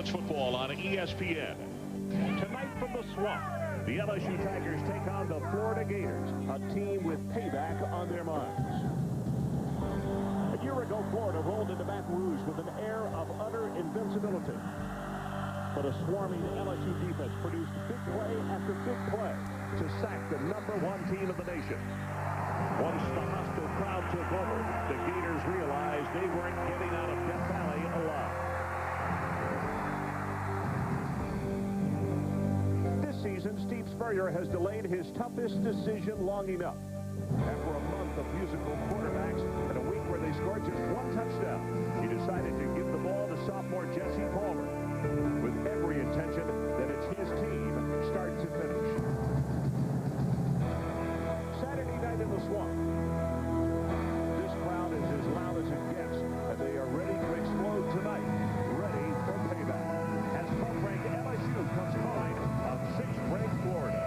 college football on ESPN. Tonight from the Swamp, the LSU Tigers take on the Florida Gators, a team with payback on their minds. A year ago, Florida rolled into Baton Rouge with an air of utter invincibility. But a swarming LSU defense produced big play after big play to sack the #1 team of the nation. Once the hostile crowd took over, the Gators realized they weren't getting out of Death Valley alive. This season, Steve Spurrier has delayed his toughest decision long enough. After a month of musical quarterbacks and a week where they scored just 1 touchdown, he decided to give the ball to sophomore Jesse Palmer, with every intention that it's his team start to finish. Saturday night in the Swamp. This crowd is as loud as it gets, and they are ready to explode tonight, ready for payback. As 12th-ranked LSU comes calling of 6th-ranked Florida.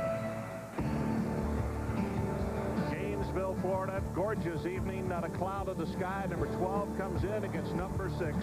Gainesville, Florida, gorgeous evening, not a cloud in the sky. Number 12 comes in against number 6.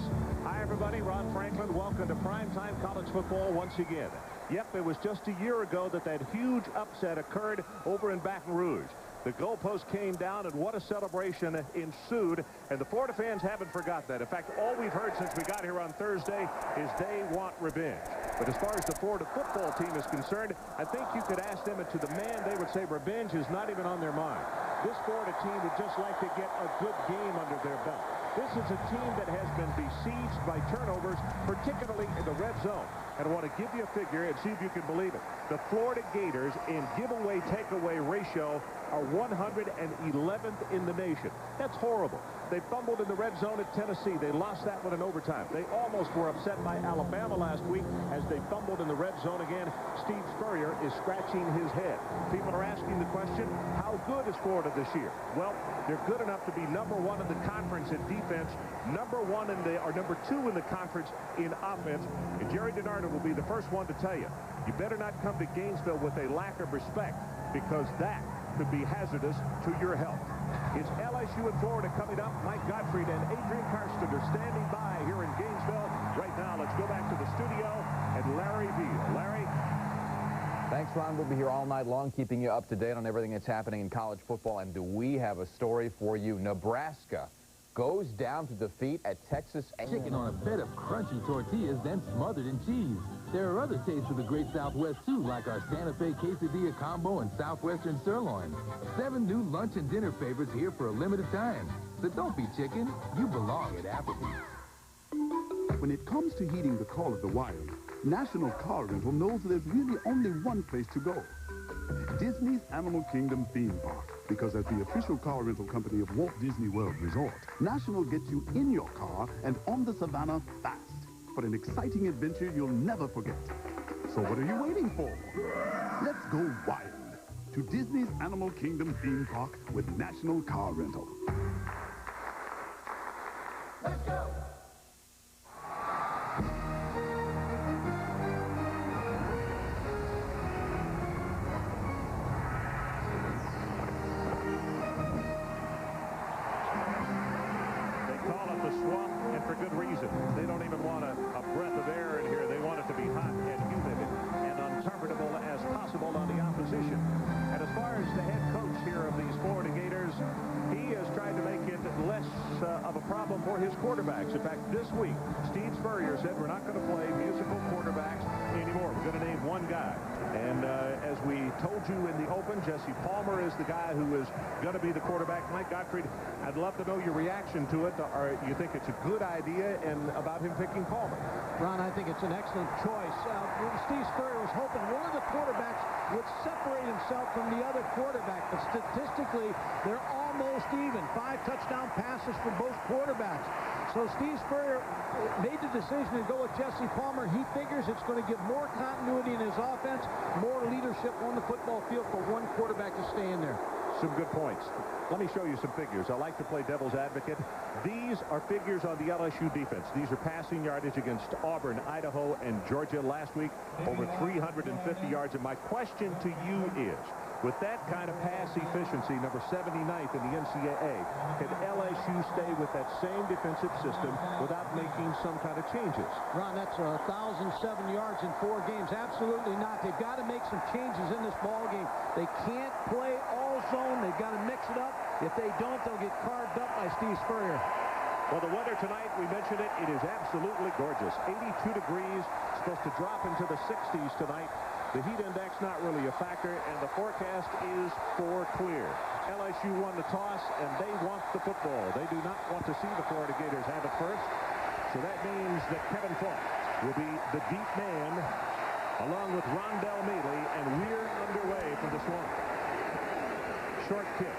Hi, everybody. Ron Franklin. Welcome to primetime college football once again. Yep, it was just a year ago that huge upset occurred over in Baton Rouge. The goalpost came down, and what a celebration ensued, and the Florida fans haven't forgotten that. In fact, all we've heard since we got here on Thursday is they want revenge. But as far as the Florida football team is concerned, I think you could ask them, and to the man, they would say revenge is not even on their mind. This Florida team would just like to get a good game under their belt. This is a team that has been besieged by turnovers, particularly in the red zone. And I want to give you a figure and see if you can believe it. The Florida Gators in giveaway takeaway ratio are 111th in the nation. That's horrible. They fumbled in the red zone at Tennessee. They lost that one in overtime. They almost were upset by Alabama last week as they fumbled in the red zone again. Steve Spurrier is scratching his head. People are asking the question, how good is Florida this year? Well, they're good enough to be #1 in the conference in defense, #1 in the, or #2 in the conference in offense. And Jerry DiNardo will be the first one to tell you, you better not come to Gainesville with a lack of respect, because that could be hazardous to your health. It's LSU and Florida coming up. Mike Gottfried and Adrian Karsten are standing by here in Gainesville. Right now, let's go back to the studio and Larry Veal. Larry? Thanks, Ron. We'll be here all night long, keeping you up to date on everything that's happening in college football. And do we have a story for you? Nebraska goes down to defeat at Texas A&M. Chicken on a bed of crunchy tortillas, then smothered in cheese. There are other tastes of the great Southwest, too, like our Santa Fe Quesadilla Combo and Southwestern Sirloin. 7 new lunch and dinner favorites here for a limited time. So don't be chicken. You belong at Applebee's. When it comes to heeding the call of the wild, National Car Rental knows there's really only one place to go. Disney's Animal Kingdom theme park. Because as the official car rental company of Walt Disney World Resort, National gets you in your car and on the savannah fast for an exciting adventure you'll never forget. So what are you waiting for? Let's go wild to Disney's Animal Kingdom theme park with National Car Rental. Let's go! The Swamp, and for good reason. They don't even want a breath of air in here. They want it to be hot and humid and uncomfortable as possible on the opposition. And as far as the head coach here of these Florida Gators, he has tried to make it less of a problem for his quarterbacks. In fact, this week, Steve Spurrier said we're not going to play musical quarterbacks anymore. We're going to name one guy. And as we told you in the open, Jesse Palmer is the guy who is going to be the quarterback. Mike Gottfried, I'd love to know your reaction to it. Or you think it's a good idea and about him picking Palmer? Ron, I think it's an excellent choice. Steve Spurrier was hoping one of the quarterbacks would separate himself from the other quarterback, but statistically, they're almost even. 5 touchdown passes from both quarterbacks. So Steve Spurrier made the decision to go with Jesse Palmer. He figures it's going to give more continuity in his offense, more leadership on the football field for one quarterback to stay in there. Some good points. Let me show you some figures. I like to play devil's advocate. These are figures on the LSU defense. These are passing yardage against Auburn, Idaho, and Georgia last week. Over 350 yards. And my question to you is, With that kind of pass efficiency, number 79th in the NCAA, can LSU stay with that same defensive system without making some kind of changes? Ron, that's 1,007 yards in 4 games. Absolutely not. They've got to make some changes in this ball game. They can't play all zone. They've got to mix it up. If they don't, they'll get carved up by Steve Spurrier. Well, the weather tonight, we mentioned it, it is absolutely gorgeous. 82 degrees, supposed to drop into the 60s tonight. The heat index not really a factor, and the forecast is for clear. LSU won the toss, and they want the football. They do not want to see the Florida Gators have it first. So that means that Kevin Falk will be the deep man, along with Rondell Mealy, and we're underway for the Swamp. Short kick,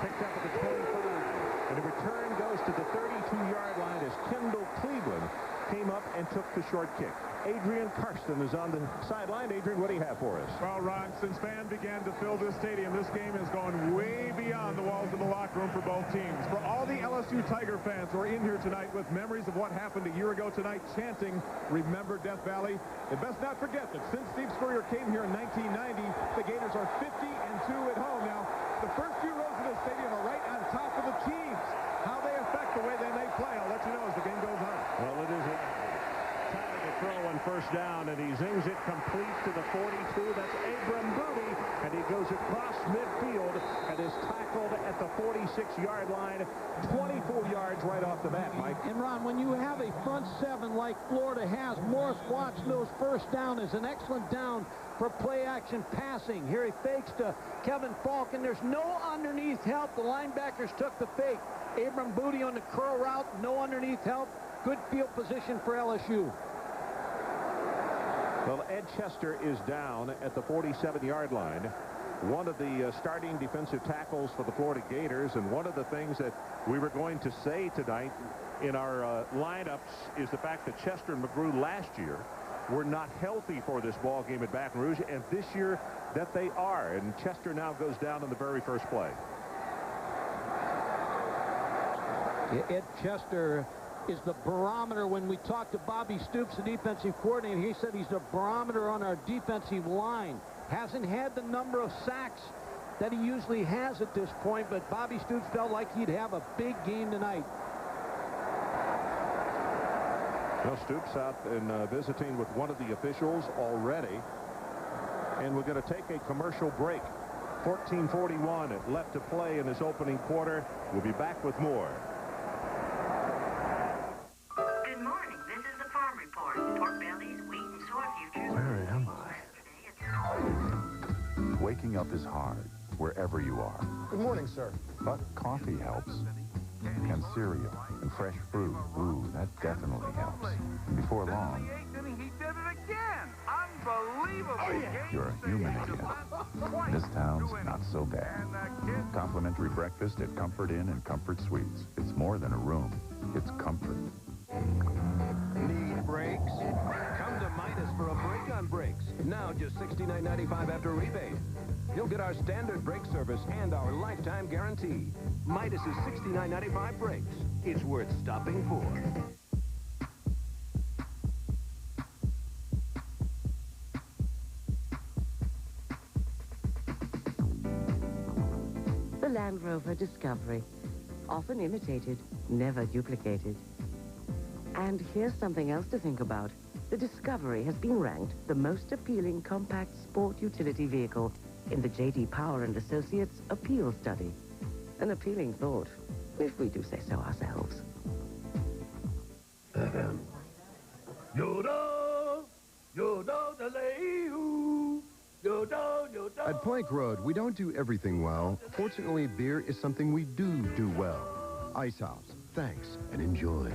picked up at the 25, and the return goes to the 32-yard line as Kendall Cleveland came up and took the short kick. Adrian Karsten is on the sideline. Adrian, what do you have for us? Well, Ron, since fans began to fill this stadium, this game has gone way beyond the walls of the locker room for both teams. For all the LSU Tiger fans who are in here tonight with memories of what happened a year ago tonight, chanting, "Remember Death Valley," they best not forget that since Steve Spurrier came here in 1990, the Gators are 50-2 at home. Now, the first few rows of this stadium are right on top of the teams. How they affect the way they may play, I'll let you know as the game goes on. Well, it is a time to throw on first down, and he zings it complete to the 42. That's Abram Booty, and he goes across midfield and is tackled at the 46-yard line. 24 yards right off the bat, Mike. And, Ron, when you have a front seven like Florida has, Morris Watts knows first down is an excellent down for play-action passing. Here he fakes to Kevin Falk, and there's no underneath help. The linebackers took the fake. Abram Booty on the curl route, no underneath help. Good field position for LSU. Well, Ed Chester is down at the 47-yard line. One of the starting defensive tackles for the Florida Gators, and one of the things that we were going to say tonight in our lineups is the fact that Chester and McGrew last year were not healthy for this ball game at Baton Rouge, and this year that they are. And Chester now goes down in the very first play. Ed Chester is the barometer. When we talked to Bobby Stoops, the defensive coordinator, he said he's the barometer on our defensive line. Hasn't had the number of sacks that he usually has at this point, but Bobby Stoops felt like he'd have a big game tonight. Well, Stoops out and visiting with one of the officials already, and we're going to take a commercial break. 14:41 left to play in this opening quarter. We'll be back with more. Good morning. This is the Farm Report. Pork bellies, wheat, and soy futures. Where am I? Waking up is hard, wherever you are. Good morning, sir. But coffee helps. And cereal and fresh fruit. Ooh, that definitely helps. And before long, He did it again. Unbelievable. you're a human again. This town's not so bad. Complimentary breakfast at Comfort Inn and Comfort Suites. It's more than a room. It's comfort. Need brakes? Come to Midas for a break on brakes. Now just $69.95 after rebate. You'll get our standard brake service and our lifetime guarantee. Midas is $69.95 brakes. It's worth stopping for. The Land Rover Discovery. Often imitated, never duplicated. And here's something else to think about. The Discovery has been ranked the most appealing compact sport utility vehicle in the J.D. Power and Associates Appeal Study. An appealing thought, if we do say so ourselves. At Plank Road, we don't do everything well. Fortunately, beer is something we do well. Ice House, thanks and enjoy.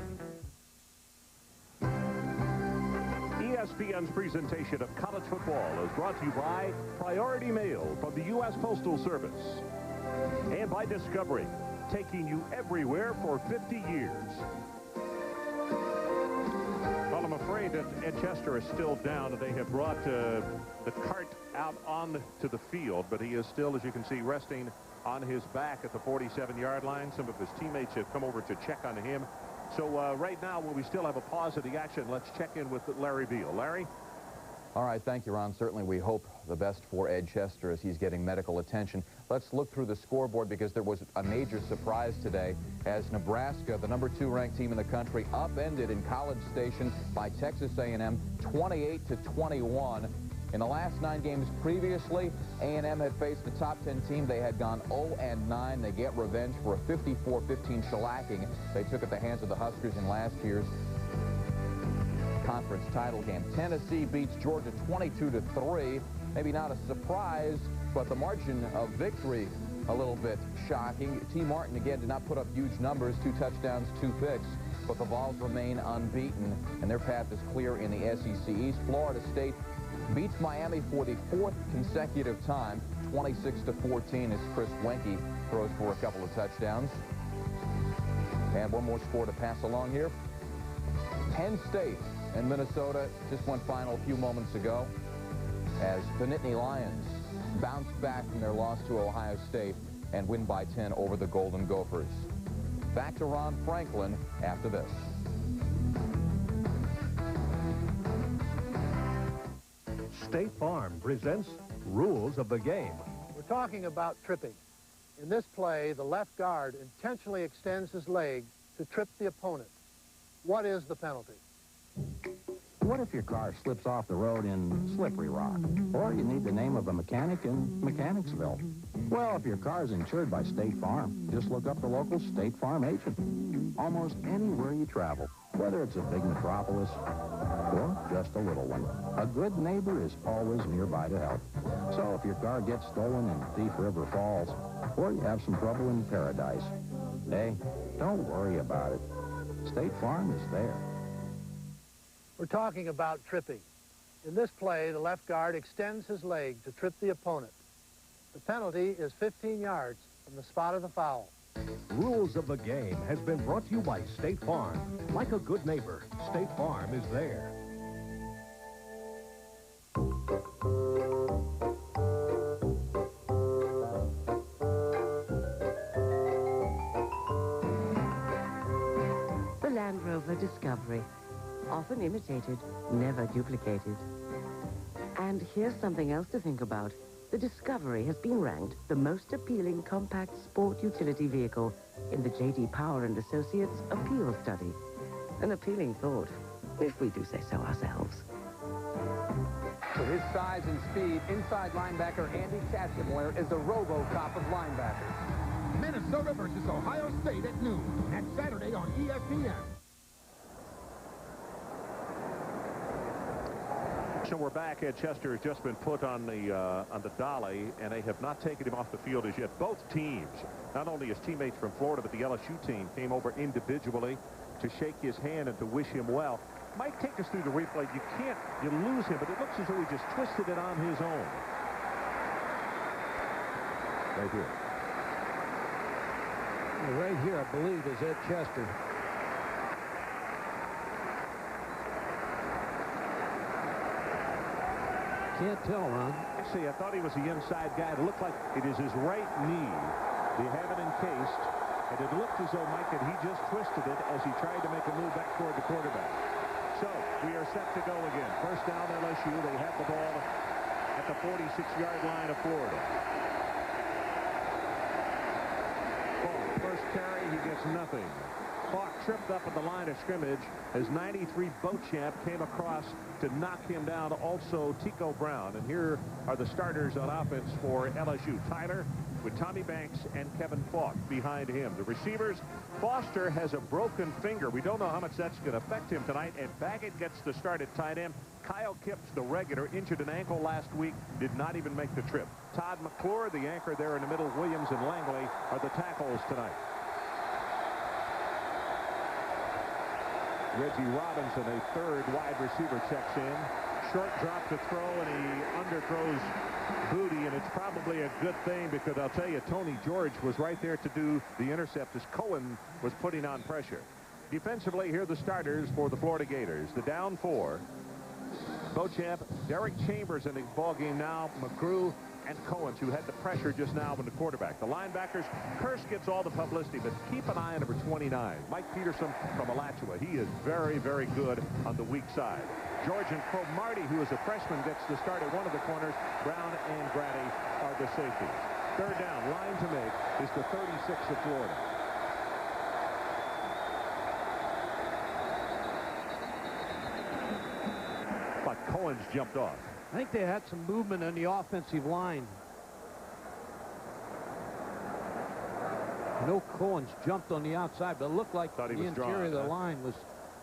ESPN's presentation of college football is brought to you by Priority Mail from the U.S. Postal Service and by Discovery, taking you everywhere for 50 years. Well, I'm afraid that Ed Chester is still down. They have brought the cart out on to the field, but he is still, as you can see, resting on his back at the 47-yard line. Some of his teammates have come over to check on him. So right now, when we still have a pause of the action, let's check in with Larry Beal. Larry? All right, thank you, Ron. Certainly we hope the best for Ed Chester as he's getting medical attention. Let's look through the scoreboard because there was a major surprise today as Nebraska, the #2 ranked team in the country, upended in College Station by Texas A&M 28-21. In the last 9 games previously, A&M had faced the top 10 team. They had gone 0-9. They get revenge for a 54-15 shellacking they took at the hands of the Huskers in last year's conference title game. Tennessee beats Georgia 22-3. Maybe not a surprise, but the margin of victory a little bit shocking. T. Martin again did not put up huge numbers, 2 touchdowns, 2 picks, but the Vols remain unbeaten, and their path is clear in the SEC East. Florida State beats Miami for the 4th consecutive time, 26-14 as Chris Wenke throws for a couple of touchdowns. And one more score to pass along here. Penn State and Minnesota just went final a few moments ago as the Nittany Lions bounce back from their loss to Ohio State and win by 10 over the Golden Gophers. Back to Ron Franklin after this. State Farm presents Rules of the Game. We're talking about tripping. In this play, the left guard intentionally extends his leg to trip the opponent. What is the penalty? What if your car slips off the road in Slippery Rock? Or you need the name of a mechanic in Mechanicsville? Well, if your car is insured by State Farm, just look up the local State Farm agent. Almost anywhere you travel, whether it's a big metropolis or just a little one, a good neighbor is always nearby to help. So if your car gets stolen in Thief River Falls, or you have some trouble in Paradise, hey, don't worry about it. State Farm is there. We're talking about tripping. In this play, the left guard extends his leg to trip the opponent. The penalty is 15 yards from the spot of the foul. Rules of the Game has been brought to you by State Farm. Like a good neighbor, State Farm is there. The Land Rover Discovery. Often imitated, never duplicated. And here's something else to think about. The Discovery has been ranked the most appealing compact sport utility vehicle in the J.D. Power & Associates Appeal Study. An appealing thought, if we do say so ourselves. With his size and speed, inside linebacker Andy Katzenmoyer is the RoboCop of linebackers. Minnesota versus Ohio State at noon. And Saturday on ESPN. So we're back. Ed Chester has just been put on the dolly, and they have not taken him off the field as yet. Both teams, not only his teammates from Florida, but the LSU team came over individually to shake his hand and to wish him well. Mike, take us through the replay. You lose him, but it looks as though he just twisted it on his own. Right here. Right here, I believe, is Ed Chester. Can't tell, Ron. See, I thought he was the inside guy. It looked like it is his right knee. They have it encased, and it looked as though, Mike, that he just twisted it as he tried to make a move back toward the quarterback. So, we are set to go again. First down, LSU. They have the ball at the 46-yard line of Florida. Ball, first carry, he gets nothing. Falk tripped up at the line of scrimmage as 93 Beauchamp came across to knock him down. Also Tico Brown. And here are the starters on offense for LSU. Tyler with Tommy Banks and Kevin Falk behind him. The receivers, Foster has a broken finger. We don't know how much that's going to affect him tonight. And Baggett gets the start at tight end. Kyle Kipps, the regular, injured an ankle last week, did not even make the trip. Todd McClure, the anchor there in the middle, Williams and Langley are the tackles tonight. Reggie Robinson, a third wide receiver, checks in. Short drop to throw, and he underthrows Booty, and it's probably a good thing because I'll tell you, Tony George was right there to do the intercept as Cohen was putting on pressure. Defensively, here are the starters for the Florida Gators. The down 4. Beauchamp, Derek Chambers in the ballgame now, McGrew, and Cohen, who had the pressure just now when the quarterback. The linebackers, Kearse gets all the publicity, but keep an eye on number 29, Mike Peterson from Alachua. He is very, very good on the weak side. Georgian Cromartie, who is a freshman, gets to start at one of the corners. Brown and Grady are the safeties. Third down, line to make is the 36 of Florida. But Cohen's jumped off. I think they had some movement on the offensive line. No, Cohen's jumped on the outside, but it looked like the interior of the line was,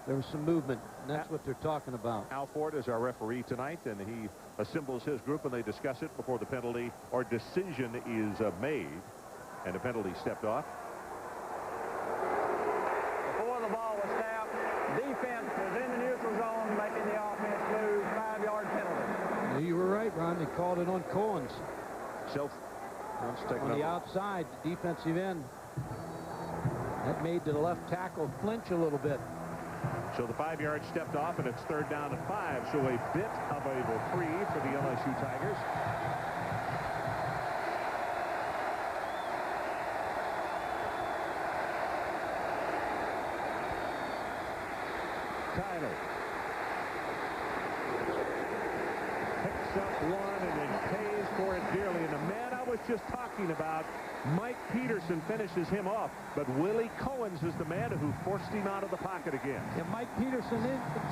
there was some movement, and that's what they're talking about. Al Ford is our referee tonight, and he assembles his group, and they discuss it before the penalty or decision is made, and the penalty stepped off. Before the ball was snapped, defense was in the neutral zone, making the offense move. 5-yard penalty. You were right, Ron. They called it on Cohen's. So, on the outside, the defensive end. That made the left tackle flinch a little bit. So the 5-yard stepped off, and it's third down and 5. So a bit of a reprieve for the LSU Tigers. Tyler picks up one and then pays for it dearly. And the man I was just talking about, Mike Peterson, finishes him off, but Willie Cohen's is the man who forced him out of the pocket again. And Mike Peterson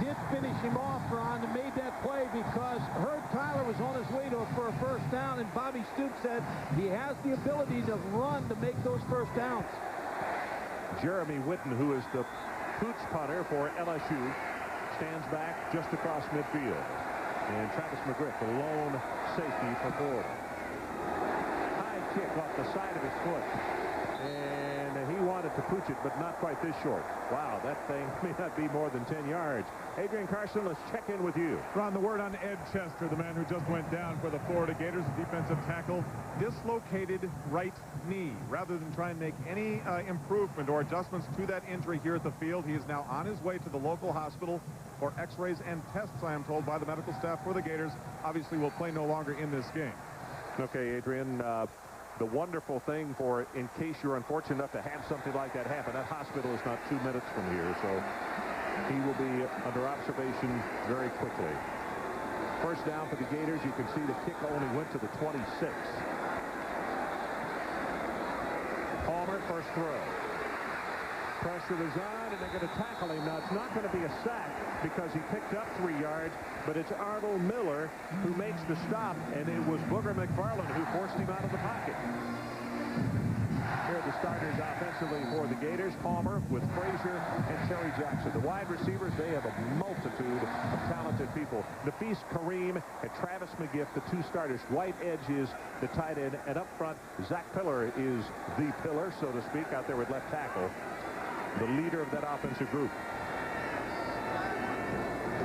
did finish him off, Ron, and made that play because Herb Tyler was on his way for a first down, and Bobby Stoops said he has the ability to run to make those first downs. Jeremy Witten, who is the Pooch punter for LSU, stands back just across midfield. And Travis McGriff, the lone safety for Florida. Kick off the side of his foot, and he wanted to pooch it, but not quite this short. Wow, that thing may not be more than 10 yards. Adrian Carson, let's check in with you. Ron, the word on Ed Chester, the man who just went down for the Florida Gators, the defensive tackle, dislocated right knee. Rather than try and make any improvement or adjustments to that injury here at the field, he is now on his way to the local hospital for x-rays and tests, I am told, by the medical staff for the Gators. Obviously will play no longer in this game. Okay, Adrian, the wonderful thing for, in case you're unfortunate enough to have something like that happen, that hospital is not 2 minutes from here, so he will be under observation very quickly. First down for the Gators. You can see the kick only went to the 26. Palmer, first throw. Pressure is on, and they're going to tackle him. Now, it's not going to be a sack because he picked up 3 yards, but it's Arnold Miller who makes the stop, and it was Booger McFarland who forced him out of the pocket. Here are the starters offensively for the Gators. Palmer with Frazier and Terry Jackson. The wide receivers, they have a multitude of talented people. Nafis Kareem and Travis McGiff, the 2 starters. White Edge is the tight end, and up front, Zach Pillar is the pillar, so to speak, out there with left tackle. The leader of that offensive group.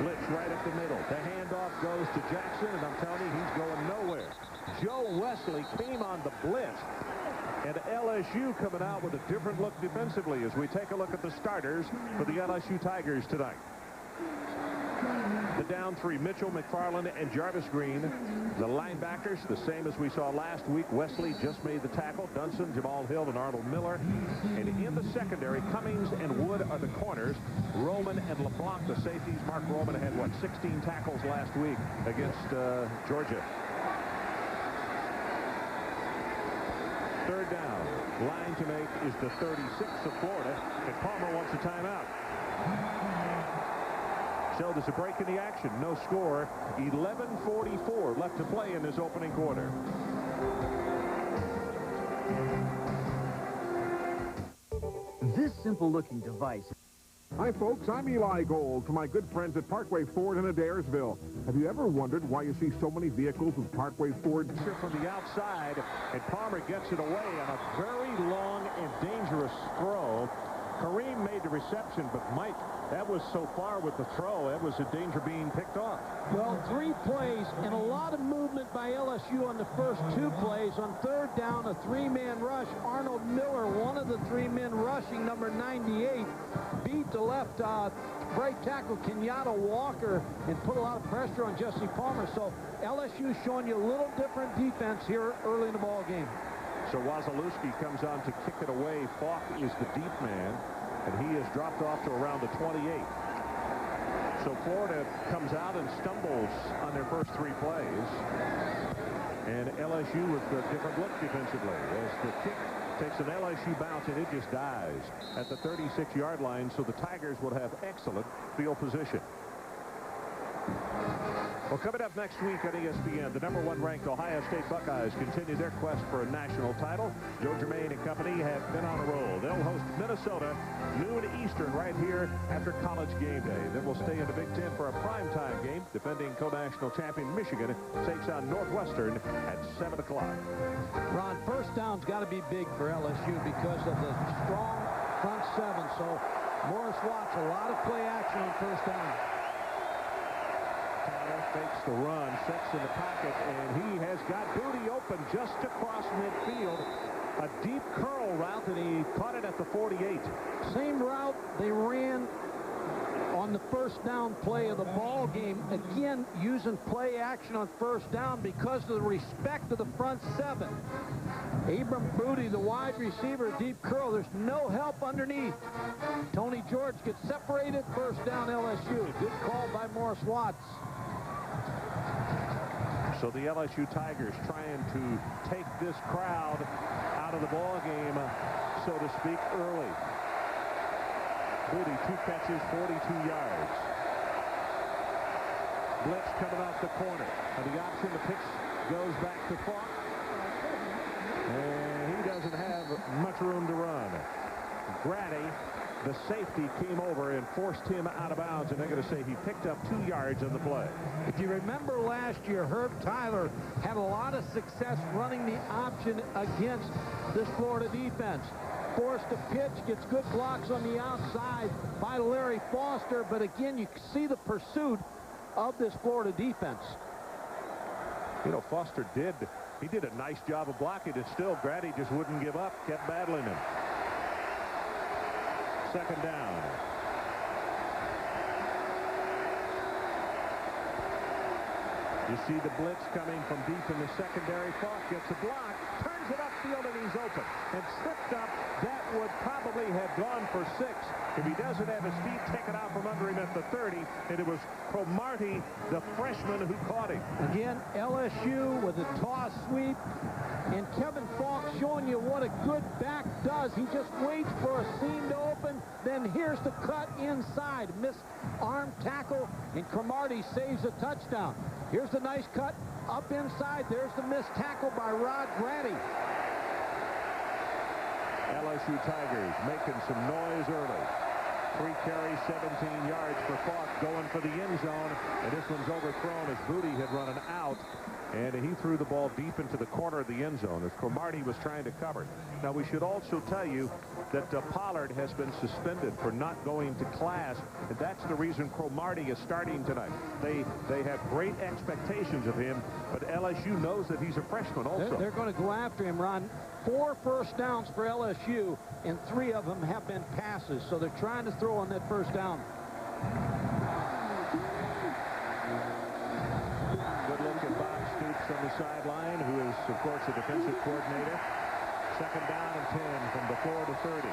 Blitz right up the middle. The handoff goes to Jackson, and I'm telling you, he's going nowhere. Joe Wesley came on the blitz, and LSU coming out with a different look defensively as we take a look at the starters for the LSU Tigers tonight. The down 3, Mitchell, McFarland, and Jarvis Green. The linebackers, the same as we saw last week. Wesley just made the tackle. Dunson, Jamal Hill, and Arnold Miller. And in the secondary, Cummings and Wood are the corners. Roman and LeBlanc, the safeties. Mark Roman had, 16 tackles last week against Georgia. Third down. Line to make is the 36 of Florida, and Palmer wants a timeout. So there's a break in the action. No score. 11:44 left to play in this opening quarter. This simple-looking device. Hi, folks. I'm Eli Gold from my good friends at Parkway Ford in Adairsville. Have you ever wondered why you see so many vehicles with Parkway Ford? From the outside, and Palmer gets it away on a very long and dangerous throw. Kareem made the reception, but Mike, that was so far with the throw, that was a danger being picked off. Well, 3 plays and a lot of movement by LSU on the first 2 plays. On third down, a 3-man rush. Arnold Miller, one of the 3 men rushing, number 98, beat the left right tackle Kenyatta Walker and put a lot of pressure on Jesse Palmer. So LSU showing you a little different defense here early in the ball game. So Wazalewski comes on to kick it away. Falk is the deep man, and he is dropped off to around the 28. So Florida comes out and stumbles on their first 3 plays. And LSU with a different look defensively as the kick takes an LSU bounce and it just dies at the 36-yard line. So the Tigers will have excellent field position. Well, coming up next week on ESPN, the #1 ranked Ohio State Buckeyes continue their quest for a national title. Joe Germain and company have been on a roll. They'll host Minnesota noon Eastern right here after College game day. Then we'll stay in the Big Ten for a primetime game. Defending co-national champion Michigan takes on Northwestern at 7 o'clock. Ron, first down's got to be big for LSU because of the strong front 7. So Morris Watts, a lot of play action on first down. Fakes the run, sets in the pocket, and he has got Booty open just across midfield. A deep curl route, and he caught it at the 48. Same route they ran on the first down play of the ball game. Again, using play action on first down because of the respect of the front 7. Abram Booty, the wide receiver, deep curl. There's no help underneath. Tony George gets separated. First down LSU. Good call by Morris Watts. So the LSU Tigers trying to take this crowd out of the ball game, so to speak, early. Booty, 2 catches, 42 yards. Blitz coming off the corner. And the option, the pitch goes back to Falk. And he doesn't have much room to run. Grady, the safety, came over and forced him out of bounds, and they're going to say he picked up 2 yards on the play. If you remember last year, Herb Tyler had a lot of success running the option against this Florida defense. Forced a pitch, gets good blocks on the outside by Larry Foster, but again, you see the pursuit of this Florida defense. You know, Foster did a nice job of blocking it. Still, Grady just wouldn't give up, kept battling him. Second down. You see the blitz coming from deep in the secondary. Falk gets a block, turns it upfield, and he's open. And tripped up, that would probably have gone for 6 if he doesn't have his feet taken out from under him at the 30. And it was Cromartie, the freshman, who caught him. Again, LSU with a toss sweep. And Kevin Falk showing you what a good back does. He just waits for a seam to open. Then here's the cut inside. Missed arm tackle, and Cromartie saves a touchdown. Here's the nice cut up inside. There's the missed tackle by Rod Grady. LSU Tigers making some noise early. 3 carries, 17 yards for Falk, going for the end zone. And this one's overthrown as Booty had run an out. And he threw the ball deep into the corner of the end zone as Cromartie was trying to cover. Now, we should also tell you that Pollard has been suspended for not going to class, and that's the reason Cromartie is starting tonight. They have great expectations of him, but LSU knows that he's a freshman also. They're going to go after him, Ron. 4 first downs for LSU, and 3 of them have been passes, so they're trying to throw on that first down. Good-looking Bob Stoops on the sideline, who is, of course, the defensive coordinator. Second down and 10 from the Florida 30.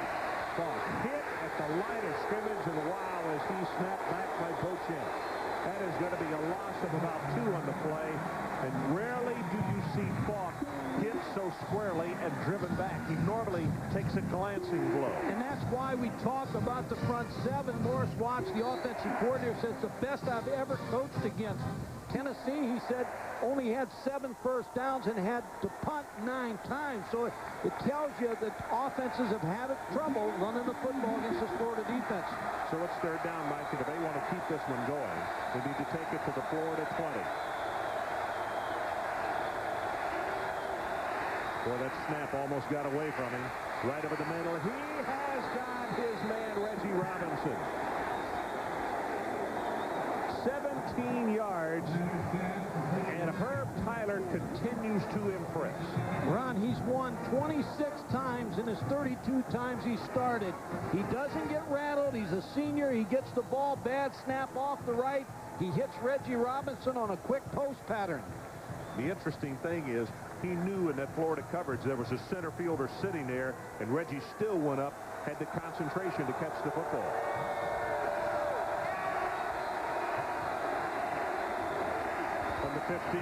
Falk hit at the line of scrimmage, and wow, as he snapped back by Beauchamp. That is going to be a loss of about 2 on the play, and rarely do you see Falk hit so squarely and driven back. He normally takes a glancing blow. And that's why we talk about the front 7. Morris Watts, the offensive coordinator, says the best I've ever coached against. Tennessee, he said, only had 7 first downs and had to punt 9 times. So it tells you that offenses have had trouble running the football against this Florida defense. So it's third down, Mike, and if they want to keep this one going, they need to take it to the Florida 20. Boy, that snap almost got away from him. Right over the middle. He has got his man, Reggie Robinson. 17 yards, and Herb Tyler continues to impress. Ron, he's won 26 times in his 32 times he started. He doesn't get rattled. He's a senior. He gets the ball, bad snap off the right. He hits Reggie Robinson on a quick post pattern. The interesting thing is he knew in that Florida coverage there was a center fielder sitting there, and Reggie still went up, had the concentration to catch the football. from the 15.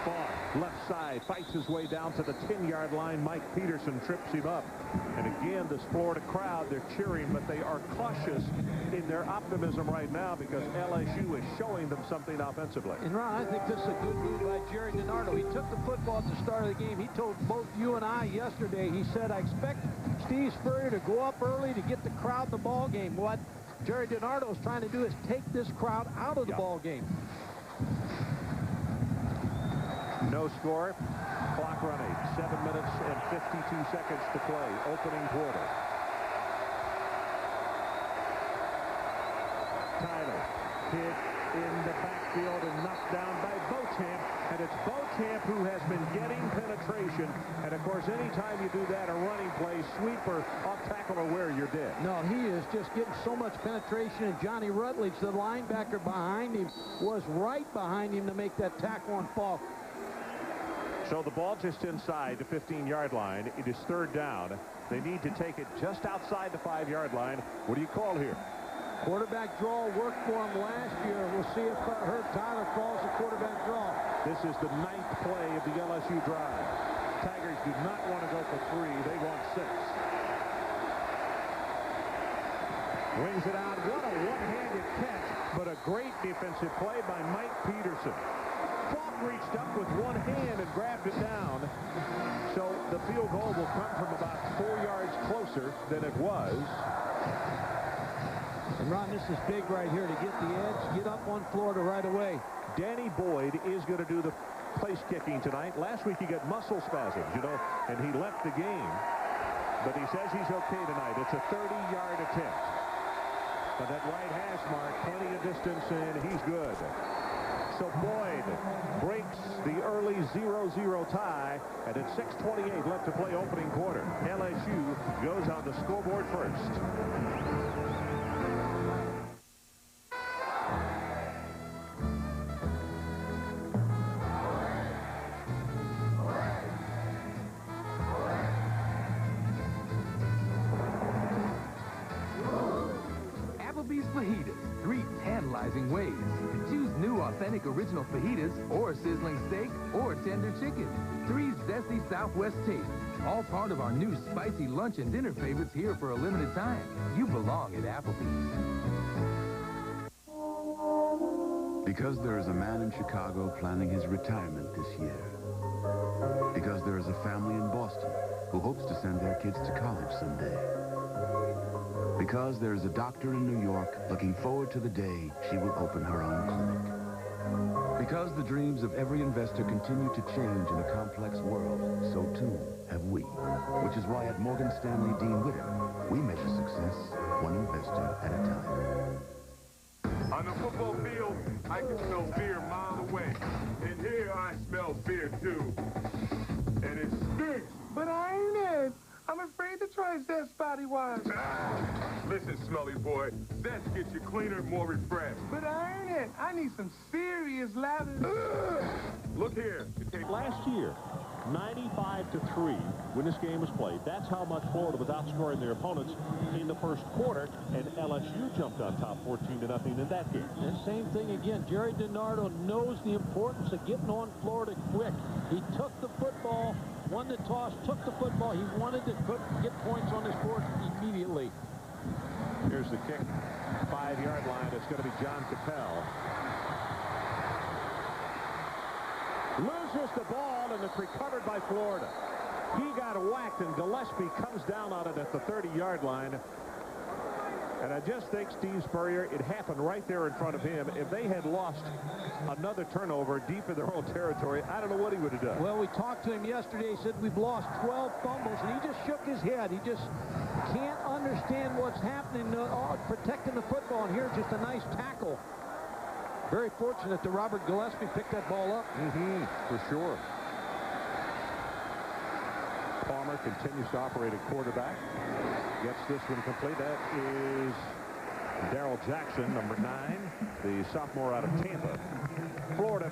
Fought left side, fights his way down to the 10-yard line. Mike Peterson trips him up. And again, this Florida crowd, they're cheering, but they are cautious in their optimism right now because LSU is showing them something offensively. And Ron, I think this is a good move by Jerry DiNardo. He took the football at the start of the game. He told both you and I yesterday, he said, I expect Steve Spurrier to go up early to get the crowd in the ball game. What Jerry DiNardo is trying to do is take this crowd out of the ball game. No score. Clock running. 7 minutes and 52 seconds to play. Opening quarter. Tyler hit in the backfield and knocked down by Beauchamp. And it's Beauchamp who has been getting penetration. And, of course, anytime you do that, a running play, sweeper, off tackle, or where you're dead. No, he is just getting so much penetration. And Johnny Rutledge, the linebacker behind him, was right behind him to make that tackle on Falk. So the ball just inside the 15-yard line. It is third down. They need to take it just outside the 5-yard line. What do you call here? Quarterback draw worked for him last year. We'll see if Herb Tyler calls the quarterback draw. This is the 9th play of the LSU drive. Tigers do not want to go for 3. They want 6. Wings it out. What a one-handed catch, but a great defensive play by Mike Peterson. Falk reached up with one hand and grabbed it down. So the field goal will come from about 4 yards closer than it was. And Ron, this is big right here to get the edge, get up on Florida right away. Danny Boyd is going to do the place kicking tonight. Last week he got muscle spasms, you know, and he left the game. But he says he's okay tonight. It's a 30-yard attempt. But that right hash mark, plenty of distance, and he's good. So Boyd breaks the early 0-0 tie, and it's 6:28 left to play opening quarter. LSU goes on the scoreboard first. Applebee's fajitas, 3 tantalizing ways. Choose new authentic original fajitas or sizzling steak or tender chicken. 3 zesty Southwest tastes, all part of our new spicy lunch and dinner favorites here for a limited time. You belong at Applebee's. Because there is a man in Chicago planning his retirement this year. Because there is a family in Boston who hopes to send their kids to college someday. Because there is a doctor in New York looking forward to the day she will open her own clinic. Because the dreams of every investor continue to change in a complex world, so too have we. Which is why at Morgan Stanley Dean Witter, we measure success one investor at a time. On the football field, I can smell beer a mile away. And here I smell beer too. And it stinks. But I ain't it. I'm afraid to try Zest body wash. Listen, smelly boy, Zest gets you cleaner, more refreshed. But I ain't it. I need some serious lather. Look here. Last year, 95-3 when this game was played. That's how much Florida was outscoring their opponents in the first quarter, and LSU jumped on top 14-0 in that game. And same thing again. Jerry DiNardo knows the importance of getting on Florida quick. He took the football, won the toss, took the football. He wanted to get points on this board immediately. Here's the kick, 5-yard line. It's going to be John Capel. Loses the ball, and it's recovered by Florida. He got whacked, and Gillespie comes down on it at the 30-yard line. And I just think Steve Spurrier, it happened right there in front of him. If they had lost another turnover deep in their own territory, I don't know what he would have done. Well, we talked to him yesterday. He said we've lost 12 fumbles, and he just shook his head. He just can't understand what's happening protecting the football. And here's just a nice tackle. Very fortunate that Robert Gillespie picked that ball up. For sure. Palmer continues to operate at quarterback. Gets this one complete. That is Darrell Jackson, number 9, the sophomore out of Tampa. Florida,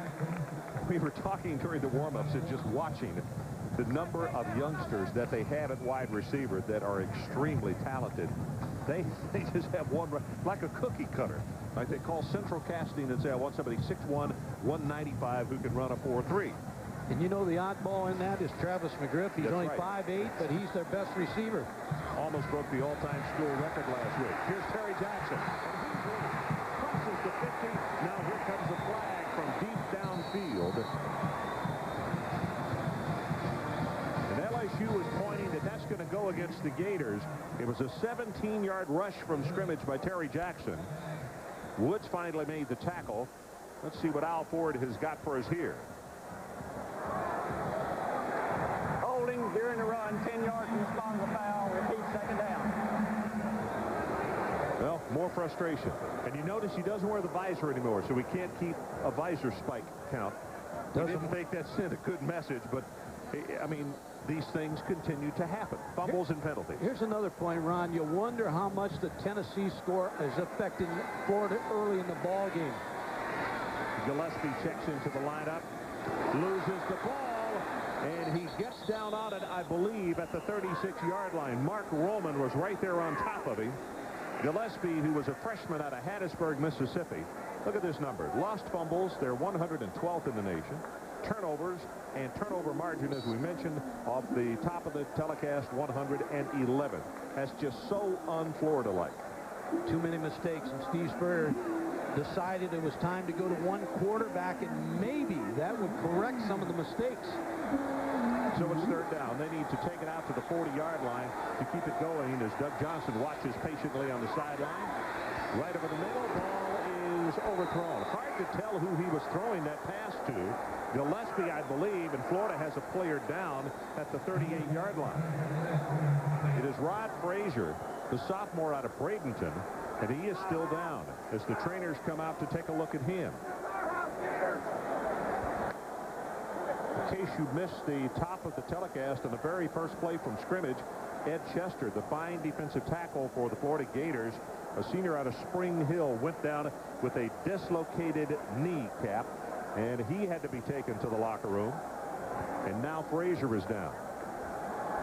we were talking during the warm-ups and just watching the number of youngsters that they have at wide receiver that are extremely talented. They just have one, like a cookie cutter. Like they call central casting and say, I want somebody 6'1", 195 who can run a 4.3. And you know the oddball in that is Travis McGriff. He's only 5'8", but he's their best receiver. Almost broke the all-time school record last week. Here's Terry Jackson. And he's in. Crosses the 50. Now here comes a flag from deep downfield. And LSU is pointing that that's going to go against the Gators. It was a 17-yard rush from scrimmage by Terry Jackson. Woods finally made the tackle. Let's see what Al Ford has got for us here. Holding during the run, 10 yards from the spot of the foul. Repeat, second down. Well, more frustration. And you notice he doesn't wear the visor anymore, so we can't keep a visor spike count. I didn't think that sent a good message, but, I mean, these things continue to happen. Fumbles and penalties. Here's another point, Ron. You wonder how much the Tennessee score is affecting Florida early in the ball game. Gillespie checks into the lineup, loses the ball, and he gets down on it, I believe, at the 36-yard line. Mark Roman was right there on top of him. Gillespie, who was a freshman out of Hattiesburg, Mississippi. Look at this number. Lost fumbles, they're 112th in the nation. Turnovers and turnover margin, as we mentioned, off the top of the telecast, 111. That's just so un-Florida-like. Too many mistakes, and Steve Spurrier decided it was time to go to one quarterback, and maybe that would correct some of the mistakes. So it's third down. They need to take it out to the 40-yard line to keep it going as Doug Johnson watches patiently on the sideline. Right over the middle, ball is overthrown. Hard to tell who he was throwing that pass to. Gillespie, I believe, and Florida has a player down at the 38-yard line. It is Rod Frazier, the sophomore out of Bradenton, and he is still down as the trainers come out to take a look at him. In case you missed the top of the telecast on the very first play from scrimmage, Ed Chester, the fine defensive tackle for the Florida Gators, a senior out of Spring Hill, went down with a dislocated kneecap, and he had to be taken to the locker room. And now Frazier is down.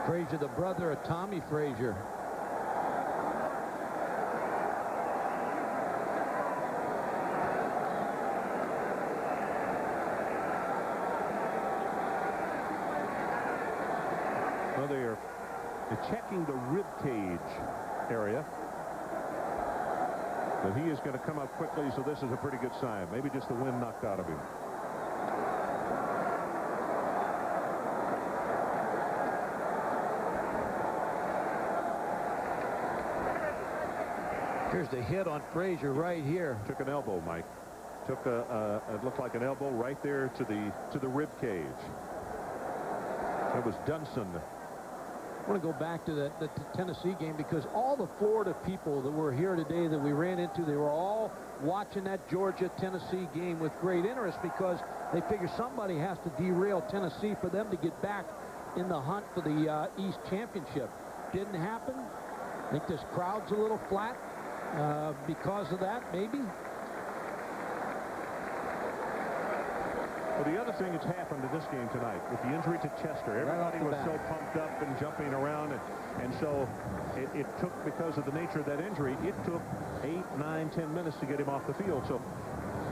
Frazier, the brother of Tommy Frazier. Well, they're checking the rib cage area. But he is going to come up quickly, so this is a pretty good sign. Maybe just the wind knocked out of him. Here's the hit on Frazier right here. Took an elbow, Mike. Took it looked like an elbow right there to the rib cage. It was Dunson. I want to go back to the Tennessee game, because all the Florida people that were here today that we ran into, they were all watching that Georgia-Tennessee game with great interest, because they figure somebody has to derail Tennessee for them to get back in the hunt for the East Championship. Didn't happen. I think this crowd's a little flat because of that, maybe. Well, the other thing that's happened in this game tonight, with the injury to Chester, everybody was so pumped up and jumping around, and so it took, because of the nature of that injury, it took 8, 9, 10 minutes to get him off the field. So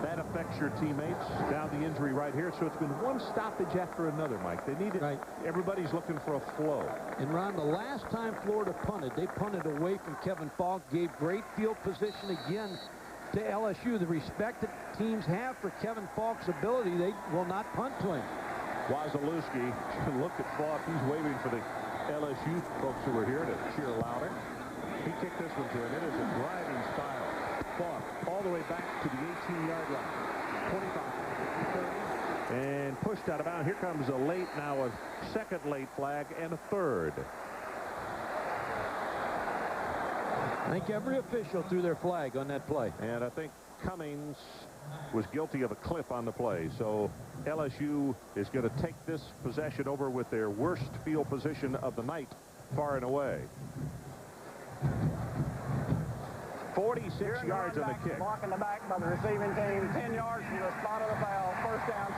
that affects your teammates. Now the injury right here. So it's been one stoppage after another, Mike. They needed, everybody's looking for a flow. And Ron, the last time Florida punted, they punted away from Kevin Falk, gave great field position again to LSU. The respect that teams have for Kevin Falk's ability, they will not punt to him. Wasilewski looked at Falk. He's waving for the LSU folks who were here to cheer louder. He kicked this one to him. It is a driving style. Falk all the way back to the 18-yard line. 25, 30, and pushed out of bounds. Here comes a late, now a second late flag and a third. I think every official threw their flag on that play. And I think Cummings was guilty of a clip on the play. So LSU is going to take this possession over with their worst field position of the night, far and away. 46 yards on the kick. Blocking the back by the receiving team, 10 yards from the spot of the foul, first down 2.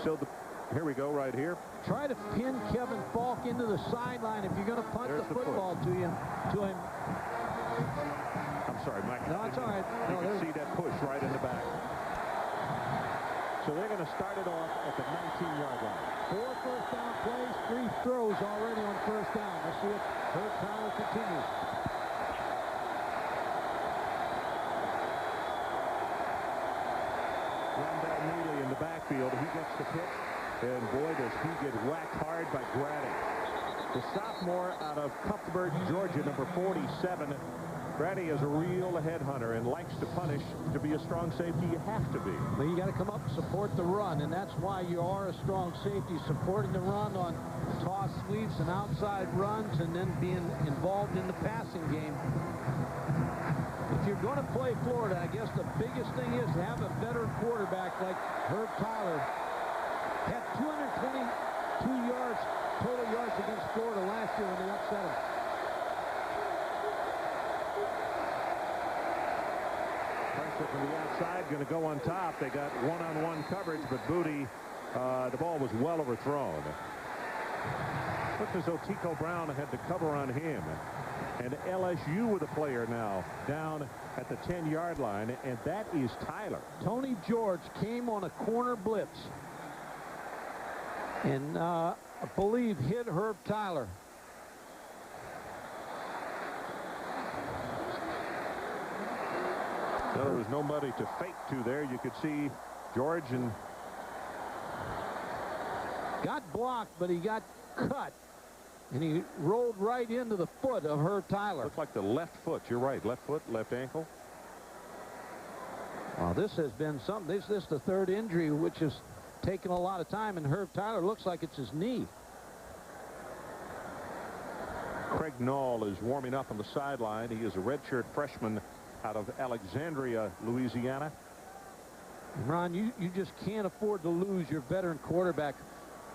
So Here we go right here. Try to pin Kevin Falk into the sideline if you're going to punt the football to him. I'm sorry, Mike. No, it's all right. You can see that push right in the back. So they're going to start it off at the 19-yard line. 4 first down plays, 3 throws already on first down. Let's see if Herb Tyler continues. Rondell Neely in the backfield. He gets the pitch. And boy, does he get whacked hard by Grady. The sophomore out of Cuthbert, Georgia, number 47. Grady is a real headhunter and likes to punish. To be a strong safety, you have to be. Well, you got to come up and support the run, and that's why you are a strong safety, supporting the run on toss sweeps and outside runs, and then being involved in the passing game. If you're going to play Florida, I guess the biggest thing is to have a veteran quarterback like Herb Tyler. Had 222 yards, total yards against Florida last year when they upset him. Pressure from the outside, going to go on top. They got one-on-one coverage, but Booty, the ball was well overthrown. Looked as though Tico Brown had the cover on him. And LSU with a player now down at the 10-yard line, and that is Tyler. Tony George came on a corner blitz and I believe hit Herb Tyler. No, there was nobody to fake to there. You could see George and got blocked, but he got cut. And he rolled right into the foot of Herb Tyler. Looks like the left foot. You're right. Left foot, left ankle. Well, this has been something. This is the third injury, which has taken a lot of time, and Herb Tyler looks like it's his knee. Craig Nall is warming up on the sideline. He is a redshirt freshman out of Alexandria, Louisiana. Ron, you just can't afford to lose your veteran quarterback.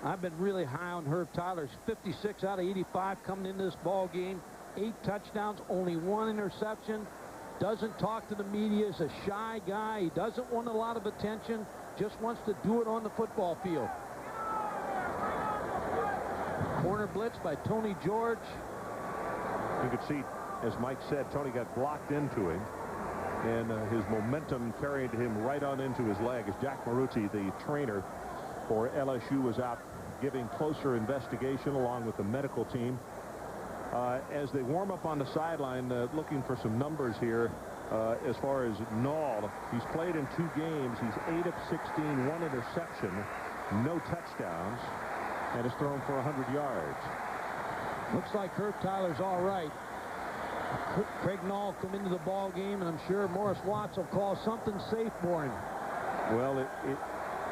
I've been really high on Herb Tyler. He's 56 out of 85 coming into this ball game. 8 touchdowns, only 1 interception. Doesn't talk to the media. Is a shy guy. He doesn't want a lot of attention. Just wants to do it on the football field. Corner blitz by Tony George. You could see, as Mike said, Tony got blocked into him. And his momentum carried him right on into his leg as Jack Maruzzi, the trainer for LSU, was out giving closer investigation along with the medical team. As they warm up on the sideline, looking for some numbers here as far as Nall. He's played in 2 games. He's 8 of 16, 1 interception, no touchdowns, and has thrown for 100 yards. Looks like Herb Tyler's all right. Craig Nall come into the ball game, and I'm sure Morris Watts will call something safe for him. Well,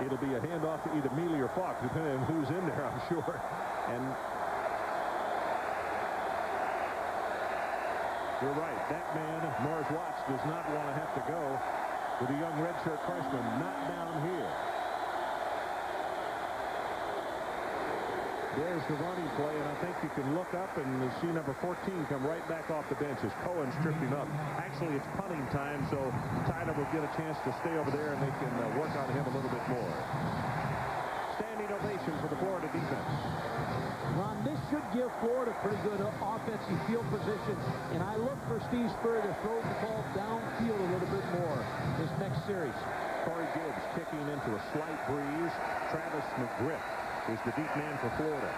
it'll be a handoff to either Mealy or Fox, depending on who's in there, I'm sure. And you're right. That man, Morris Watts, does not want to have to go with a young redshirt freshman, not down here. There's the running play, and I think you can look up and see number 14 come right back off the bench as Cohen stripped him up. Actually, it's punting time, so Tyler will get a chance to stay over there, and they can work on him a little bit more. Standing ovation for the Florida defense. Ron, this should give Florida pretty good offensive field position, and I look for Steve Spurrier to throw the ball downfield a little bit more this next series. Corey Gibbs kicking into a slight breeze. Travis McGriff is the deep man for Florida.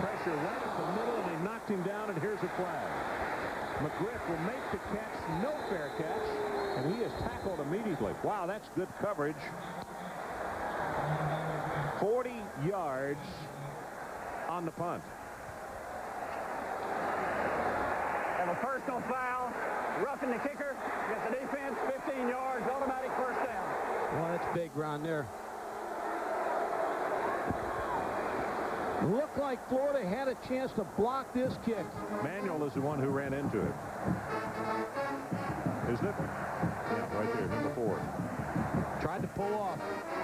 Pressure right at the middle, and they knocked him down, and here's a flag. McGriff will make the catch, no fair catch, and he is tackled immediately. Wow, that's good coverage. 40 yards on the punt. Have a personal foul, roughing the kicker, gets the defense, 15 yards, automatic first down. Well, that's big, Ron, there. Looked like Florida had a chance to block this kick. Manuel is the one who ran into it. Isn't it? Yeah, right there, number 4. Tried to pull off.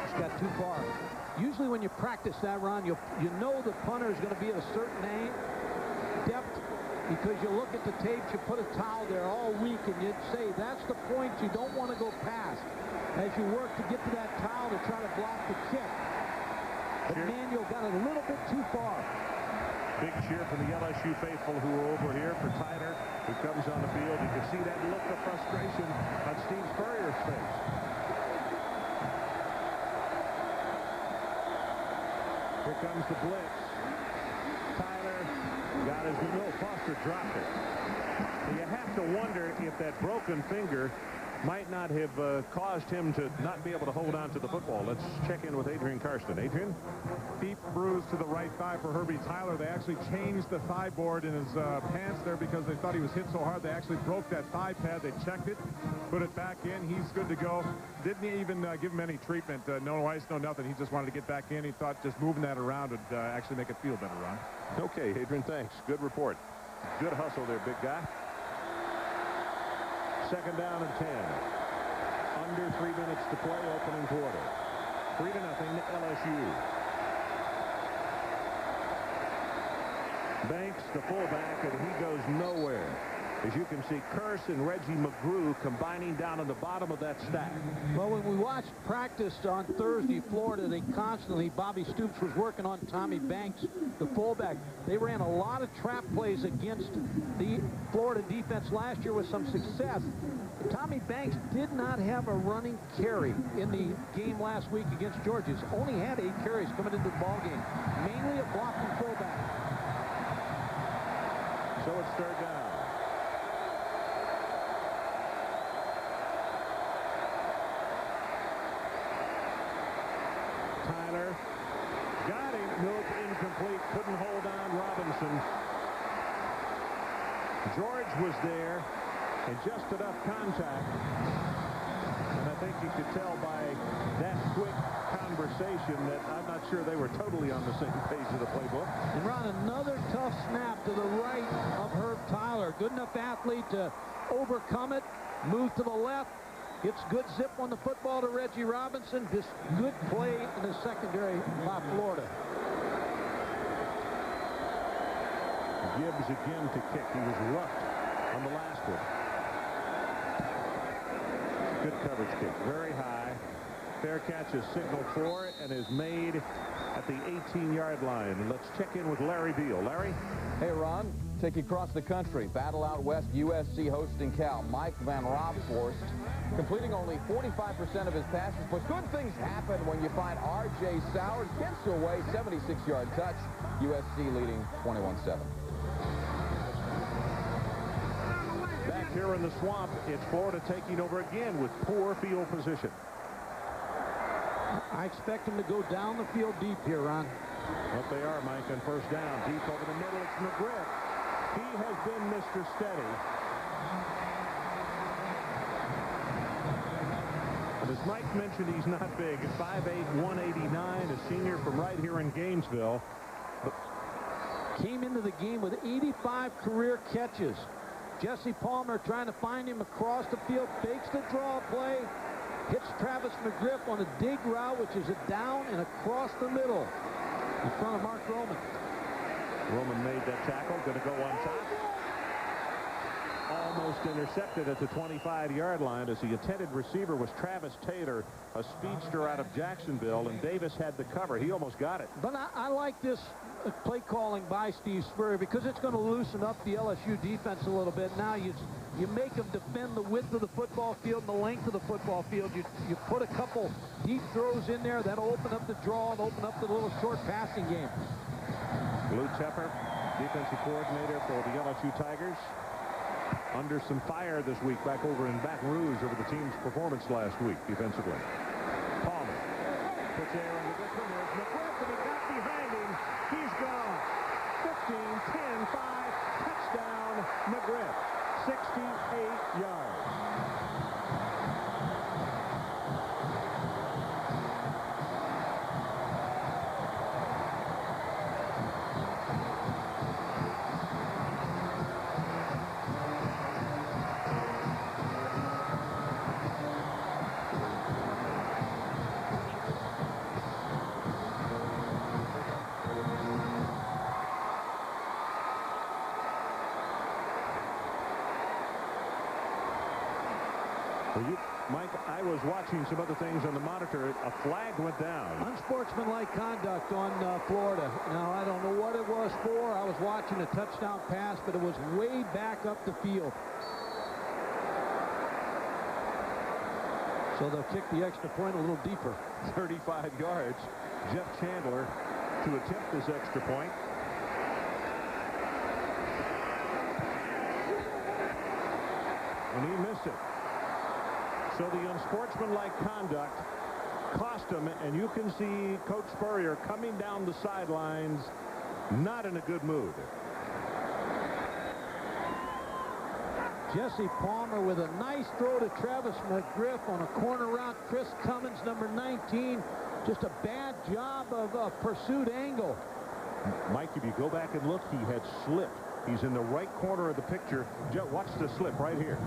Just got too far. Usually when you practice that, Ron, you know the punter is going to be at a certain depth because you look at the tapes, you put a towel there all week, and you'd say that's the point you don't want to go past. as you work to get to that towel to try to block the kick. But Manuel got it a little bit too far. Big cheer from the LSU faithful who are over here for Tyler, who comes on the field. You can see that look of frustration on Steve Spurrier's face. Here comes the blitz. Tyler got his Foster dropped it. You have to wonder if that broken finger might not have caused him to not be able to hold on to the football. Let's check in with Adrian Karsten. Adrian? Deep bruise to the right thigh for Herbie Tyler. They actually changed the thigh board in his pants there because they thought he was hit so hard they actually broke that thigh pad. They checked it, put it back in. He's good to go. Didn't even give him any treatment. No ice, no nothing. He just wanted to get back in. He thought just moving that around would actually make it feel better, Ron. Okay, Adrian, thanks. Good report. Good hustle there, big guy. 2nd down and 10. Under 3 minutes to play, opening quarter. 3-0 LSU. Banks, the fullback, and he goes nowhere. As you can see, Curse and Reggie McGrew combining down on the bottom of that stack. Well, when we watched practice on Thursday, Florida, they constantly, Bobby Stoops was working on Tommy Banks, the fullback. They ran a lot of trap plays against the Florida defense last year with some success. Tommy Banks did not have a running carry in the game last week against Georgia. He's only had 8 carries coming into the ballgame, mainly a blocking fullback. So it's 3rd down. Tyler got him. Nope, incomplete. Couldn't hold on Robinson. George was there and just enough contact. And I think you could tell by that quick conversation that I'm not sure they were totally on the same page of the playbook. And Ron, another tough snap to the right of Herb Tyler. Good enough athlete to overcome it, move to the left. Gets good zip on the football to Reggie Robinson. Just good play in the secondary by Florida. Gibbs again to kick. He was roughed on the last one. Good coverage kick. Very high. Fair catch is signaled for and is made at the 18-yard line. Let's check in with Larry Beal. Larry? Hey, Ron. Take you across the country. Battle out west, USC hosting Cal. Mike Van Rothforst completing only 45% of his passes. But good things happen when you find R.J. Sowers gets away, 76-yard touch. USC leading 21-7. Back here in the swamp, it's Florida taking over again with poor field position. I expect them to go down the field deep here, Ron. But they are, Mike, on 1st down. Deep over the middle, it's McGriff. He has been Mr. Steady. And as Mike mentioned, he's not big. 5'8", 189, a senior from right here in Gainesville. But came into the game with 85 career catches. Jesse Palmer trying to find him across the field, fakes the draw play, hits Travis McGriff on a dig route, which is a down and across the middle in front of Mark Roman. Roman made that tackle, going to go on top. Almost intercepted at the 25-yard line as the intended receiver was Travis Taylor, a speedster out of Jacksonville, and Davis had the cover. He almost got it. But I like this play calling by Steve Spurrier because it's going to loosen up the LSU defense a little bit. Now you make them defend the width of the football field and the length of the football field. You put a couple deep throws in there. That'll open up the draw and open up the little short passing game. Lou Tepper, defensive coordinator for the LSU Tigers, under some fire this week back over in Baton Rouge over the team's performance last week defensively. Palmer puts air on the distance. There's McGriff, and he got behind him. He's gone. 15, 10, 5, touchdown McGriff. 68 yards. Mike, I was watching some other things on the monitor. A flag went down. Unsportsmanlike conduct on Florida. Now, I don't know what it was for. I was watching a touchdown pass, but it was way back up the field. So they'll kick the extra point a little deeper. 35 yards. Jeff Chandler to attempt this extra point. And he missed it. So the unsportsmanlike conduct cost him, and you can see Coach Spurrier coming down the sidelines, not in a good mood. Jesse Palmer with a nice throw to Travis McGriff on a corner route. Chris Cummins, number 19. Just a bad job of a pursuit angle. Mike, if you go back and look, he had slipped. He's in the right corner of the picture. Watch the slip right here.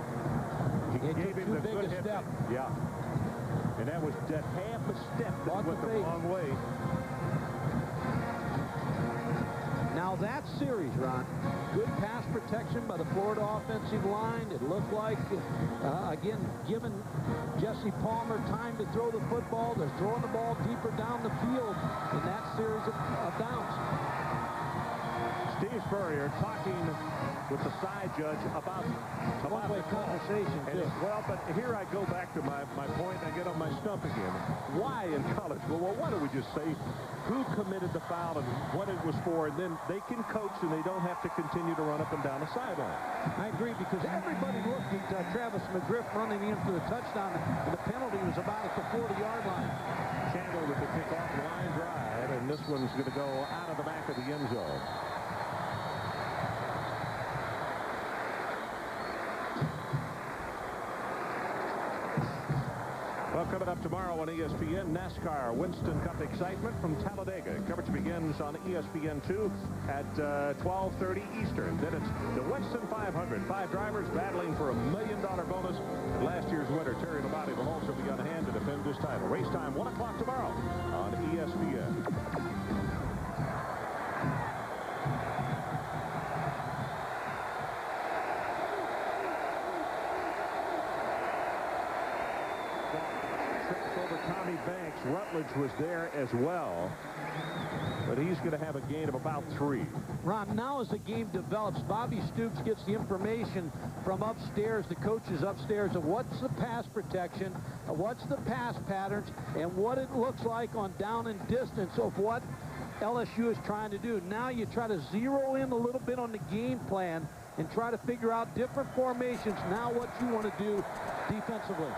He gave him the good step. Yeah. And that was that half a step that went the wrong way. Now that series, Ron, good pass protection by the Florida offensive line. It looked like, again, giving Jesse Palmer time to throw the football. They're throwing the ball deeper down the field in that series of downs. Steve Spurrier talking with the side judge about one-way conversation, too. Well, but here I go back to my point. I get on my stump again. Why in college? Well, why don't we just say who committed the foul and what it was for, and then they can coach and they don't have to continue to run up and down the sideline. I agree, because everybody looked at Travis McGriff running in for the touchdown, and the penalty was about at the 40-yard line. Chandler with the kickoff, line drive, and this one's going to go out of the back of the end zone. Well, coming up tomorrow on ESPN, NASCAR Winston Cup excitement from Talladega. Coverage begins on ESPN2 at 12:30 Eastern. Then it's the Winston 500. 5 drivers battling for $1 million bonus. Last year's winner, Terry Labonte, will also be on hand to defend this title. Race time, 1 o'clock tomorrow on ESPN. Banks. Rutledge was there as well, but he's going to have a gain of about 3. Ron, now as the game develops, Bobby Stoops gets the information from upstairs, the coaches upstairs, of what's the pass protection, what's the pass patterns, and what it looks like on down and distance of what LSU is trying to do. Now you try to zero in a little bit on the game plan and try to figure out different formations. Now what you want to do defensively.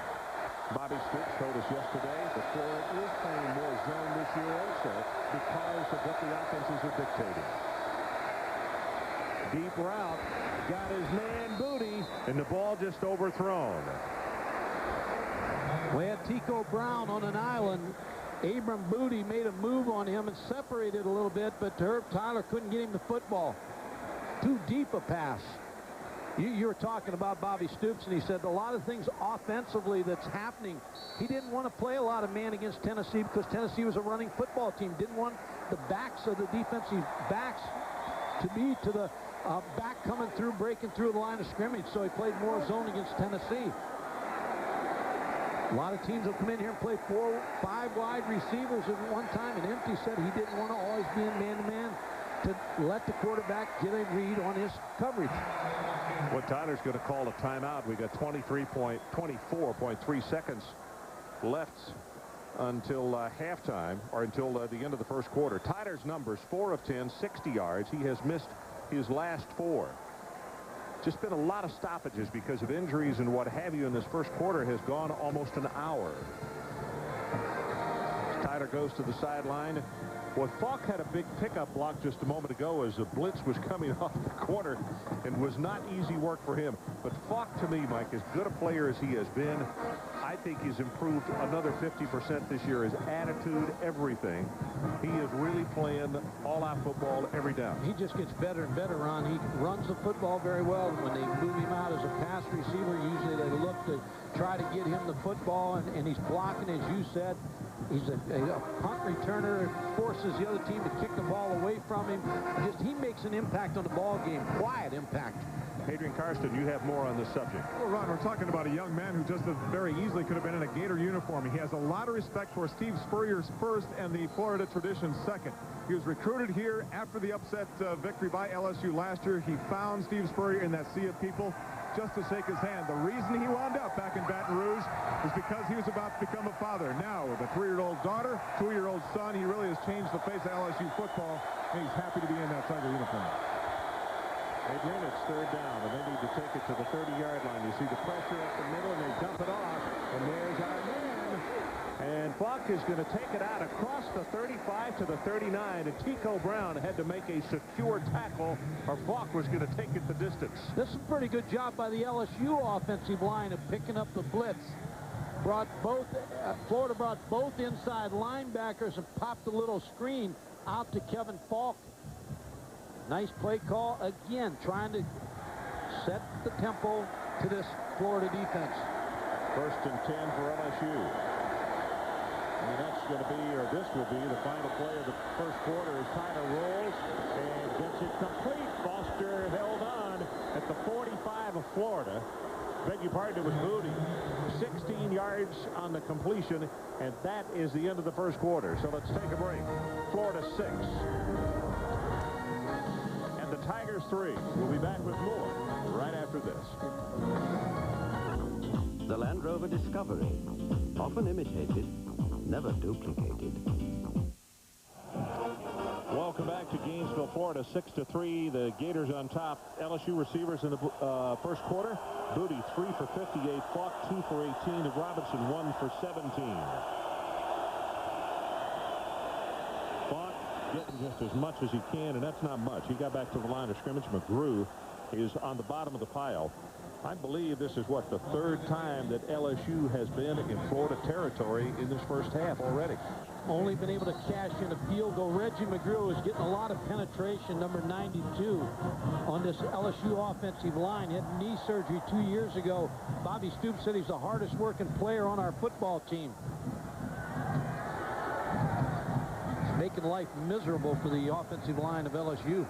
Bobby Stoops told us yesterday that Florida is playing more zone this year also because of what the offenses are dictating. Deep route, got his man Booty, and the ball just overthrown. We had Tico Brown on an island. Abram Booty made a move on him and separated a little bit, but Herb Tyler couldn't get him the football. Too deep a pass. You were talking about Bobby Stoops, and he said a lot of things offensively that's happening. He didn't want to play a lot of man against Tennessee because Tennessee was a running football team. Didn't want the backs of the defensive backs to be to the back coming through, breaking through the line of scrimmage, so he played more zone against Tennessee. A lot of teams will come in here and play 4, 5 wide receivers at one time, and Empty said he didn't want to always be in man-to-man to let the quarterback get a read on his coverage. Well, Tyler's going to call a timeout. We got 24.3 seconds left until halftime, or until the end of the first quarter. Tyler's numbers, 4 of 10, 60 yards. He has missed his last 4. Just been a lot of stoppages because of injuries and what have you in this first quarter. Has gone almost an hour. Tyler goes to the sideline. Well, Falk had a big pickup block just a moment ago as a blitz was coming off the corner, and was not easy work for him. But Falk, to me, Mike, as good a player as he has been, I think he's improved another 50% this year. His attitude, everything. He is really playing all-out football every down. He just gets better and better, Ron. He runs the football very well. When they move him out as a pass receiver, usually they look to try to get him the football, and he's blocking, as you said. He's a punt returner, forces the other team to kick the ball away from him. He makes an impact on the ball game, quiet impact. Adrian Karsten, you have more on this subject. Well, Ron, we're talking about a young man who just as very easily could have been in a Gator uniform. He has a lot of respect for Steve Spurrier's first and the Florida tradition's second. He was recruited here after the upset victory by LSU last year. He found Steve Spurrier in that sea of people just to shake his hand. The reason he wound up back in Baton Rouge is because he was about to become a father. Now, with a 3-year-old daughter, 2-year-old son, he really has changed the face of LSU football, and he's happy to be in that Tiger uniform. Adrian, it's third down, and they need to take it to the 30-yard line. You see the pressure up the middle, and they dump it off, and there's our man. And Falk is going to take it out across the 35 to the 39, and Tico Brown had to make a secure tackle, or Falk was going to take it the distance. This is a pretty good job by the LSU offensive line of picking up the blitz. Florida brought both inside linebackers and popped a little screen out to Kevin Falk. Nice play call again, trying to set the tempo to this Florida defense. 1st and 10 for LSU. And that's going to be, or this will be, the final play of the first quarter as Tyler rolls and gets it complete. Foster held on at the 45 of Florida. Beg your pardon, it was Moody. 16 yards on the completion, and that is the end of the first quarter. So let's take a break. Florida 6. And the Tigers 3. We'll be back with more right after this. The Land Rover Discovery, often imitated, never duplicated. Welcome back to Gainesville, Florida, 6-3. The Gators on top. LSU receivers in the first quarter. Booty 3 for 58. Falk 2 for 18. And Robinson 1 for 17. Falk getting just as much as he can, and that's not much. He got back to the line of scrimmage. McGrew is on the bottom of the pile. I believe this is, what, the third time that LSU has been in Florida territory in this first half already. Only been able to cash in a field goal. Reggie McGrew is getting a lot of penetration, number 92, on this LSU offensive line. He had knee surgery 2 years ago. Bobby Stoops said he's the hardest working player on our football team. It's making life miserable for the offensive line of LSU.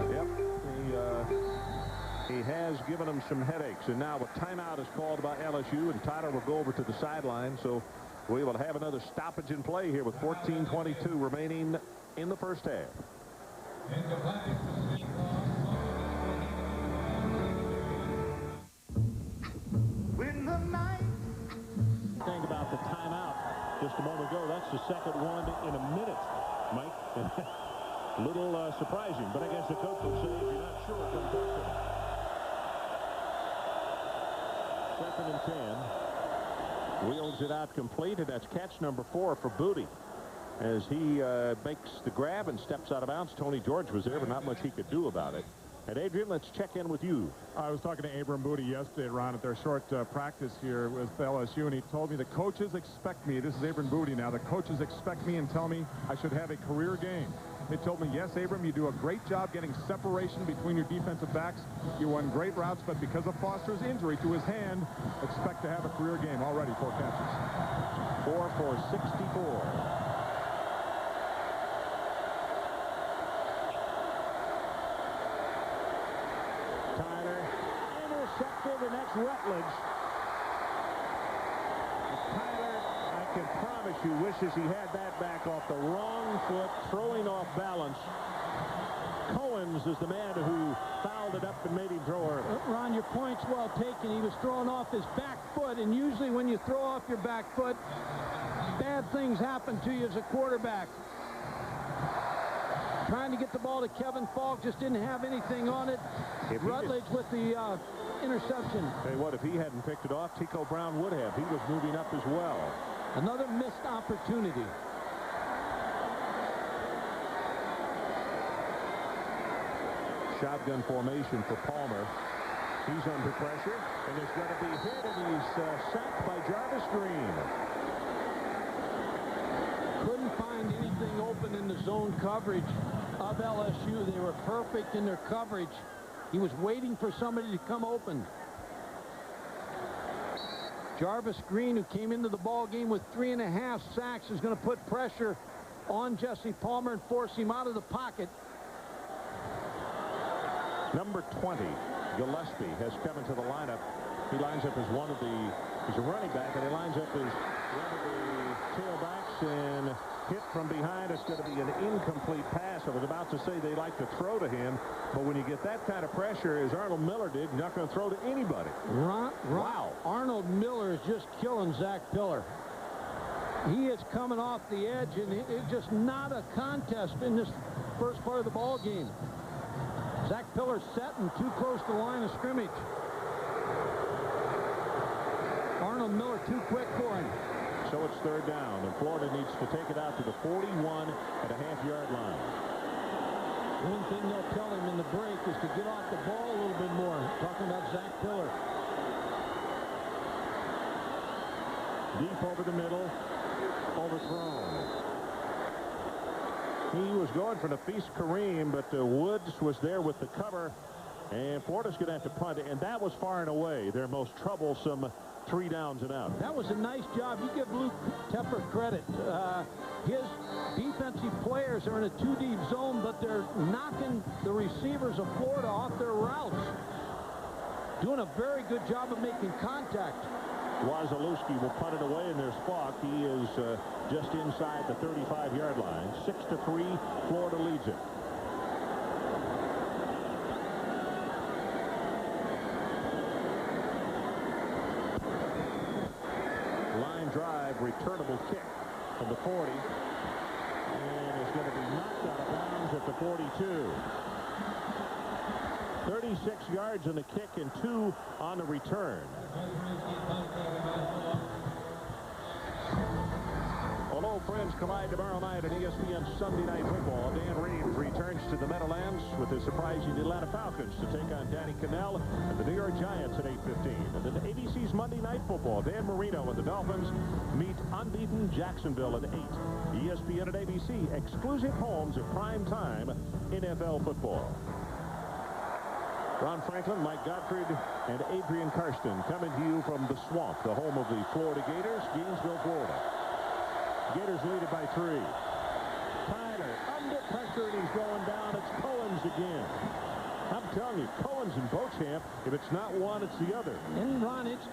Yep. He has given them some headaches, and now a timeout is called by LSU, and Tyler will go over to the sideline. So we will have another stoppage in play here with 14:22 remaining in the first half. Thing about the timeout just a moment ago, that's the second one in a minute, Mike. A little surprising, but I guess the coach will say if you're not sure, come talk to him. 2nd and 10. Wheels it out complete, and that's catch number 4 for Booty. As he makes the grab and steps out of bounds. Tony George was there, but not much he could do about it. And Adrian, let's check in with you. I was talking to Abram Booty yesterday, Ron, at their short practice here with LSU, and he told me the coaches expect me. This is Abram Booty now. The coaches expect me and tell me I should have a career game. They told me, yes, Abram, you do a great job getting separation between your defensive backs. You won great routes, but because of Foster's injury to his hand, expect to have a career game already. 4 catches. 4 for 64. Tyler intercepted, and that's Rutledge. Tyler, I can promise you, wishes he had that back off the wrong foot, throwing off balance. Cohen's is the man who fouled it up and made him throw early. Ron, your point's well taken. He was throwing off his back foot, and usually when you throw off your back foot, bad things happen to you as a quarterback. Trying to get the ball to Kevin Falk, just didn't have anything on it. Rutledge with the interception. Hey, what if he hadn't picked it off? Tico Brown would have. He was moving up as well. Another missed opportunity. Shotgun formation for Palmer. He's under pressure, and there's going to be hit, and he's sacked by Jarvis Green. Couldn't find anything open in the zone coverage of LSU. They were perfect in their coverage. He was waiting for somebody to come open. Jarvis Green, who came into the ball game with 3.5 sacks, is going to put pressure on Jesse Palmer and force him out of the pocket. Number 20, Gillespie, has come into the lineup. He lines up as he's a running back, and he lines up as one of the tailbacks, and hit from behind. It's going to be an incomplete pass. I was about to say they like to throw to him, but when you get that kind of pressure, as Arnold Miller did, you're not going to throw to anybody. Wow. Arnold Miller is just killing Zach Pillar. He is coming off the edge, and it's just not a contest in this first part of the ball game. Zach Pillar set and too close to the line of scrimmage. Arnold Miller too quick for him. So it's third down, and Florida needs to take it out to the 41.5-yard line. One thing they'll tell him in the break is to get off the ball a little bit more. Talking about Zach Pillar. Deep over the middle, overthrown. He was going for the feast Kareem, but Woods was there with the cover, and Florida's going to have to punt it, and that was far and away their most troublesome 3 downs and out. That was a nice job. You give Luke Tepper credit. His defensive players are in a 2-deep zone, but they're knocking the receivers of Florida off their routes. Doing a very good job of making contact. Wazalewski will punt it away, and there's Falk. He is just inside the 35-yard line. 6-3, Florida leads it. Line drive, returnable kick from the 40, and is going to be knocked out of bounds at the 42. 36 yards on the kick and 2 on the return. Although friends collide tomorrow night at ESPN Sunday Night Football, Dan Reeves returns to the Meadowlands with the surprising Atlanta Falcons to take on Danny Cannell and the New York Giants at 8:15. And then ABC's Monday Night Football, Dan Marino and the Dolphins meet unbeaten Jacksonville at 8. ESPN at ABC, exclusive homes of prime time NFL football. Ron Franklin, Mike Gottfried, and Adrian Karsten coming to you from the Swamp, the home of the Florida Gators, Gainesville, Florida. Gators lead it by 3. Tyler under pressure, and he's going down. It's Cohen's again. I'm telling you, Cohen's in Beauchamp. If it's not one, it's the other. And Ron, it's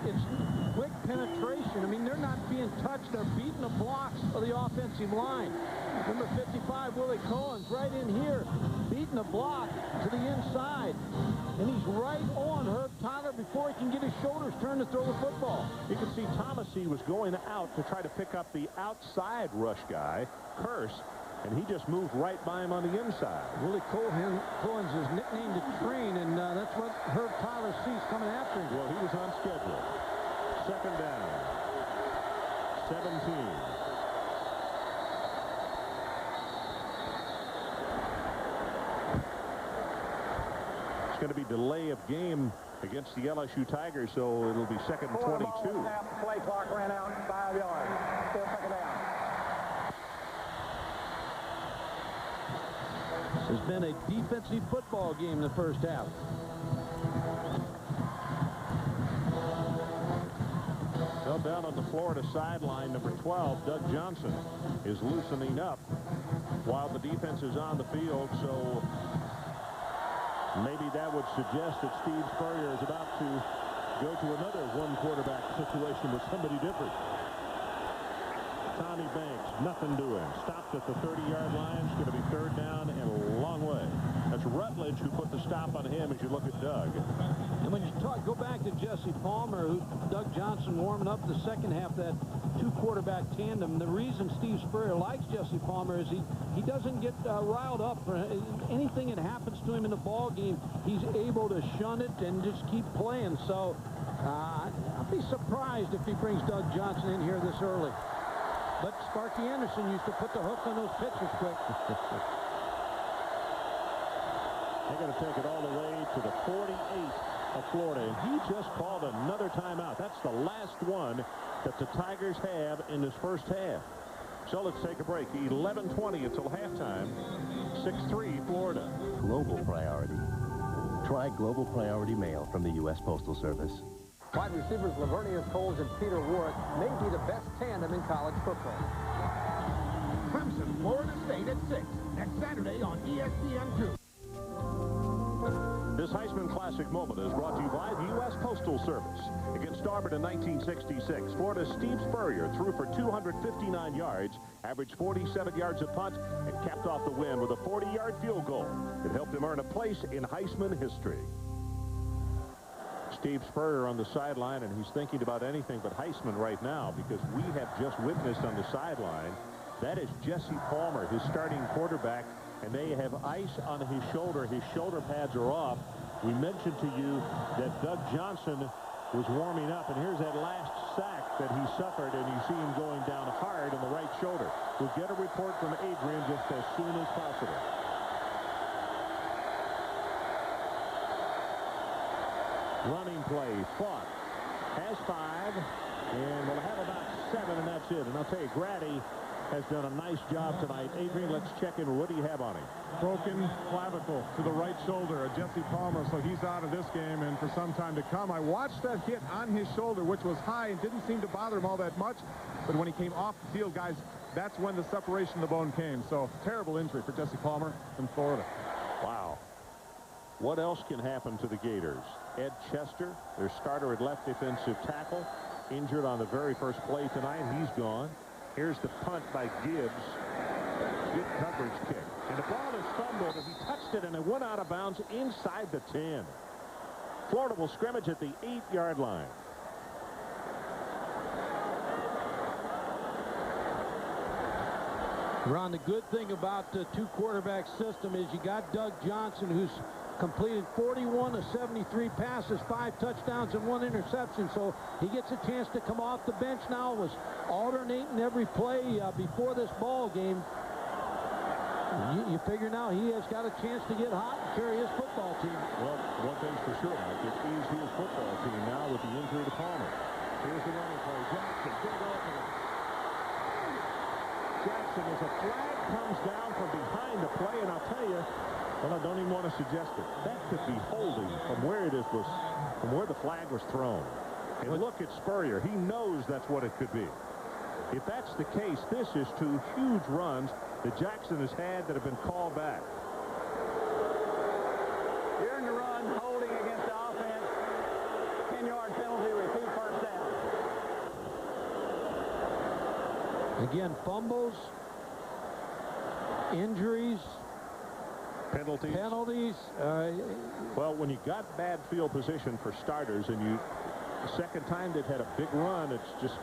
quick penetration. I mean, they're not being touched. They're beating the blocks of the offensive line. Number 55, Willie Cohen's right in here, beating the block to the inside. And he's right on Herb Tyler before he can get his shoulders turned to throw the football. You can see Thomasy was going out to try to pick up the outside rush guy, Curse, and he just moved right by him on the inside. Willie Cohen's is nicknamed the Train, and that's what Herb Tyler sees coming after him. Well, he was on schedule. Second down. 17. Going to be delay of game against the LSU Tigers, so it'll be second and 22. Play clock ran out, 5 yards. Still second down. This has been a defensive football game in the first half. Well, down on the Florida sideline, number 12, Doug Johnson, is loosening up while the defense is on the field, so maybe that would suggest that Steve Spurrier is about to go to another one-quarterback situation with somebody different. Tommy Banks, nothing doing. Stopped at the 30-yard line. It's going to be third down and a long way. That's Rutledge who put the stop on him as you look at Doug. And when you go back to Jesse Palmer, Doug Johnson warming up the second half, that 2-quarterback tandem, the reason Steve Spurrier likes Jesse Palmer is he doesn't get riled up for anything that happens to him in the ball game. He's able to shun it and just keep playing. So I'll be surprised if he brings Doug Johnson in here this early. But Sparky Anderson used to put the hook on those pitchers quick. They're going to take it all the way to the 48 of Florida. And he just called another timeout. That's the last one that the Tigers have in this first half. So let's take a break. 11:20 until halftime. 6-3 Florida. Global priority. Try Global Priority Mail from the U.S. Postal Service. Wide receivers Lavernius Coles and Peter Warrick may be the best tandem in college football. Clemson, Florida State at 6. Next Saturday on ESPN2. This Heisman Classic moment is brought to you by the U.S. Postal Service. Against Auburn in 1966, Florida's Steve Spurrier threw for 259 yards, averaged 47 yards a punt, and capped off the win with a 40-yard field goal. It helped him earn a place in Heisman history. Steve Spurrier on the sideline, and he's thinking about anything but Heisman right now, because we have just witnessed on the sideline, that is Jesse Palmer, his starting quarterback, and they have ice on his shoulder. His shoulder pads are off. We mentioned to you that Doug Johnson was warming up, and here's that last sack that he suffered, and you see him going down hard on the right shoulder. We'll get a report from Adrian just as soon as possible. Running play, fought, has 5, and we'll have about 7, and that's it. And I'll tell you, Grady has done a nice job tonight. Adrian, let's check in. What do you have on him? Broken clavicle to the right shoulder of Jesse Palmer, so he's out of this game and for some time to come. I watched that hit on his shoulder, which was high and didn't seem to bother him all that much, but when he came off the field, guys, that's when the separation of the bone came. So terrible injury for Jesse Palmer in Florida. Wow. What else can happen to the Gators? Ed Chester, their starter at left defensive tackle, injured on the very first play tonight. He's gone. Here's the punt by Gibbs. Good coverage kick. And the ball is fumbled, and he touched it, and it went out of bounds inside the 10. Florida will scrimmage at the 8-yard line. Ron, the good thing about the two-quarterback system is you got Doug Johnson, who's completed 41 of 73 passes, 5 touchdowns, and 1 interception. So he gets a chance to come off the bench now. Was alternating every play before this ball game. You figure now he has got a chance to get hot and carry his football team. Well, one thing's for sure, Mike. It is his football team now with the injury to Palmer. Here's the running play. Jackson, big opening. Jackson, as a flag comes down from behind the play, and I'll tell you, well, I don't even want to suggest it. That could be holding from where it is from where the flag was thrown. And look at Spurrier. He knows that's what it could be. If that's the case, this is 2 huge runs that Jackson has had that have been called back. During the run, holding against the offense, 10-yard penalty, repeat first down. Again, fumbles, injuries, penalties. Well, when you got bad field position for starters, and the second time they've had a big run, it's just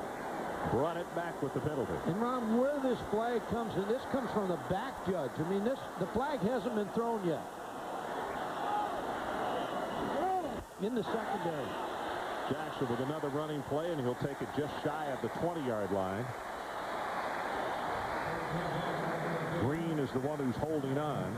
brought it back with the penalty. And Ron, where this flag comes in, this comes from the back judge. I mean, the flag hasn't been thrown yet. In the secondary. Jackson with another running play, and he'll take it just shy of the 20-yard line. Green is the one who's holding on.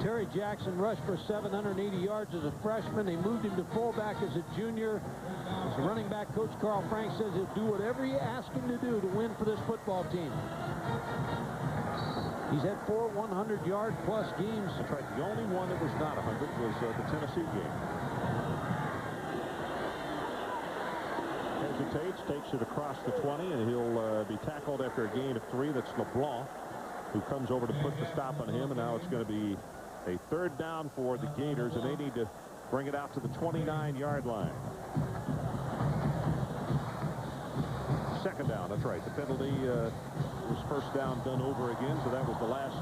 Terry Jackson rushed for 780 yards as a freshman. They moved him to fullback as a junior. As a running back coach, Carl Frank says he'll do whatever you ask him to do to win for this football team. He's had 4 100-yard-plus games. That's right. The only one that was not 100 was the Tennessee game. Hesitates, takes it across the 20, and he'll be tackled after a gain of 3. That's LeBlanc, who comes over to put the stop on him, and now it's going to be a 3rd down for the Gators, and they need to bring it out to the 29-yard line. 2nd down, that's right. The penalty was 1st down done over again, so that was the last.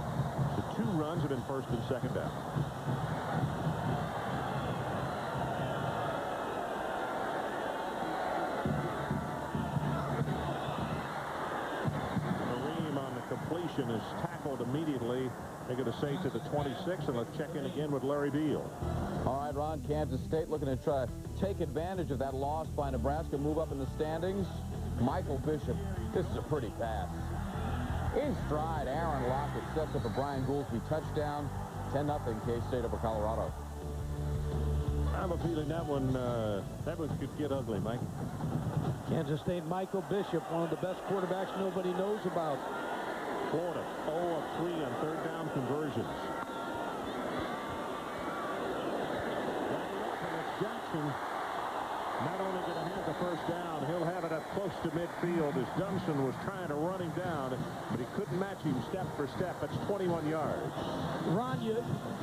The 2 runs have been 1st and 2nd down. Kareem on the completion is tackled immediately. They're going to say to the 26, and let's check in again with Larry Beal. All right, Ron, Kansas State looking to try to take advantage of that loss by Nebraska, move up in the standings. Michael Bishop, this is a pretty pass. In stride, Aaron Lockett sets up a Brian Goolsby touchdown. 10-0 K-State over Colorado. I have a feeling that one could get ugly, Mike. Kansas State, Michael Bishop, one of the best quarterbacks nobody knows about. Florida, 0 of 3 on 3rd down conversions. Jackson not only a first down. He'll have it up close to midfield as Dunson was trying to run him down, but he couldn't match him step for step. That's 21 yards. Ron,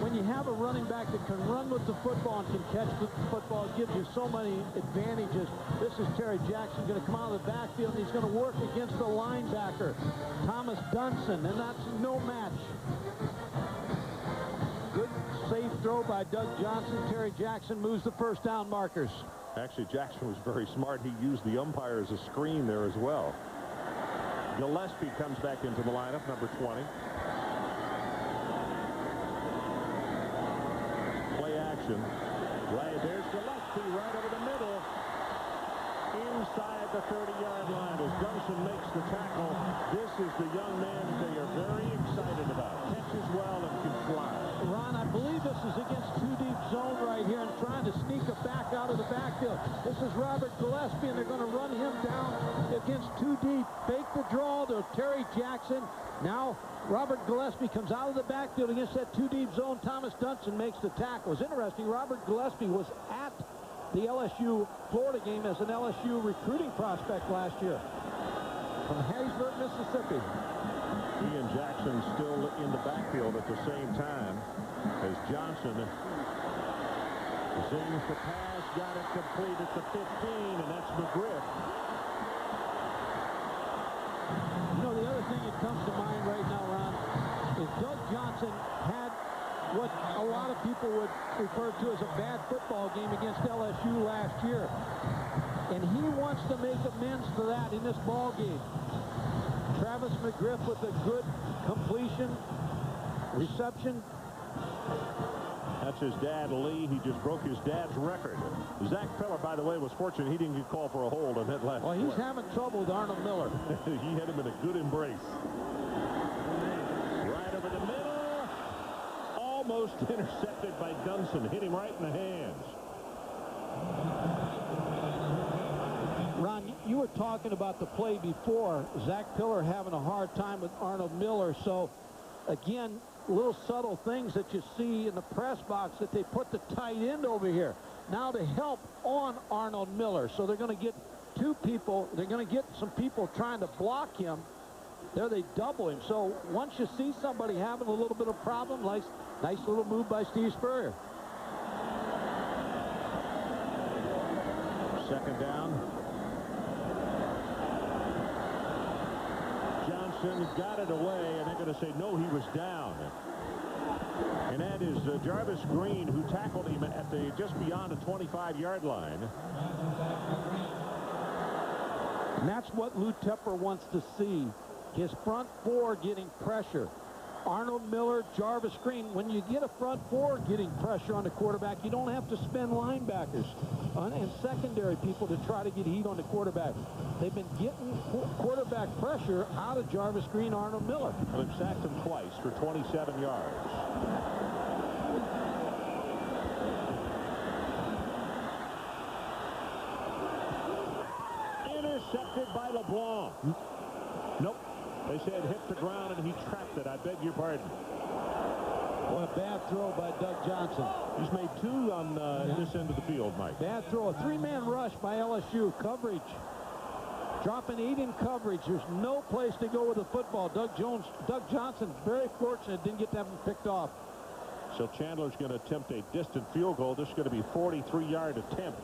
when you have a running back that can run with the football and can catch the football, it gives you so many advantages. This is Terry Jackson going to come out of the backfield, and he's going to work against the linebacker, Thomas Dunson, and that's no match. Good, safe throw by Doug Johnson. Terry Jackson moves the first down markers. Actually, Jackson was very smart. He used the umpire as a screen there as well. Gillespie comes back into the lineup, number 20. Play action. Right, there's Gillespie right over the middle. Inside the 30-yard line as Dunson makes the tackle. This is the young man they are very excited about. Catches well and can fly. Ron, I believe this is against two-deep zone right here and trying to sneak a back out of the backfield. This is Robert Gillespie, and they're going to run him down against two deep. Fake the draw to Terry Jackson. Now Robert Gillespie comes out of the backfield against that two-deep zone. Thomas Dunson makes the tackle. It's interesting, Robert Gillespie was at the LSU Florida game as an LSU recruiting prospect last year from Hattiesburg, Mississippi. He and Jackson still in the backfield at the same time as Johnson zings the pass, got it complete at the 15, and that's McGriff. You know, the other thing that comes to mind right now, Ron, is Doug Johnson had what a lot of people would refer to as a bad football game against LSU last year. And he wants to make amends for that in this ball game. Travis McGriff with a good completion, reception. That's his dad, Lee. He just broke his dad's record. Zach Pillar, by the way, was fortunate he didn't get called for a hold on that last Well, he's play. having trouble with Arnold Miller. He had him in a good embrace. Right over the middle. Almost intercepted by Dunson. Hit him right in the hands. Ron, you were talking about the play before. Zach Pillar having a hard time with Arnold Miller. So, again, little subtle things that you see in the press box that they put the tight end over here. Now to help on Arnold Miller. So they're going to get two people. They're going to get some people trying to block him. There they double him. So once you see somebody having a little bit of problem, nice little move by Steve Spurrier. Second down. Johnson got it away, and they're going to say, no, he was down. And that is Jarvis Green, who tackled him at the just beyond the 25-yard line. And that's what Lou Tepper wants to see. His front four getting pressure. Arnold Miller, Jarvis Green. When you get a front four getting pressure on the quarterback, you don't have to spend linebackers and secondary people to try to get heat on the quarterback. They've been getting quarterback pressure out of Jarvis Green, Arnold Miller. Well, they've sacked him twice for 27 yards. Intercepted by LeBlanc. Nope. They said hit the ground and he trapped it. I beg your pardon. What a bad throw by Doug Johnson. He's made two on this end of the field, Mike. Bad throw. A three-man rush by LSU. Coverage. Dropping 8 in coverage. There's no place to go with the football. Doug Johnson, very fortunate, didn't get that one picked off. So Chandler's going to attempt a distant field goal. This is going to be a 43-yard attempt.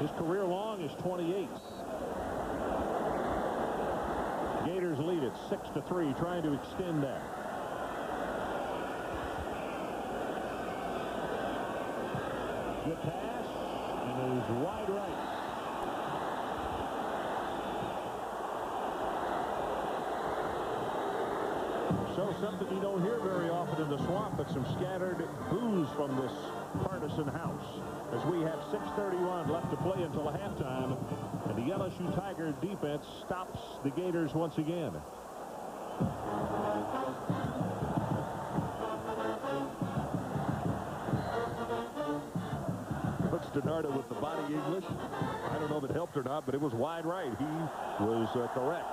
His career long is 28. Gators lead it 6-3, trying to extend that. Good pass, and it was wide right. So something you don't hear very often in the swamp, but some scattered boos from this partisan house. As we have 6:31 left to play until halftime, and the LSU Tiger defense stops the Gators once again. Coach Denardo with the body English. I don't know if it helped or not, but it was wide right. He was correct.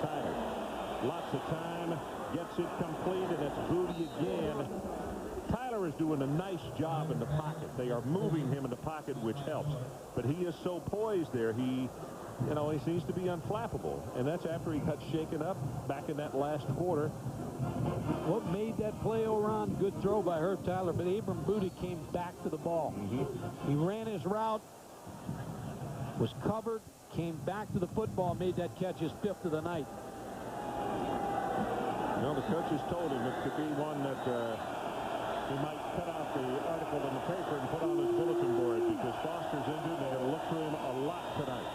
Tiger, lots of time. gets it complete, and it's Booty again. Tyler is doing a nice job in the pocket. They are moving him in the pocket, which helps. But he is so poised there. He seems to be unflappable. And that's after he got shaken up back in that last quarter. What made that play, Ron? Good throw by Herb Tyler, but Abram Booty came back to the ball. He ran his route, was covered, came back to the football, made that catch his 5th of the night. Well, the coaches told him it could be one that he might cut out the article in the paper and put on his bulletin board because Foster's injured. They're going to look for him a lot tonight.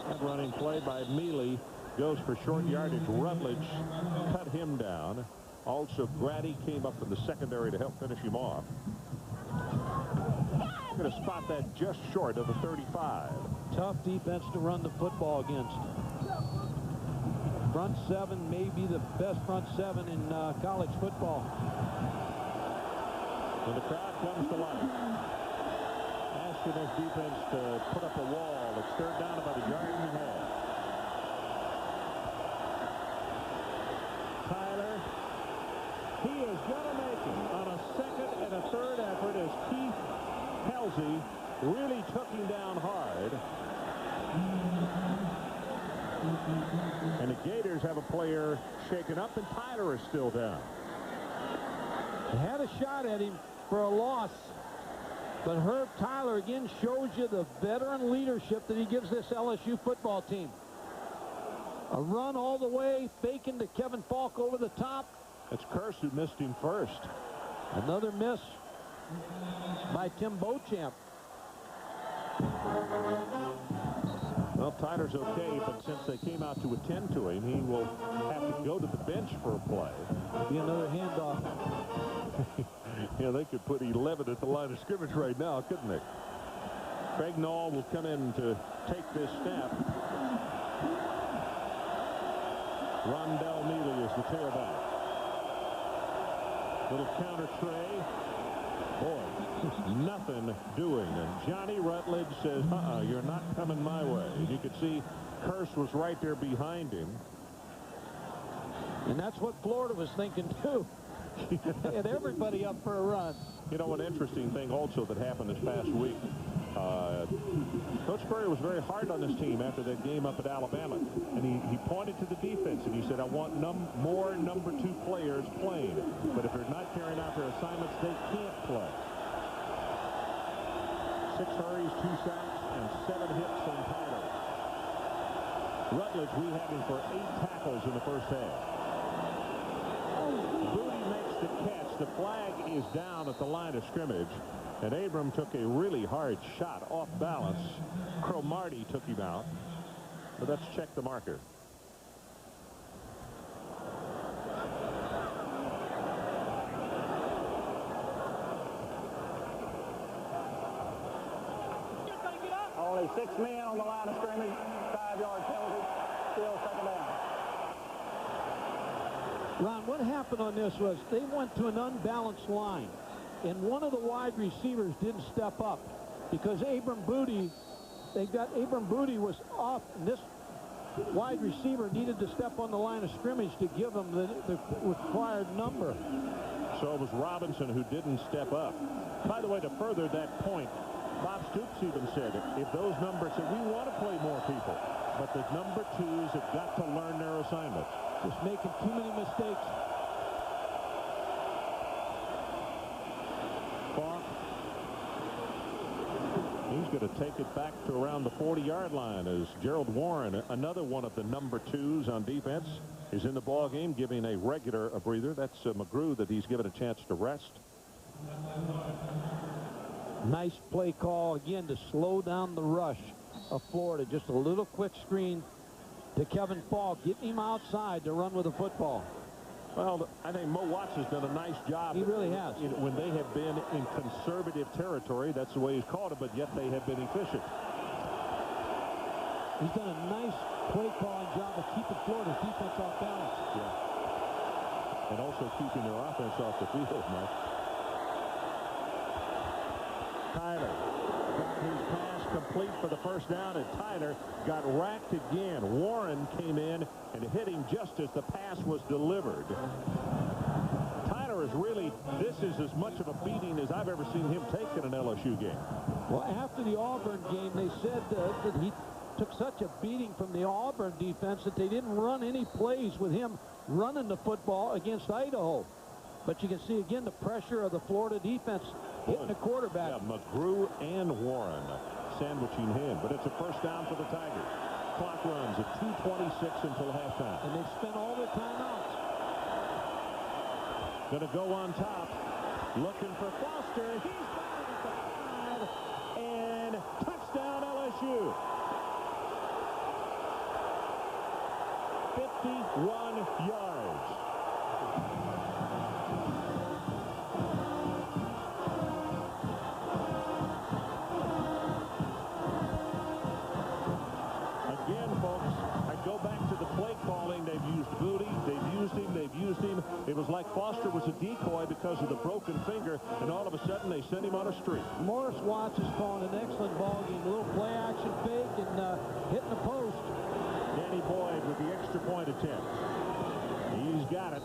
That running play by Mealy goes for short yardage. Rutledge cut him down. Also, Grady came up in the secondary to help finish him off. Going to spot that just short of the 35. Tough defense to run the football against. Front 7 may be the best front 7 in college football. When the crowd comes to life, asking his defense to put up a wall. It's third down about a yard and a half. Tyler, he is going to make it on a second and a third effort as Keith Kelsey really took him down hard. And the Gators have a player shaken up, and Tyler is still down. They had a shot at him for a loss, but Herb Tyler again shows you the veteran leadership that he gives this LSU football team. A run all the way, faking to Kevin Falk over the top. It's Kearse who missed him first. Another miss by Tim Beauchamp. Well, Tyler's okay, but since they came out to attend to him, he will have to go to the bench for a play. Be another handoff. Yeah, they could put 11 at the line of scrimmage right now, couldn't they? Craig Nall will come in to take this snap. Rondell Mealy is the tailback. Little counter tray. Boy, nothing doing. And Johnny Rutledge says, you're not coming my way. And you could see Kearse was right there behind him. And that's what Florida was thinking, too. They had everybody up for a run. You know, an interesting thing also that happened this past week. Coach Spurrier was very hard on this team after that game up at Alabama. And he pointed to the defense and he said, I want more number 2 players playing. But if they're not carrying out their assignments, they can't play. 6 hurries, 2 sacks, and 7 hits on Tyler. Rutledge, we have him for 8 tackles in the first half. Booty makes the catch. The flag is down at the line of scrimmage. And Abram took a really hard shot off balance. Cromartie took him out. But let's check the marker. Only 6 men on the line of scrimmage. 5-yard penalty. Still second down. Ron, what happened on this was they went to an unbalanced line. And one of the wide receivers didn't step up because Abram Booty was off, and this wide receiver needed to step on the line of scrimmage to give him the required number. So it was Robinson who didn't step up. By the way, to further that point, Bob Stoops even said if those numbers said we want to play more people, but the number 2s have got to learn their assignments. Just making too many mistakes. He's going to take it back to around the 40-yard line as Gerald Warren, another one of the number 2s on defense, is in the ball game, giving a regular a breather. That's McGrew that he's given a chance to rest. Nice play call again to slow down the rush of Florida. Just a little quick screen to Kevin Falk, getting him outside to run with the football. Well, I think Mo Watts has done a nice job. He really has. When they have been in conservative territory, that's the way he's called it, but yet they have been efficient. He's done a nice play calling job of keeping Florida's defense off balance. Yeah. And also keeping their offense off the field, Mike. Tyler got his pass complete for the first down, and Tyler got racked again. Warren came in and hit him just as the pass was delivered. Tyler is really, this is as much of a beating as I've ever seen him take in an LSU game. Well, after the Auburn game, they said that he took such a beating from the Auburn defense that they didn't run any plays with him running the football against Idaho. But you can see, again, the pressure of the Florida defense hitting the quarterback. Yeah, McGrew and Warren sandwiching him. But it's a first down for the Tigers. Clock runs at 2:26 until halftime. And they've spent all their timeouts. Going to go on top. Looking for Foster. He's got it at the 5. And touchdown LSU. 51 yards. Again, folks, I go back to the play calling. They've used Booty. They've used him. It was like Foster was a decoy because of the broken finger, and all of a sudden they sent him on a streak. Morris Watts is calling an excellent ball game. A little play action fake and hitting the post. Danny Boyd with the extra point attempt. He's got it.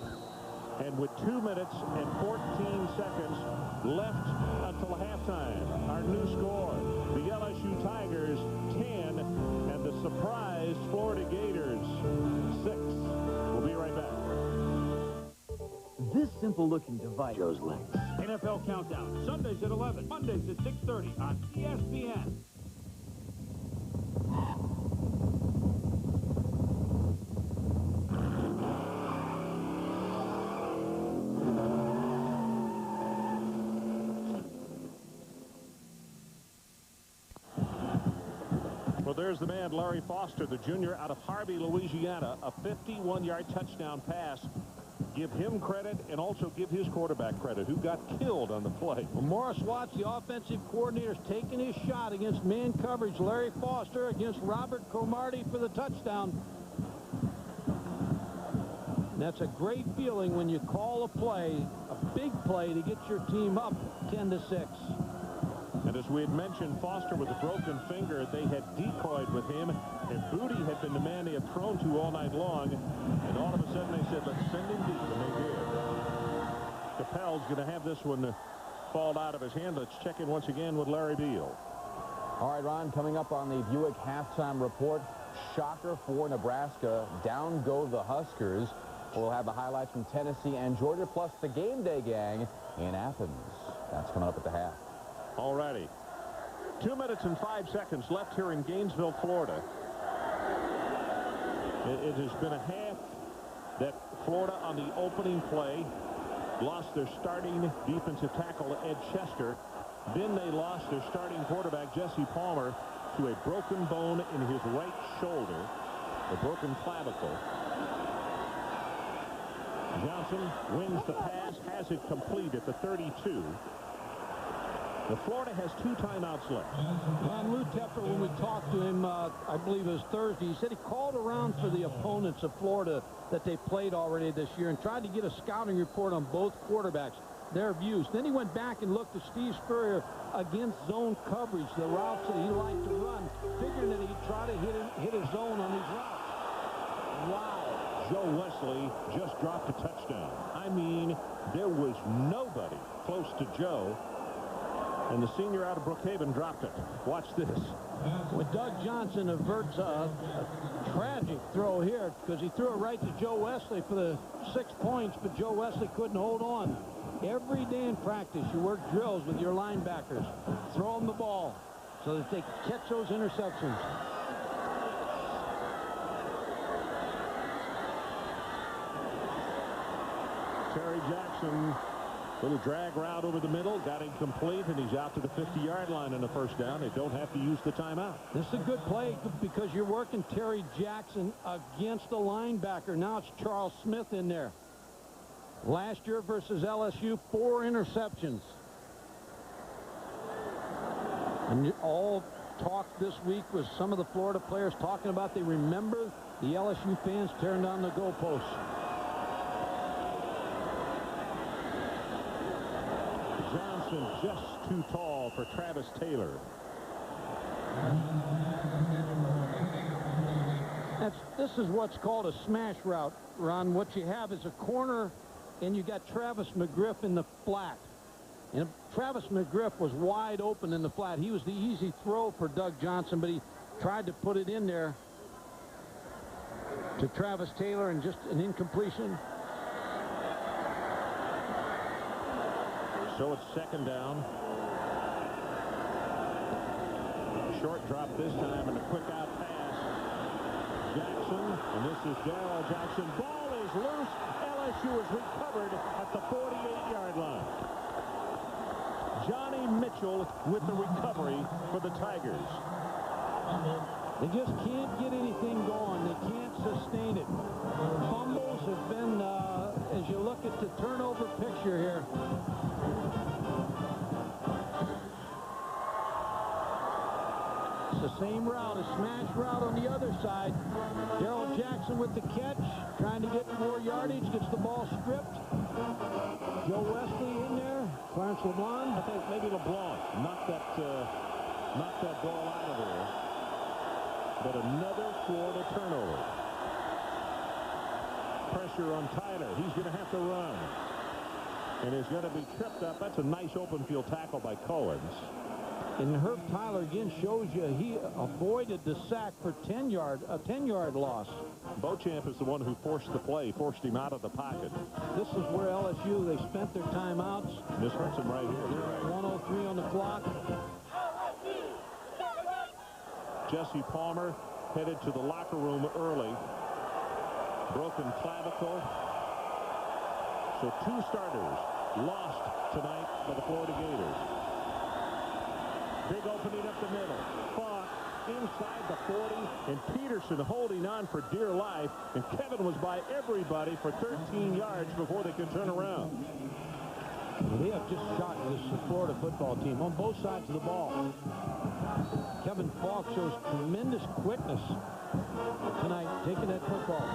And with 2 minutes and 14 seconds left until halftime, our new score, the LSU Tigers 10 and the surprise Florida Gators 6. We'll be right back. This simple-looking device. Joe's legs. NFL Countdown, Sundays at 11, Mondays at 6:30 on ESPN. Well, there's the man, Larry Foster, the junior out of Harvey, Louisiana. A 51-yard touchdown pass. Give him credit and also give his quarterback credit, who got killed on the play. Well, Morris Watts, the offensive coordinator, is taking his shot against man coverage. Larry Foster against Robert Cromartie for the touchdown. And that's a great feeling when you call a play, a big play, to get your team up 10-6. And as we had mentioned, Foster with a broken finger, they had decoyed with him, and Booty had been the man they had thrown to all night long, and all of a sudden they said, let's send him deep, and they did. Capel's going to have this one fall out of his hand. Let's check in once again with Larry Beal. All right, Ron, coming up on the Buick halftime report, shocker for Nebraska, down go the Huskers. We'll have the highlights from Tennessee and Georgia, plus the game day gang in Athens. That's coming up at the half. All righty. 2 minutes and 5 seconds left here in Gainesville, Florida. It has been a half that Florida on the opening play lost their starting defensive tackle, Ed Chester. Then they lost their starting quarterback, Jesse Palmer, to a broken bone in his right shoulder, a broken clavicle. Johnson wins the pass, has it complete at the 32. The Florida has 2 timeouts left. And Lou Tepper, when we talked to him, I believe it was Thursday, he said he called around for the opponents of Florida that they played already this year and tried to get a scouting report on both quarterbacks, their views. Then he went back and looked at Steve Spurrier against zone coverage, the routes that he liked to run, figuring that he'd try to hit a zone on these routes. Wow. Joe Wesley just dropped a touchdown. I mean, there was nobody close to Joe. And the senior out of Brookhaven dropped it. Watch this. Well, Doug Johnson averts a tragic throw here because he threw it right to Joe Wesley for the 6 points, but Joe Wesley couldn't hold on. Every day in practice, you work drills with your linebackers. Throw them the ball so that they can catch those interceptions. Terry Jackson, little drag route over the middle, got him complete, and he's out to the 50-yard line in the first down. They don't have to use the timeout. This is a good play because you're working Terry Jackson against the linebacker. Now it's Charles Smith in there. Last year versus LSU, 4 interceptions. And all talk this week was some of the Florida players talking about they remember the LSU fans tearing down the goalposts. Johnson just too tall for Travis Taylor. This is what's called a smash route, Ron. What you have is a corner, and you got Travis McGriff in the flat. And Travis McGriff was wide open in the flat. He was the easy throw for Doug Johnson, but he tried to put it in there to Travis Taylor, and just an incompletion. So it's second down. Short drop this time, and a quick out pass. Jackson, and this is Darrell Jackson. Ball is loose. LSU is recovered at the 48-yard line. Johnny Mitchell with the recovery for the Tigers. They just can't get anything going. They can't sustain it. Fumbles have been, as you look at the turnover picture here, the same route, a smash route on the other side. Darrell Jackson with the catch, trying to get more yardage, gets the ball stripped. Joe Wesley in there, Clarence LeBlanc. I think maybe LeBlanc knocked that ball out of there. But another Florida turnover. Pressure on Tyler. He's going to have to run. And is going to be tripped up. That's a nice open field tackle by Collins. And Herb Tyler again shows you he avoided the sack for a 10-yard loss. Beauchamp is the one who forced the play, forced him out of the pocket. This is where LSU, they spent their timeouts. This hurts him right here. They're at 1:03 on the clock. Jesse Palmer headed to the locker room early. Broken clavicle. So 2 starters lost tonight by the Florida Gators. Big opening up the middle. Fought inside the 40, and Peterson holding on for dear life. And Kevin was by everybody for 13 yards before they could turn around. They have just shocked this Florida football team on both sides of the ball. Kevin Falk shows tremendous quickness tonight, taking that football.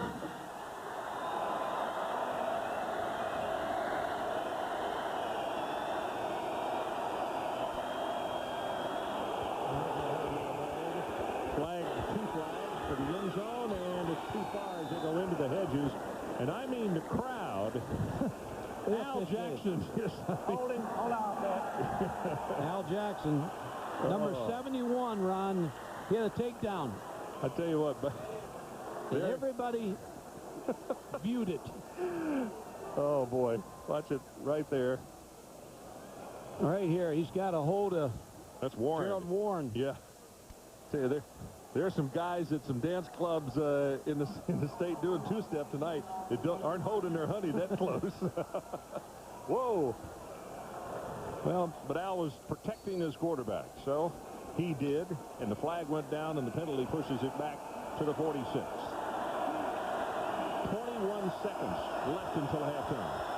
For the end zone, and it's too far as they go into the hedges. And I mean the crowd. Al Jackson just hold out there. Al Jackson, number 71, Ron, he had a takedown. I tell you what, but everybody viewed it. Oh boy, watch it right there. Right here, he's got a hold of. That's Warren. Gerald Warren. Yeah. Tell you, there are some guys at some dance clubs in the state doing two-step tonight that aren't holding their honey that close. Whoa. Well, but Al was protecting his quarterback, so he did, and the flag went down, and the penalty pushes it back to the 46. 21 seconds left until halftime.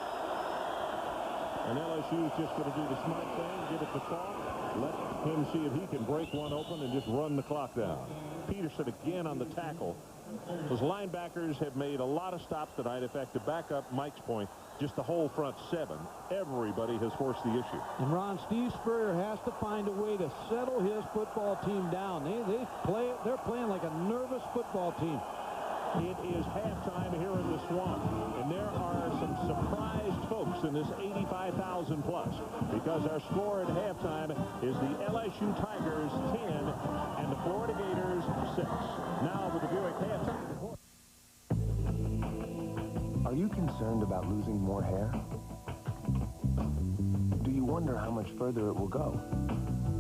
And LSU is just going to do the smart thing, give it to Falk, let him see if he can break one open and just run the clock down. Peterson again on the tackle. Those linebackers have made a lot of stops tonight. In fact, to back up Mike's point, just the whole front 7, everybody has forced the issue. And Ron, Steve Spurrier has to find a way to settle his football team down. They're playing like a nervous football team. It is halftime here in the Swamp, and there are some surprised folks in this 85,000 plus, because our score at halftime is the LSU Tigers 10 and the Florida Gators 6. Now with the Buick halftime. Are you concerned about losing more hair? Do you wonder how much further it will go?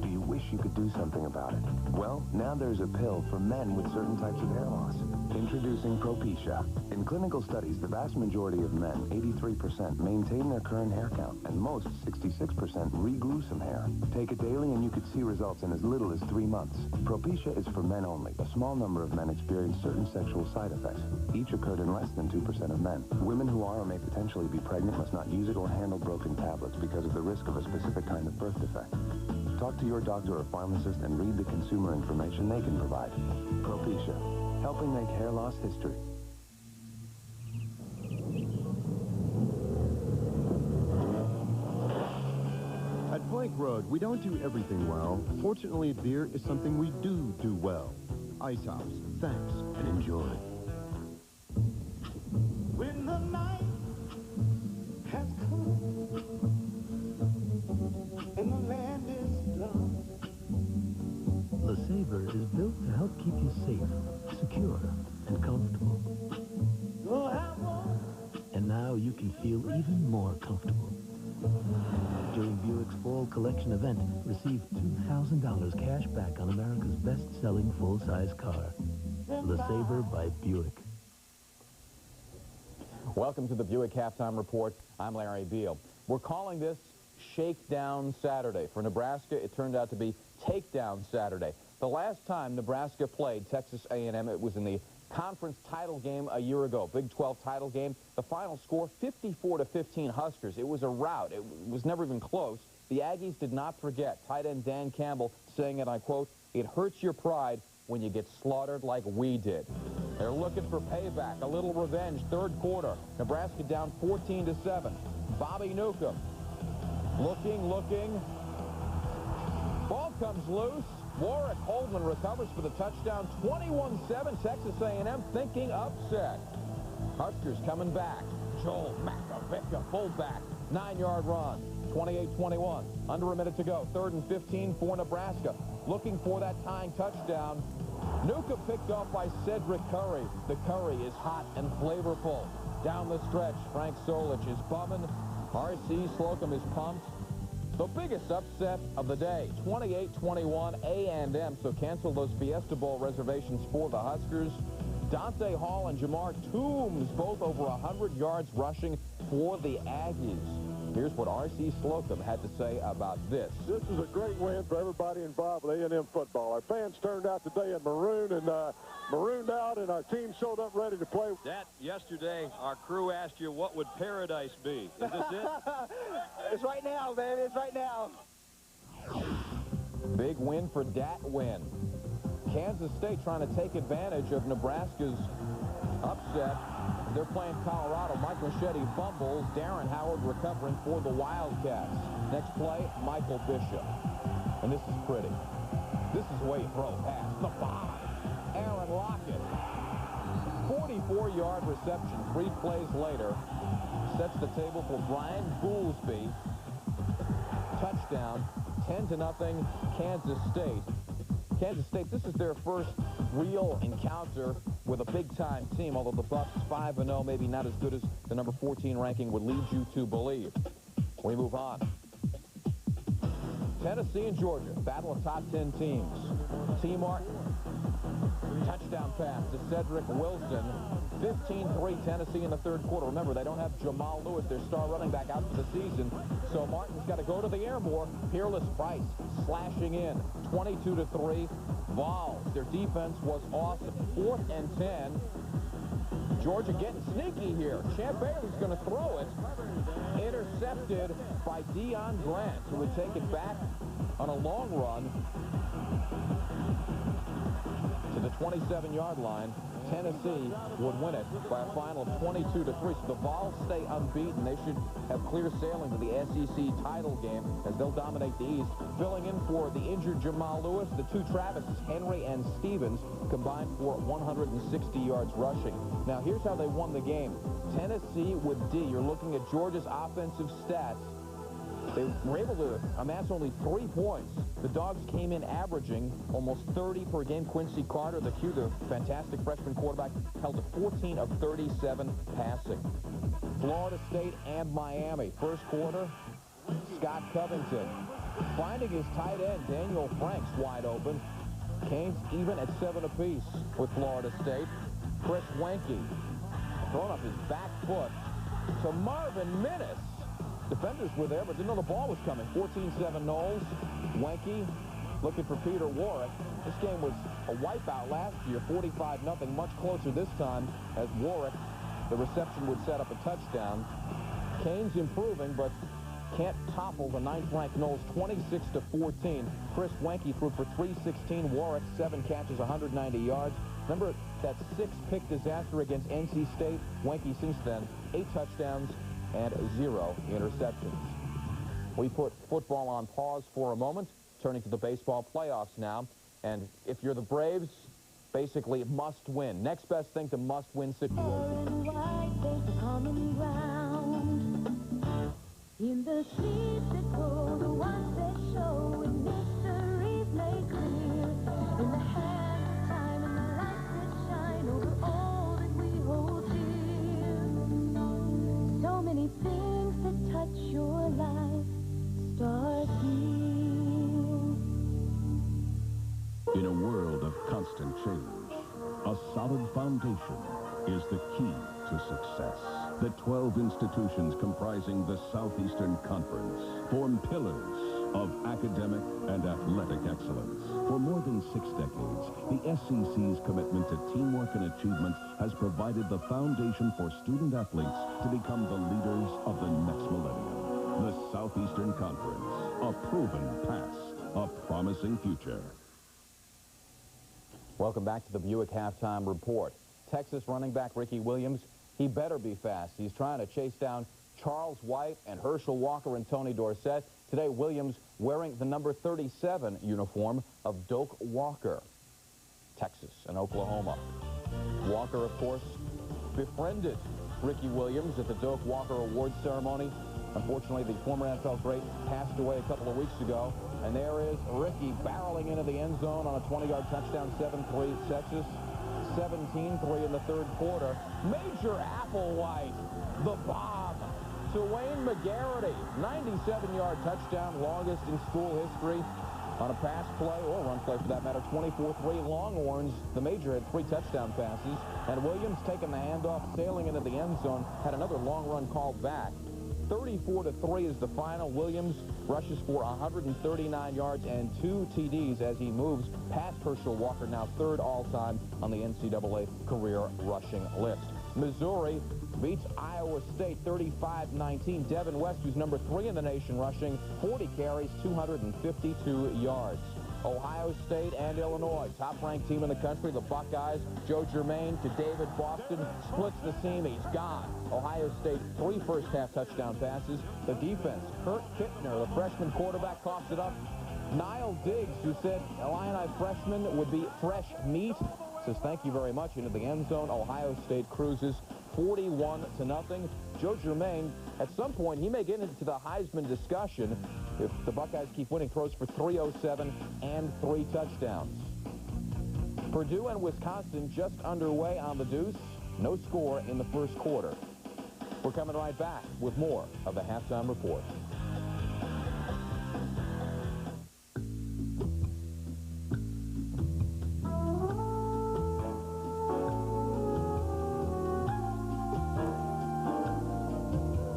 Do you wish you could do something about it? Well, now there's a pill for men with certain types of hair loss. Introducing Propecia. In clinical studies, the vast majority of men, 83%, maintain their current hair count, and most, 66%, regrew some hair. Take it daily and you could see results in as little as 3 months. Propecia is for men only. A small number of men experience certain sexual side effects. Each occurred in less than 2% of men. Women who are or may potentially be pregnant must not use it or handle broken tablets because of the risk of a specific kind of birth defect. Talk to your doctor or pharmacist and read the consumer information they can provide. Propecia, helping make hair loss history. I'd Plank Road, we don't do everything well. Fortunately, beer is something we do well. Ice House, thanks and enjoy. When the night has come and the land is done. LeSabre is built to help keep you safe, secure, and comfortable. And now you can feel even more comfortable. During Buick's Fall Collection event, receive $2,000 cash back on America's best-selling full-size car. LeSabre by Buick. Welcome to the Buick Halftime Report. I'm Larry Beal. We're calling this Shakedown Saturday. For Nebraska, it turned out to be Takedown Saturday. The last time Nebraska played Texas A&M, it was in the conference title game a year ago, Big 12 title game. The final score, 54-15 Huskers. It was a rout. It was never even close. The Aggies did not forget. Tight end Dan Campbell saying, and I quote, "It hurts your pride when you get slaughtered like we did." They're looking for payback, a little revenge. Third quarter, Nebraska down 14-7. Bobby Newcomb looking. Ball comes loose. Warwick Holdman recovers for the touchdown. 21-7, Texas A&M thinking upset. Huskers coming back. Joel Makovicka, fullback, 9-yard run. 28-21, under a minute to go. 3rd and 15 for Nebraska. Looking for that tying touchdown. Newcomb picked off by Cedric Curry. The Curry is hot and flavorful. Down the stretch, Frank Solich is bumming. R.C. Slocum is pumped. The biggest upset of the day, 28-21 A&M, so cancel those Fiesta Bowl reservations for the Huskers. Dante Hall and Jamar Toombs, both over 100 yards rushing for the Aggies. Here's what R.C. Slocum had to say about this. This is a great win for everybody involved with A&M football. Our fans turned out today in maroon and marooned out, and our team showed up ready to play. That yesterday, our crew asked you, what would paradise be? Is this it? It's right now, man. It's right now. Big win for Datwin. Kansas State trying to take advantage of Nebraska's upset. They're playing Colorado. Mike Machete fumbles. Darren Howard recovering for the Wildcats. Next play, Michael Bishop. And this is pretty. This is the way you throw a pass. The bomb. Aaron Lockett. 44-yard reception 3 plays later. Sets the table for Brian Goolsby. Touchdown. 10-0 Kansas State. Kansas State, this is their first real encounter with a big-time team, although the Bucks 5-0, maybe not as good as the number 14 ranking would lead you to believe. We move on. Tennessee and Georgia, battle of top 10 teams. T. Martin, touchdown pass to Cedric Wilson. 15-3 Tennessee in the third quarter. Remember, they don't have Jamal Lewis, their star running back, out for the season. So Martin's got to go to the air more. Peerless Price slashing in. 22-3. Vols. Their defense was awesome. 4th and 10. Georgia getting sneaky here. Champ Bailey's going to throw it. Intercepted by Deion Grant, who would take it back on a long run to the 27-yard line. Tennessee would win it by a final of 22-3. So the Vols stay unbeaten. They should have clear sailing to the SEC title game as they'll dominate the East. Filling in for the injured Jamal Lewis, the 2 Travises, Henry and Stevens, combined for 160 yards rushing. Now, here's how they won the game. Tennessee with D. You're looking at Georgia's offensive stats. They were able to amass only 3 points. The Dogs came in averaging almost 30 per game. Quincy Carter, the Q, the fantastic freshman quarterback, held to 14 of 37 passing. Florida State and Miami. First quarter, Scott Covington finding his tight end, Daniel Franks, wide open. Canes even at 7 apiece with Florida State. Chris Wenke throwing up his back foot to Marvin Minnis. Defenders were there, but didn't know the ball was coming. 14-7 Knowles. Wenke looking for Peter Warwick. This game was a wipeout last year, 45-0. Much closer this time as Warwick, the reception would set up a touchdown. Canes improving, but can't topple the 9th-ranked Knowles 26-14. Chris Wenke threw for 316. Warwick, 7 catches, 190 yards. Remember that 6-pick disaster against NC State? Wenke since then, 8 touchdowns and 0 interceptions. We put football on pause for a moment, turning to the baseball playoffs now. And if you're the Braves, basically must win. Next best thing to must win situation. In the streets that go, the ones that show, with mysteries made clear. In the hands of time and the lights that shine over all that we hold dear. So many things that touch your life start here. In a world of constant change, a solid foundation is the key to success. The 12 institutions comprising the Southeastern Conference form pillars of academic and athletic excellence. For more than 6 decades, the SEC's commitment to teamwork and achievement has provided the foundation for student athletes to become the leaders of the next millennium. The Southeastern Conference, a proven past, a promising future. Welcome back to the Buick Halftime Report. Texas running back Ricky Williams, he better be fast. He's trying to chase down Charles White and Herschel Walker and Tony Dorsett. Today, Williams wearing the number 37 uniform of Doak Walker. Texas and Oklahoma. Walker, of course, befriended Ricky Williams at the Doak Walker Awards ceremony. Unfortunately, the former NFL great passed away a couple of weeks ago. And there is Ricky barreling into the end zone on a 20-yard touchdown, 7-3 Texas. 17-3 in the third quarter. Major Applewhite, the bomb to Wayne McGarity. 97-yard touchdown, longest in school history on a pass play or run play for that matter. 24-3 Longhorns. The Major had 3 touchdown passes, and Williams taking the handoff, sailing into the end zone, had another long run called back. 34-3 is the final. Williams rushes for 139 yards and 2 TDs as he moves past Herschel Walker, now 3rd all-time on the NCAA career rushing list. Missouri beats Iowa State 35-19. Devin West, who's number 3 in the nation rushing, 40 carries, 252 yards. Ohio State and Illinois, top-ranked team in the country, the Buckeyes. Joe Germain to David Boston, splits the seam, he's gone. Ohio State, 3 first-half touchdown passes. The defense, Kurt Kittner, the freshman quarterback, coughs it up. Niall Diggs, who said Illini freshman would be fresh meat, says thank you very much into the end zone. Ohio State cruises 41-0. Joe Germain, at some point, he may get into the Heisman discussion if the Buckeyes keep winning. Throws for 307 and 3 touchdowns. Purdue and Wisconsin just underway on the deuce. No score in the first quarter. We're coming right back with more of the Halftime Report.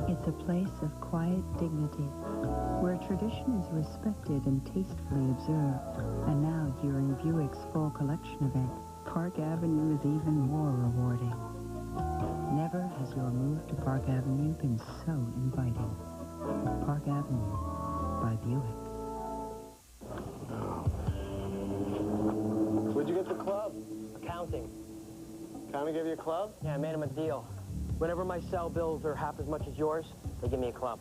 It's a place of quiet dignity, where tradition is respected and tastefully observed. And now, during Buick's Fall Collection event, Park Avenue is even more rewarding. Never has your move to Park Avenue been so inviting. Park Avenue by Buick. Where'd you get the club? Accounting. Accounting gave you a club? Yeah, I made him a deal. Whenever my cell bills are half as much as yours, they give me a club.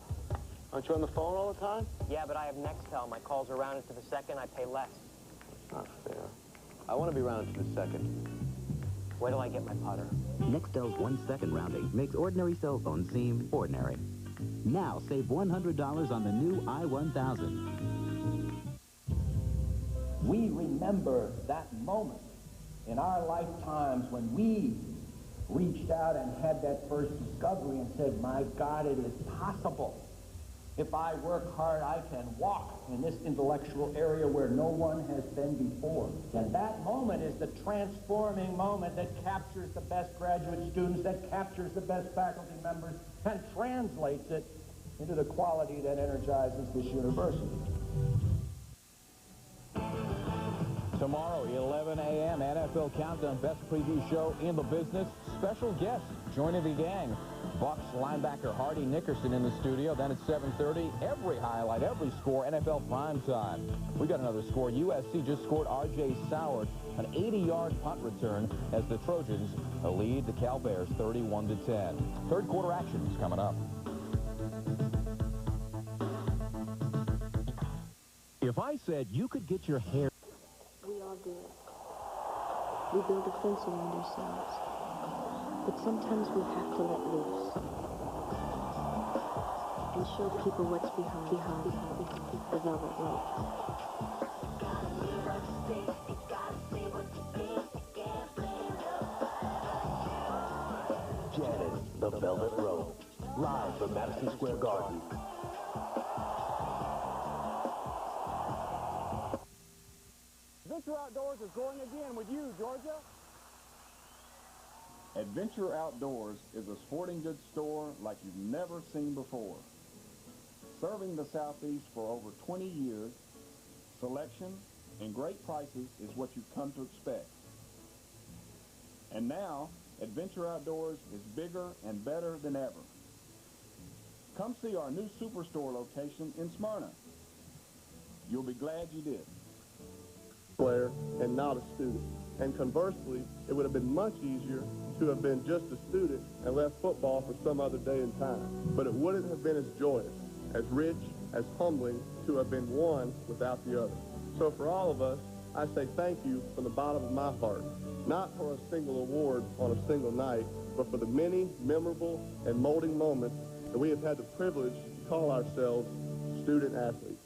Aren't you on the phone all the time? Yeah, but I have Nextel. My calls are rounded to the second. I pay less. Not fair. I want to be rounded to the second. Wait till I get my putter. Nextel's 1-second rounding makes ordinary cell phones seem ordinary. Now save $100 on the new i1000. We remember that moment in our lifetimes when we reached out and had that first discovery and said, my God, it is possible. If I work hard, I can walk in this intellectual area where no one has been before. And that moment is the transforming moment that captures the best graduate students, that captures the best faculty members, and translates it into the quality that energizes this university. Tomorrow, 11 a.m., NFL Countdown, best preview show in the business. Special guest joining the gang. Bucks linebacker Hardy Nickerson in the studio. Then at 7:30, every highlight, every score, NFL primetime. We got another score. USC just scored R.J. Soward, an 80-yard punt return as the Trojans lead the Cal Bears 31-10. Third quarter action is coming up. If I said you could get your hair... We all do it. We build a fence around ourselves. But sometimes we have to let loose. And show people what's behind the velvet rope. Janice, the Velvet Rope, live from Madison Square Garden. Adventure Outdoors is going again with you, Georgia. Adventure Outdoors is a sporting goods store like you've never seen before. Serving the Southeast for over 20 years, selection and great prices is what you've come to expect. And now, Adventure Outdoors is bigger and better than ever. Come see our new Superstore location in Smyrna. You'll be glad you did. Player and not a student. And conversely, it would have been much easier to have been just a student and left football for some other day and time. But it wouldn't have been as joyous, as rich, as humbling to have been one without the other. So for all of us, I say thank you from the bottom of my heart, not for a single award on a single night, but for the many memorable and molding moments that we have had the privilege to call ourselves student athletes.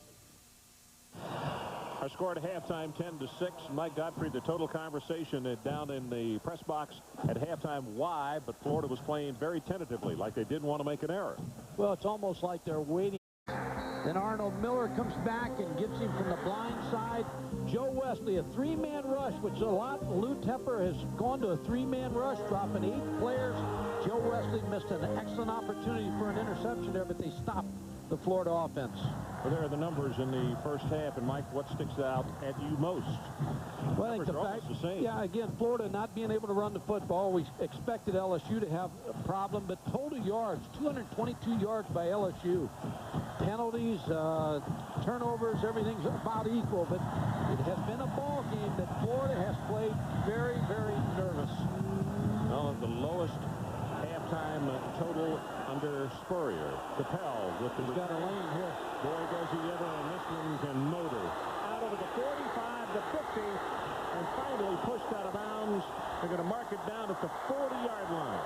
Our score at halftime, 10-6. Mike Godfrey, the total conversation down in the press box at halftime. Why? But Florida was playing very tentatively, like they didn't want to make an error. Well, it's almost like they're waiting. Then Arnold Miller comes back and gets him from the blind side. Joe Wesley, a three-man rush, which a lot. Lou Tepper has gone to a three-man rush, dropping 8 players. Joe Wesley missed an excellent opportunity for an interception there, but they stopped the Florida offense. Well, there are the numbers in the first half. And, Mike, what sticks out at you most? Well, I think the fact, yeah, again, Florida not being able to run the football. We expected LSU to have a problem, but total yards, 222 yards by LSU. Penalties, turnovers, everything's about equal, but it has been a ball game that Florida has played very, very nervous. Well, the lowest halftime total under Spurrier. Capel with the... He's got a lane here. Boy, does he ever, and this one can motor. Out over the 45, the 50, and finally pushed out of bounds. They're going to mark it down at the 40-yard line.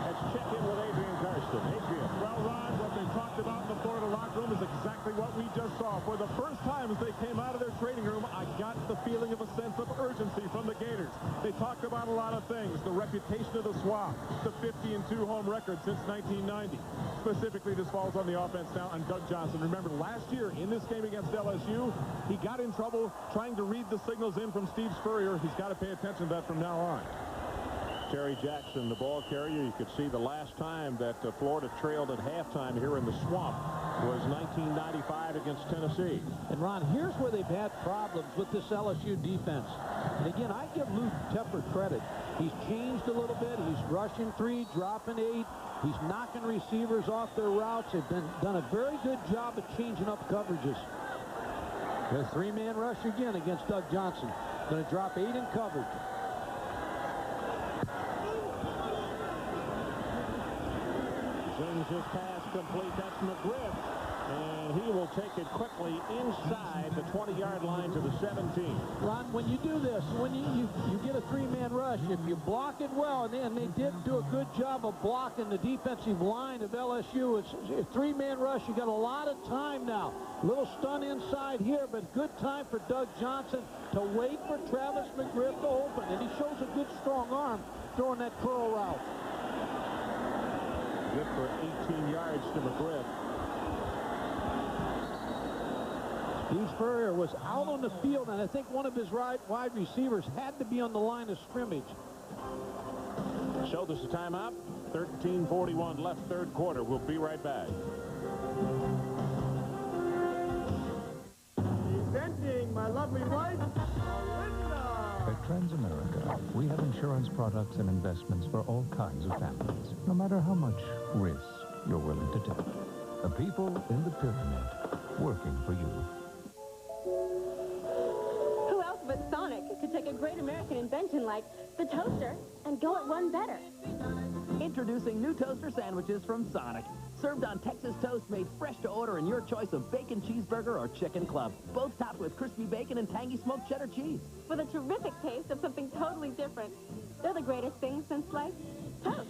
Let's check in with Adrian Karsten. Adrian. Well, Ron, what they talked about in the Florida locker room is exactly what we just saw. For the first time as they came out of their training room, I got the feeling of a sense of urgency from the Gators. They talked about a lot of things. The reputation of the Swamp, the 50-2 home record since 1990. Specifically, this falls on the offense now on Doug Johnson. Remember, last year in this game against LSU, he got in trouble trying to read the signals in from Steve Spurrier. He's got to pay attention to that from now on. Terry Jackson, the ball carrier. You could see the last time that Florida trailed at halftime here in the Swamp was 1995 against Tennessee. And, Ron, here's where they've had problems with this LSU defense. And, again, I give Lou Tepper credit. He's changed a little bit. He's rushing 3, dropping 8. He's knocking receivers off their routes. They've done a very good job of changing up coverages. The 3-man rush again against Doug Johnson. Going to drop 8 in coverage. Sends his pass complete. That's McGriff. And he will take it quickly inside the 20-yard line to the 17. Ron, when you do this, when you get a 3-man rush, if you block it well, and they did do a good job of blocking the defensive line of LSU, it's a 3-man rush. You got a lot of time now. A little stun inside here, but good time for Doug Johnson to wait for Travis McGriff to open. And he shows a good, strong arm throwing that curl route. Good for 18 yards to McGriff. Steve Spurrier was out on the field, and I think one of his wide receivers had to be on the line of scrimmage. So this is a timeout. 13:41 left, third quarter. We'll be right back. Presenting my lovely wife, At Transamerica, we have insurance products and investments for all kinds of families, no matter how much risk you're willing to take. The people in the pyramid working for you. Who else but Sonic could take a great American invention like the toaster and go it one better? Introducing new toaster sandwiches from Sonic. Served on Texas toast made fresh to order in your choice of bacon cheeseburger or chicken club. Both topped with crispy bacon and tangy smoked cheddar cheese. With a terrific taste of something totally different. They're the greatest things since sliced toast.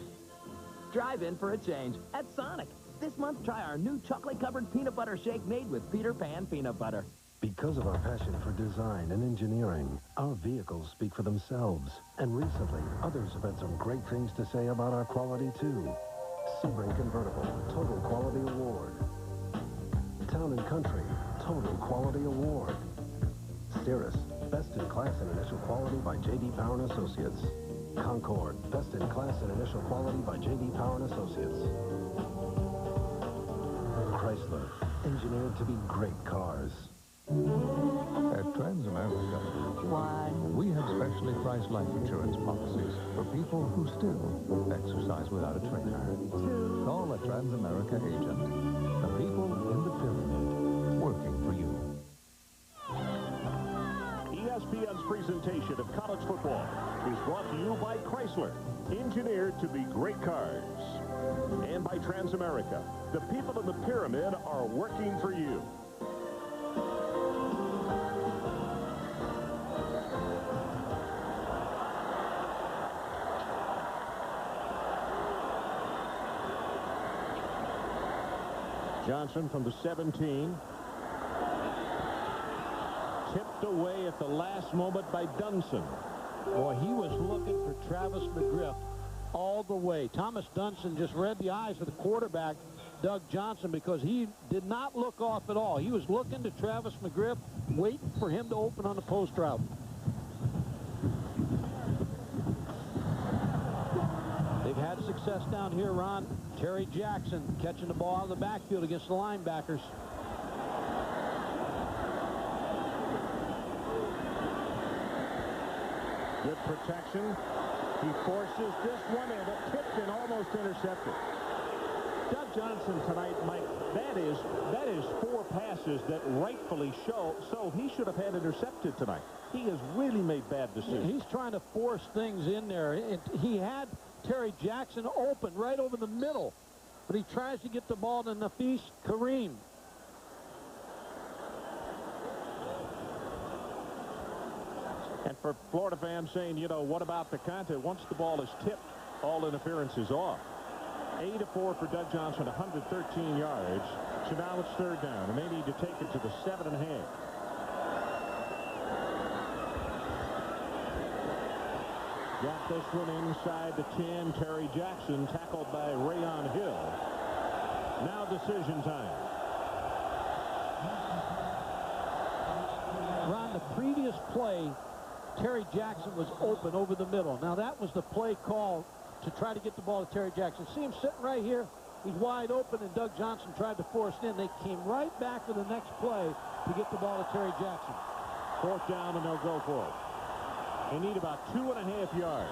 Drive in for a change at Sonic. This month, try our new chocolate-covered peanut butter shake made with Peter Pan peanut butter. Because of our passion for design and engineering, our vehicles speak for themselves. And recently, others have had some great things to say about our quality, too. Sebring Convertible, Total Quality Award. Town & Country, Total Quality Award. Cirrus, Best in Class and Initial Quality by J.D. Power & Associates. Concord, Best in Class and Initial Quality by J.D. Power & Associates. Chrysler, engineered to be great cars. At Transamerica, we have specially priced life insurance policies for people who still exercise without a trainer. Call a Transamerica agent. The people in the pyramid working for you. ESPN's presentation of college football is brought to you by Chrysler, engineered to be great cars. And by Transamerica, the people in the pyramid are working for you. Johnson from the 17. Tipped away at the last moment by Dunson. Boy, he was looking for Travis McGriff all the way. Thomas Dunson just read the eyes of the quarterback, Doug Johnson, because he did not look off at all. He was looking to Travis McGriff, waiting for him to open on the post route. They've had success down here, Ron. Terry Jackson catching the ball out of the backfield against the linebackers. Good protection. He forces this one in, but tipped and almost intercepted. Doug Johnson tonight, Mike, that is 4 passes that rightfully show, so he should have had intercepted tonight. He has really made bad decisions. He's trying to force things in there. He had Terry Jackson open right over the middle, but he tries to get the ball to Nafis Kareem. And for Florida fans saying, you know, what about the content? Once the ball is tipped, all interference is off. 8 of 4 for Doug Johnson, 113 yards. So now it's 3rd down, and they need to take it to the 7.5. Got this one inside the 10. Terry Jackson tackled by Rayon Hill. Now decision time. Ron, the previous play, Terry Jackson was open over the middle. Now that was the play call to try to get the ball to Terry Jackson. See him sitting right here? He's wide open, and Doug Johnson tried to force it in. They came right back for the next play to get the ball to Terry Jackson. 4th down, and they'll go for it. They need about 2.5 yards.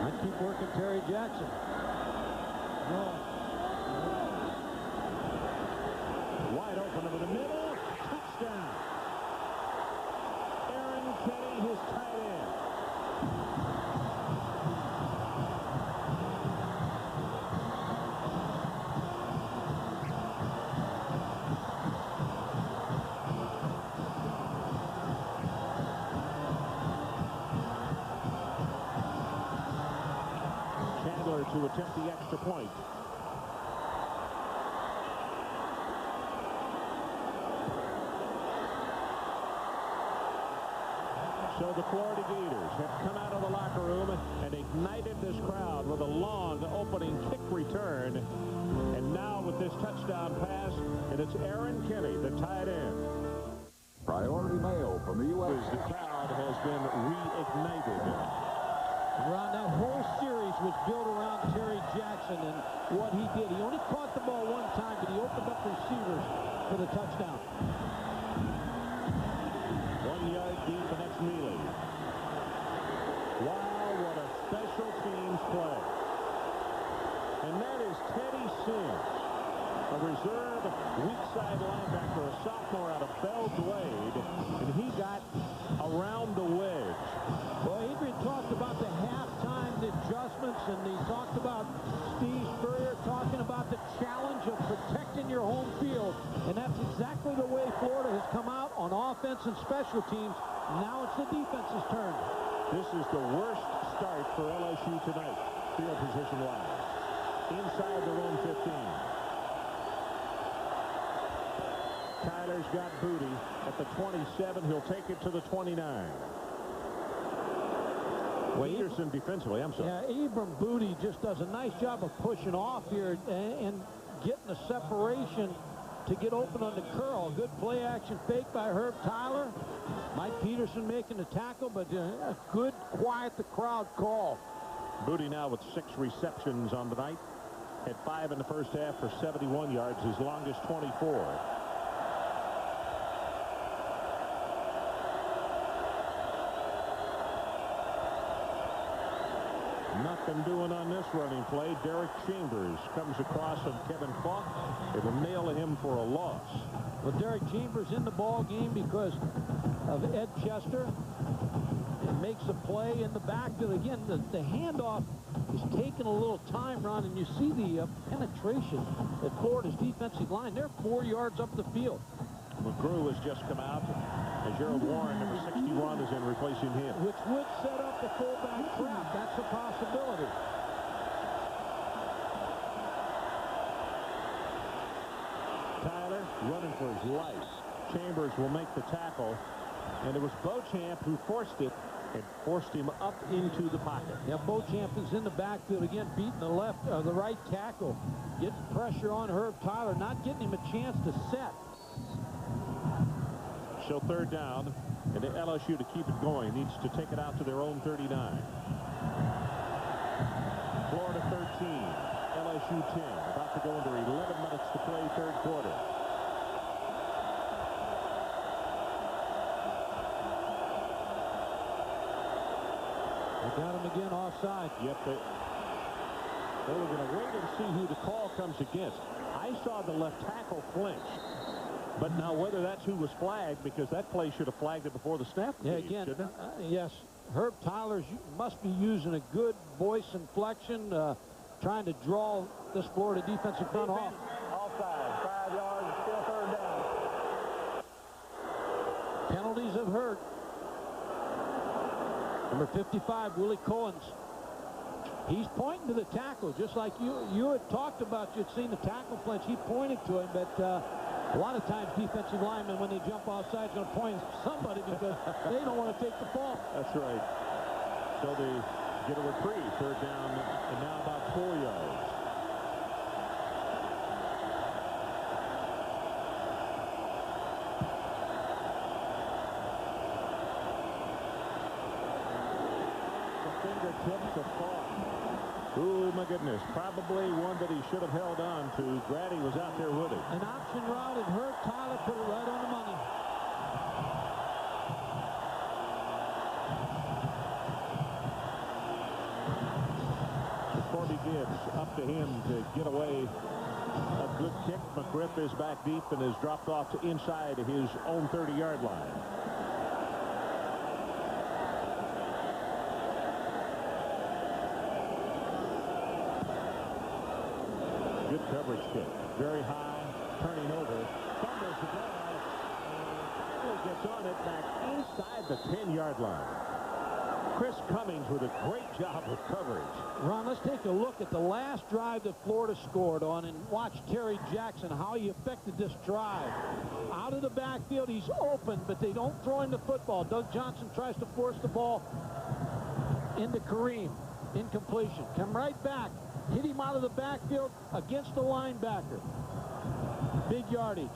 I keep working Terry Jackson. Wide open over the middle. Touchdown. Aaron Kenny, his tight end. To attempt the extra point. So the Florida Gators have come out of the locker room and ignited this crowd with a long opening kick return. And now with this touchdown pass, and it's Aaron Kenny, the tight end. Priority mail from the U.S. The crowd has been reignited. Ron, that whole series was built around Terry Jackson and what he did. He only caught the ball one time, but he opened up receivers for the touchdown. 1 yard deep, and that's Mealy. Wow, what a special teams play. And that is Teddy Sims, a reserve weak side linebacker, a sophomore out of Belle Glade, and he got around the wedge. Well, Adrian talked moments, and he talked about Steve Spurrier talking about the challenge of protecting your home field, and that's exactly the way Florida has come out on offense and special teams. Now it's the defense's turn. This is the worst start for LSU tonight, field position-wise. Inside their own 15. Tyler's got Booty at the 27. He'll take it to the 29. Peterson defensively, I'm sorry. Yeah, Abram Booty just does a nice job of pushing off here and getting the separation to get open on the curl. Good play action fake by Herb Tyler. Mike Peterson making the tackle, but a good quiet the crowd call. Booty now with 6 receptions on the night. Had 5 in the first half for 71 yards, his longest 24. Nothing doing on this running play. Derek Chambers comes across on Kevin Falk. It will nail him for a loss. Well, Derek Chambers in the ball game because of Ed Chester. It makes a play in the backfield. Again, the handoff is taking a little time, Ron, and you see the penetration at Florida's defensive line. They're 4 yards up the field. McGrew has just come out, and Gerald Warren, number 61, is in replacing him. Which would set up the fullback trap. That's a possibility. Tyler running for his life. Chambers will make the tackle, and it was Beauchamp who forced it and forced him up into the pocket. Yeah, Beauchamp is in the backfield again, beating the right tackle, getting pressure on Herb Tyler, not getting him a chance to set. So third down, and the LSU, to keep it going, needs to take it out to their own 39. Florida 13, LSU 10. About to go under 11 minutes to play third quarter. They got him again offside. Yep, they were going to wait and see who the call comes against. I saw the left tackle flinch. But now whether that's who was flagged, because that play should have flagged it before the snap. Yeah, again, yes, Herb Tyler must be using a good voice inflection, trying to draw this Florida defensive front off. Offside, 5 yards, still third down. Penalties have hurt. Number 55, Willie Cohens. He's pointing to the tackle, just like you had talked about. You'd seen the tackle flinch. He pointed to him, but a lot of times defensive linemen, when they jump offside, are going to point at somebody because they don't want to take the fall. That's right. So they get a reprieve. Third down, and now about 4 yards. The fingertips of Falk. Oh, my goodness. Probably one that he should have held on to. Grady was out there with him. An option route, and Herb Tyler put it right on the money. Corby Gibbs up to him to get away. A good kick. McGriff is back deep and is dropped off to inside his own 30-yard line. Good coverage kick. Very high, turning over. Fumbles the ball, and Tyler gets on it back inside the 10-yard line. Chris Cummings with a great job of coverage. Ron, let's take a look at the last drive that Florida scored on and watch Terry Jackson, how he affected this drive. Out of the backfield, he's open, but they don't throw him the football. Doug Johnson tries to force the ball into Kareem. Incompletion. Come right back. Hit him out of the backfield against the linebacker. Big yardage.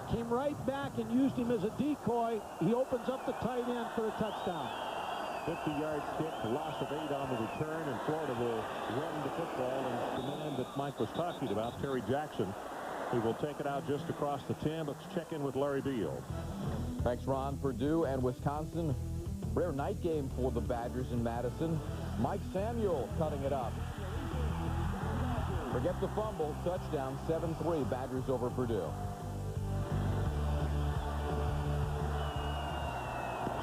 Came right back and used him as a decoy. He opens up the tight end for a touchdown. 50-yard kick, loss of 8 on the return, and Florida will run the football. And the man that Mike was talking about, Terry Jackson, who will take it out just across the 10. Let's check in with Larry Beal. Thanks, Ron. Purdue and Wisconsin. Rare night game for the Badgers in Madison. Mike Samuel cutting it up. Forget the fumble. Touchdown, 7-3, Badgers over Purdue.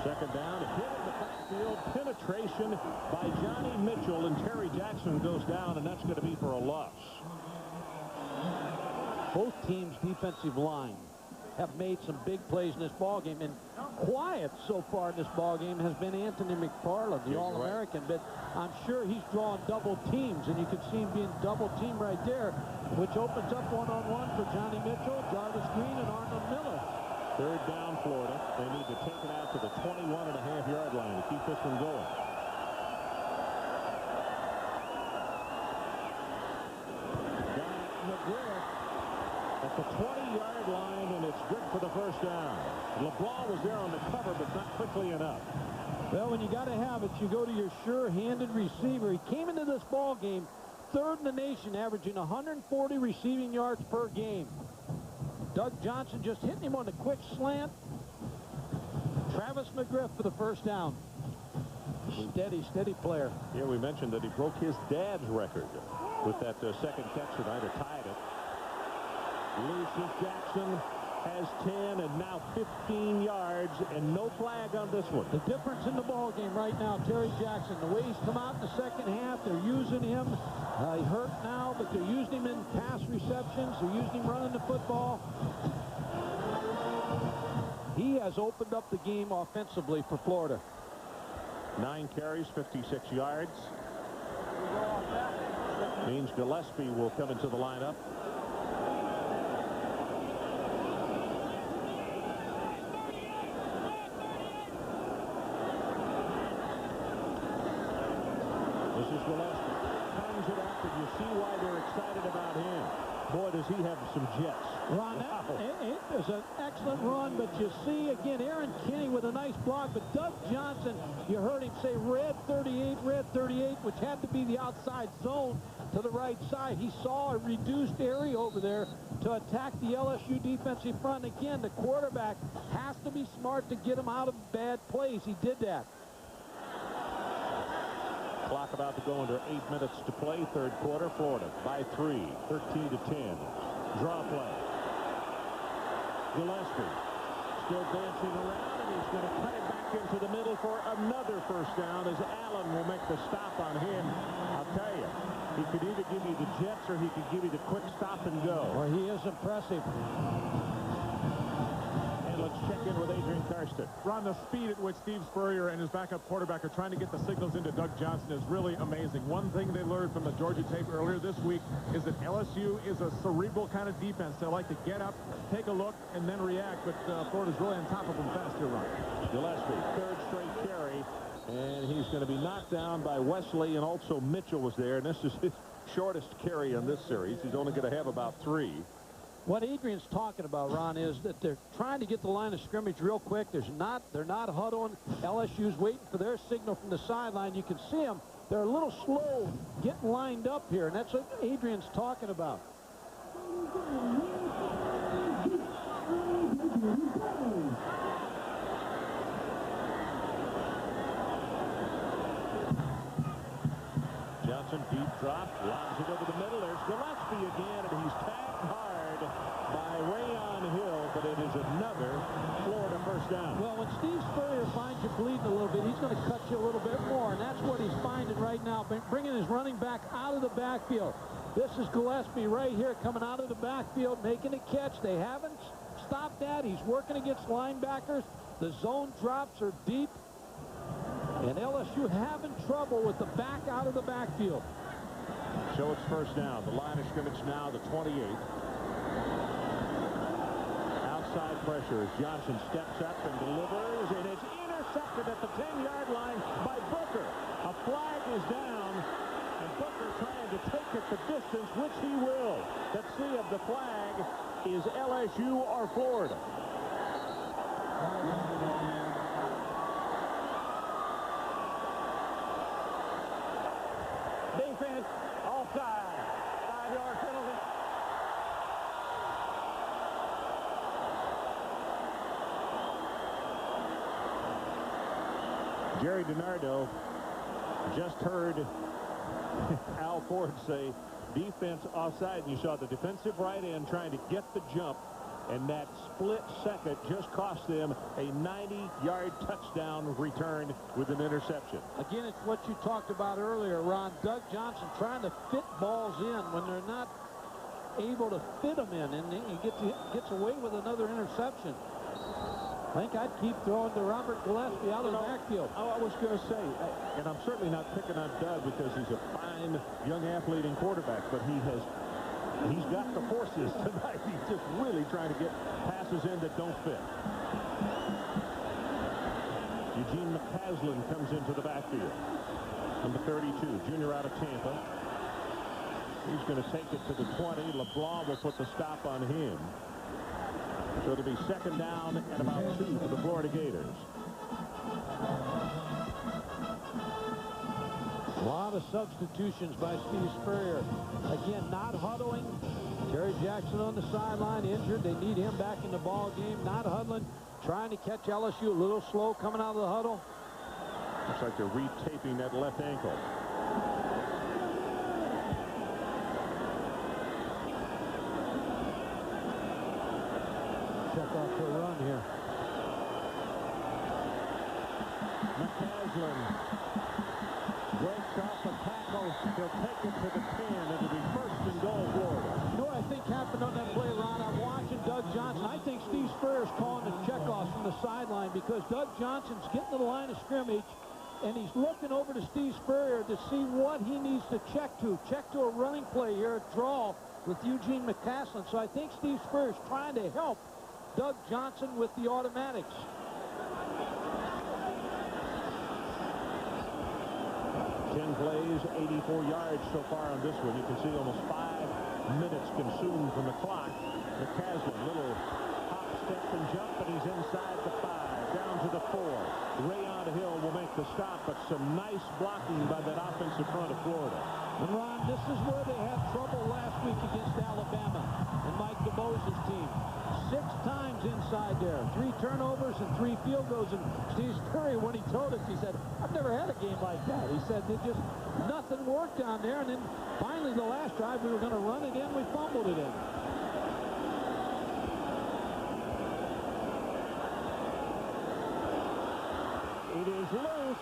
Second down, hit in the backfield, penetrating. penetration by Johnny Mitchell, and Terry Jackson goes down, and that's going to be for a loss. Both teams' defensive line have made some big plays in this ballgame, and quiet so far in this ballgame has been Anthony McFarland, the All-American, but I'm sure he's drawing double teams, and you can see him being double teamed right there, which opens up one-on-one for Johnny Mitchell, Jarvis Green, and Arnold Miller. Third down, Florida. They need to take it out to the 21.5-yard line to keep this one going. McGriff at the 20-yard line, and it's good for the first down. LeBlanc was there on the cover, but not quickly enough. Well, when you got to have it, you go to your sure-handed receiver. He came into this ball game third in the nation, averaging 140 receiving yards per game. Doug Johnson just hitting him on the quick slant. Travis McGriff for the first down. Steady player. Yeah, we mentioned that he broke his dad's record with that second catch tonight, or tied it. Lucius Jackson has 10 and now 15 yards, and no flag on this one. The difference in the ball game right now, Terry Jackson, the way he's come out in the second half, they're using him. He hurt now, but they're using him in pass receptions. They're using him running the football. He has opened up the game offensively for Florida. 9 carries, 56 yards. Means Gillespie will come into the lineup. This is Gillespie. Turns it up, and you see why they're excited about him. Boy, does he have some jets. Ron, it was an excellent run, but you see, again, Aaron Kinney with a nice block, but Doug Johnson, you heard him say red 38, which had to be the outside zone to the right side. He saw a reduced area over there to attack the LSU defensive front. Again, the quarterback has to be smart to get him out of bad plays. He did that. Clock about to go under 8 minutes to play. Third quarter, Florida by 3, 13-10. Draw play. Gillespie still dancing around, and he's going to cut it back into the middle for another first down as Allen will make the stop on him. I'll tell you, he could either give you the jets or he could give you the quick stop and go. Well, he is impressive. Let's check in with Adrian Karsten. Ron, the speed at which Steve Spurrier and his backup quarterback are trying to get the signals into Doug Johnson is really amazing. One thing they learned from the Georgia tape earlier this week is that LSU is a cerebral kind of defense. They like to get up, take a look, and then react, but Florida's really on top of them fast here, Ron. Gillespie, third straight carry, and he's going to be knocked down by Wesley, and also Mitchell was there, and this is his shortest carry on this series. He's only going to have about 3. What Adrian's talking about, Ron, is that they're trying to get the line of scrimmage real quick. They're not huddling. LSU's waiting for their signal from the sideline. You can see them. They're a little slow getting lined up here, and that's what Adrian's talking about. Johnson, deep drop, lobs it over the middle. There's Gillespie again, and he's tagged hard by Rayon Hill, but it is another Florida first down. Well, when Steve Spurrier finds you bleeding a little bit, he's going to cut you a little bit more, and that's what he's finding right now, bringing his running back out of the backfield. This is Gillespie right here coming out of the backfield, making a catch. They haven't stopped that. He's working against linebackers. The zone drops are deep, and LSU having trouble with the back out of the backfield. So it's first down. The line of scrimmage now, the 28. Outside pressure as Johnson steps up and delivers, and it's intercepted at the 10-yard line by Booker. A flag is down, and Booker trying to take it the distance, which he will. Let's see if the flag is LSU or Florida. Defense, offside. 5-yard penalty. Jerry DiNardo just heard Al Ford say defense offside, and you saw the defensive right end trying to get the jump and that split second just cost them a 90-yard touchdown return with an interception. Again, it's what you talked about earlier, Ron. Doug Johnson trying to fit balls in when they're not able to fit them in, and he gets away with another interception. I think I'd keep throwing to Robert Gillespie out of the backfield. I was going to say, and I'm certainly not picking on Doug because he's a fine young athlete and quarterback, but he's got the forces tonight. He's just really trying to get passes in that don't fit. Eugene McCaslin comes into the backfield. Number 32, junior out of Tampa. He's going to take it to the 20. LeBlanc will put the stop on him. So it'll be second down and about 2 for the Florida Gators. A lot of substitutions by Steve Spurrier. Again, not huddling. Terry Jackson on the sideline, injured. They need him back in the ball game. Not huddling. Trying to catch LSU a little slow coming out of the huddle. Looks like they're retaping that left ankle. Check off to a run here. McCaslin breaks off a tackle. He'll take it to the 10. It'll be first and goal, Florida. You know what I think happened on that play, Ron? I'm watching Doug Johnson. I think Steve Spurrier's calling the checkoffs from the sideline because Doug Johnson's getting to the line of scrimmage, and he's looking over to Steve Spurrier to see what he needs to check to. Check to a running play here, a draw with Eugene McCaslin. So I think Steve Spurrier's trying to help Doug Johnson with the automatics. 10 plays, 84 yards so far on this one. You can see almost 5 minutes consumed from the clock. McCaslin, little hop, step, and jump, and he's inside the 5, down to the 4. Rayon Hill will make the stop, but some nice blocking by that offensive front of Florida. And Ron, this is where they had trouble last week against Alabama and Mike DeBose's team. 6 times inside there, 3 turnovers and 3 field goals. And Steve Spurrier, when he told us, he said, I've never had a game like that. He said, nothing worked down there. And then finally, the last drive, we were going to run it in. We fumbled it in. It is loose.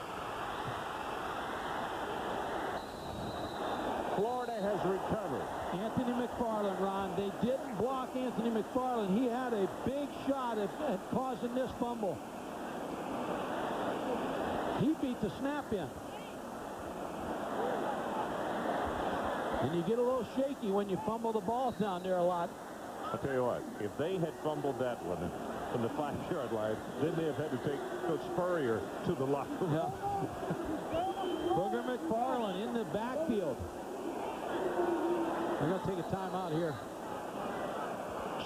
Florida has recovered. Anthony McFarland, Ron. They didn't block Anthony McFarland. He had a big shot at causing this fumble. He beat the snap in. And you get a little shaky when you fumble the ball down there a lot. I'll tell you what, if they had fumbled that one from the 5-yard line, then they have had to take Coach Spurrier to the locker room. Yeah. Booger McFarland in the backfield. They're going to take a timeout here.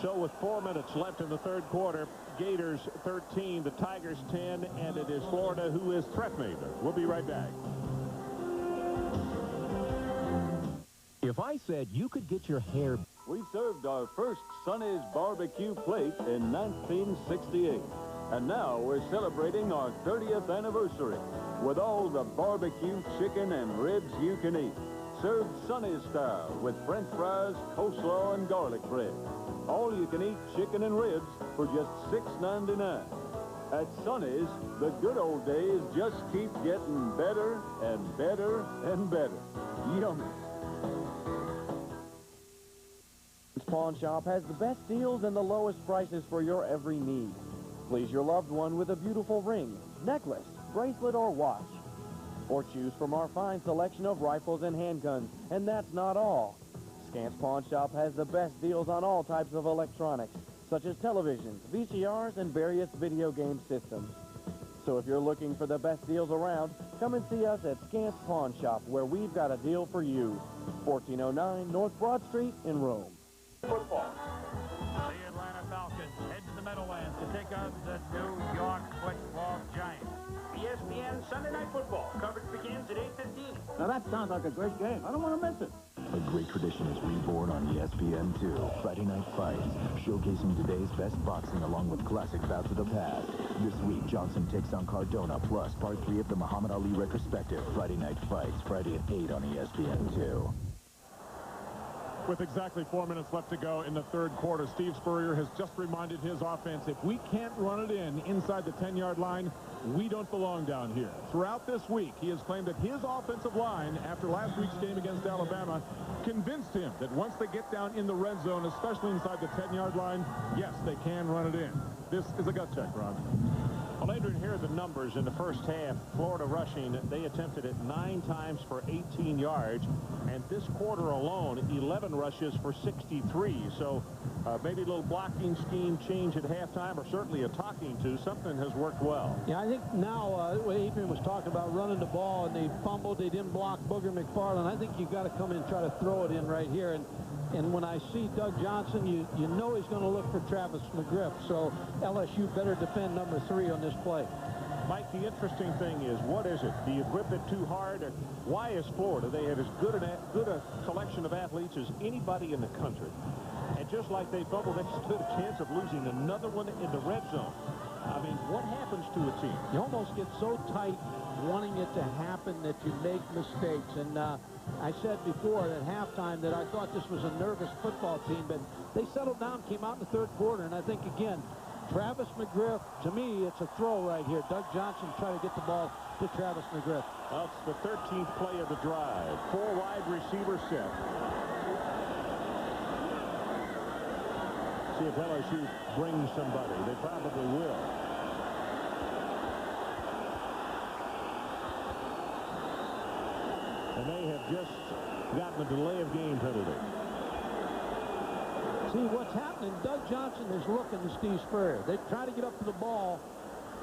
So with 4 minutes left in the third quarter, Gators 13, the Tigers 10, and it is Florida who is threat made. We'll be right back. If I said you could get your hair... We served our first Sonny's barbecue plate in 1968. And now we're celebrating our 30th anniversary with all the barbecue chicken and ribs you can eat. Served Sonny's style with French fries, coleslaw, and garlic bread. All you can eat chicken and ribs for just $6.99. At Sonny's, the good old days just keep getting better and better and better. Yummy. Pawn Shop has the best deals and the lowest prices for your every need. Please your loved one with a beautiful ring, necklace, bracelet, or watch. Or choose from our fine selection of rifles and handguns. And that's not all. Scant's Pawn Shop has the best deals on all types of electronics, such as televisions, VCRs, and various video game systems. So if you're looking for the best deals around, come and see us at Scant's Pawn Shop, where we've got a deal for you. 1409 North Broad Street in Rome. Football. The Atlanta Falcons head to the Meadowlands to take on the New York Football Giants. ESPN Sunday Night Football. Coverage begins at 8:15. Now that sounds like a great game. I don't want to miss it. A great tradition is reborn on ESPN2. Friday Night Fights, showcasing today's best boxing along with classic bouts of the past. This week, Johnson takes on Cardona, plus Part 3 of the Muhammad Ali retrospective. Friday Night Fights, Friday at 8 on ESPN2. With exactly 4 minutes left to go in the third quarter, Steve Spurrier has just reminded his offense, if we can't run it inside the 10-yard line, we don't belong down here. Throughout this week, he has claimed that his offensive line, after last week's game against Alabama, convinced him that once they get down in the red zone, especially inside the 10-yard line, yes, they can run it in. This is a gut check, Ron. Well, Adrian, here are the numbers in the first half. Florida rushing, they attempted it 9 times for 18 yards. And this quarter alone, 11 rushes for 63. So maybe a little blocking scheme change at halftime, or certainly a talking to. Something has worked well. Yeah, I think now what Adrian was talking about, running the ball, and they fumbled, they didn't block Booger McFarland. I think you've got to come in and try to throw it in right here. And when I see Doug Johnson, you know he's going to look for Travis McGriff. So LSU better defend number 3 on this play. Mike, the interesting thing is, what is it? Do you grip it too hard? Or why is Florida? They have as good a collection of athletes as anybody in the country. And just like they fumbled, they stood a chance of losing another one in the red zone. I mean, what happens to a team? You almost get so tight wanting it to happen that you make mistakes. And I said before at halftime that I thought this was a nervous football team, but they settled down, came out in the third quarter, and I think, again, Travis McGriff, to me, it's a throw right here. Doug Johnson trying to get the ball to Travis McGriff. Well, it's the 13th play of the drive. 4 wide receiver set. See if LSU brings somebody. They probably will. And they have just gotten a delay of game penalty. See, what's happening, Doug Johnson is looking to Steve Spurrier. They try to get up to the ball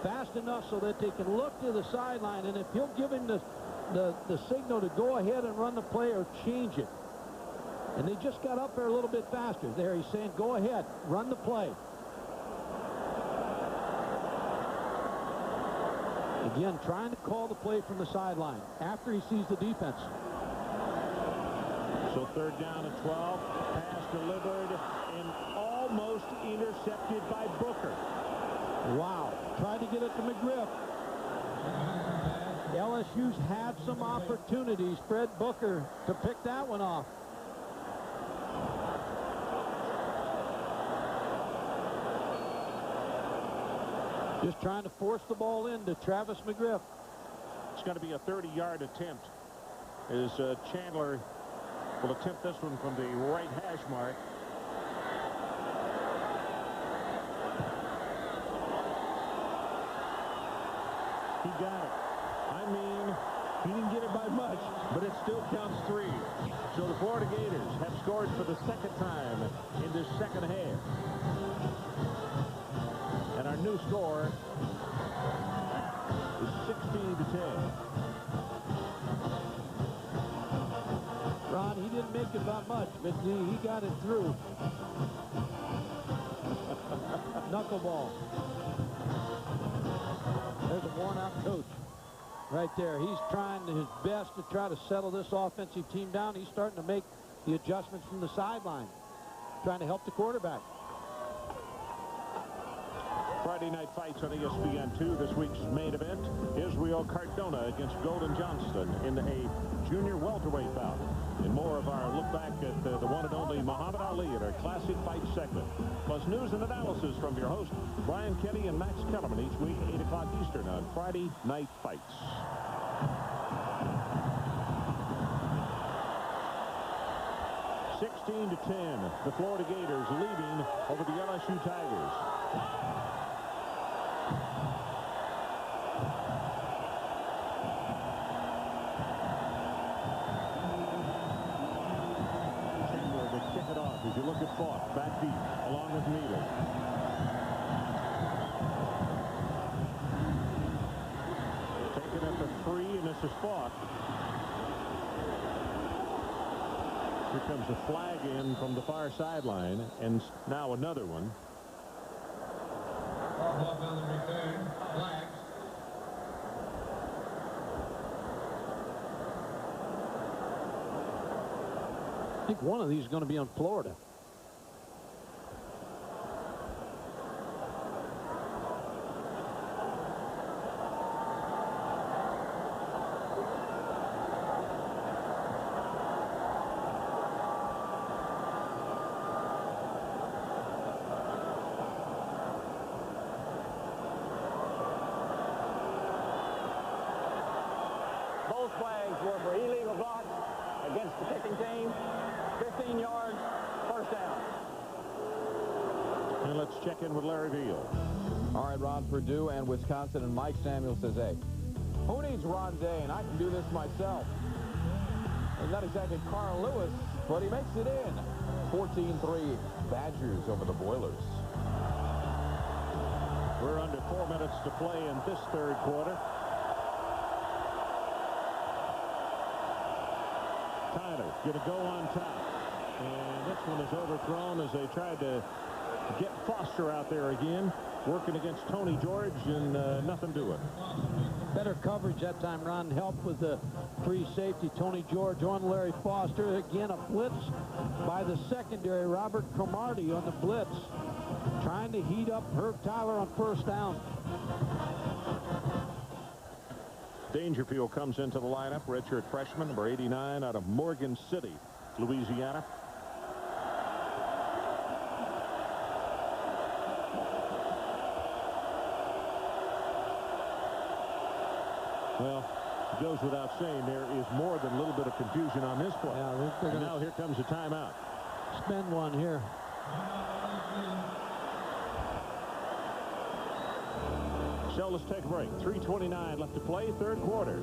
fast enough so that they can look to the sideline, and if he'll give him the signal to go ahead and run the play or change it. And they just got up there a little bit faster. There he's saying, go ahead, run the play. Again, trying to call the play from the sideline after he sees the defense. So third down at 12. Pass delivered and almost intercepted by Booker. Wow. Tried to get it to McGriff. LSU's had some opportunities, Fred Booker, to pick that one off. Just trying to force the ball into Travis McGriff. It's going to be a 30-yard attempt as Chandler will attempt this one from the right hash mark. He got it. I mean, he didn't get it by much, but it still counts 3. So the Florida Gators have scored for the second time in this second half. And our new score is 16-10. Ron, he didn't make it by much, but he got it through. Knuckleball. There's a worn-out coach right there. He's trying his best to try to settle this offensive team down. He's starting to make the adjustments from the sideline, trying to help the quarterback. Friday Night Fights on ESPN2. This week's main event, Israel Cardona against Golden Johnston in a junior welterweight bout. And more of our look back at the one and only Muhammad Ali in our Classic Fight segment. Plus news and analysis from your hosts, Brian Kenny and Max Kellerman, each week, 8 o'clock Eastern on Friday Night Fights. (16-10). The Florida Gators leading over the LSU Tigers. As you look at Falk, back deep, along with Needle. Taken at the 3, and this is Falk. Here comes the flag in from the far sideline, and now another one. Ball on the return, flags. I think one of these is going to be on Florida. Both flags were for illegal blocks against the kicking team. 15 yards, first down. And let's check in with Larry Veal. All right, Ron, Purdue and Wisconsin, and Mike Samuel says, hey, who needs Ron Dane? I can do this myself. He's not exactly Carl Lewis, but he makes it in. 14-3 Badgers over the Boilers. We're under 4 minutes to play in this third quarter. Tyler going to go on top. And this one is overthrown as they tried to get Foster out there again, working against Tony George, and nothing doing. Better coverage that time, Ron. Help with the free safety. Tony George on Larry Foster. Again, a blitz by the secondary. Robert Cromartie on the blitz, trying to heat up Herb Tyler on first down. Dangerfield comes into the lineup. Redshirt freshman, number 89, out of Morgan City, Louisiana. Well, it goes without saying there is more than a little bit of confusion on this play. Yeah, and now here comes a timeout. Spend one here. So let's take a break. 3:29 left to play, third quarter.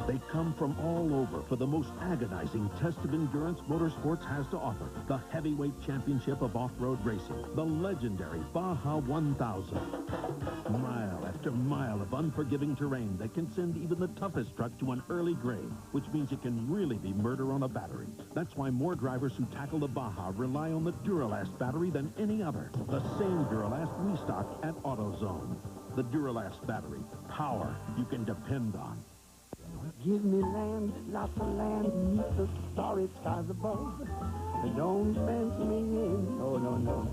They come from all over for the most agonizing test of endurance motorsports has to offer. The heavyweight championship of off-road racing, the legendary Baja 1000. Mile after mile of unforgiving terrain that can send even the toughest truck to an early grave, which means it can really be murder on a battery. That's why more drivers who tackle the Baja rely on the Duralast battery than any other. The same Duralast we stock at AutoZone. The Duralast battery. Power you can depend on. Give me land, lots of land beneath the starry skies above. And don't fence me in, no, no, no.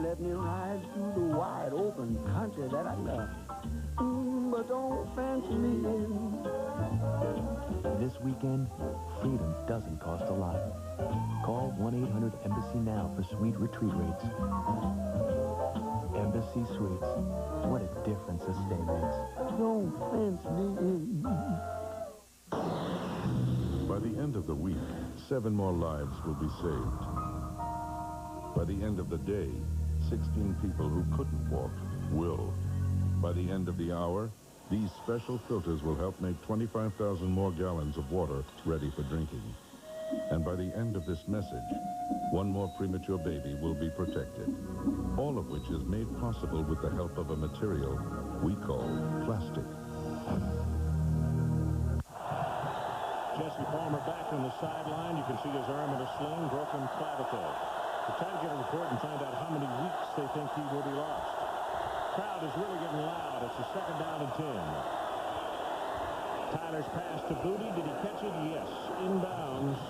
Let me ride through the wide open country that I love. But don't fence me in. This weekend, freedom doesn't cost a lot. Call 1-800-EMBASSY now for sweet retreat rates. Embassy Suites. What a difference a stay makes. Don't fence me in. By the end of the week, 7 more lives will be saved. By the end of the day, 16 people who couldn't walk will. By the end of the hour, these special filters will help make 25,000 more gallons of water ready for drinking. And by the end of this message, 1 more premature baby will be protected. All of which is made possible with the help of a material we call plastic. Jesse Palmer back on the sideline. You can see his arm in a sling, broken clavicle. We're trying to get a report and find out how many weeks they think he will be lost. Crowd is really getting loud. It's a 2nd down and 10. Tyler's pass to Booty. Did he catch it? Yes. Inbounds.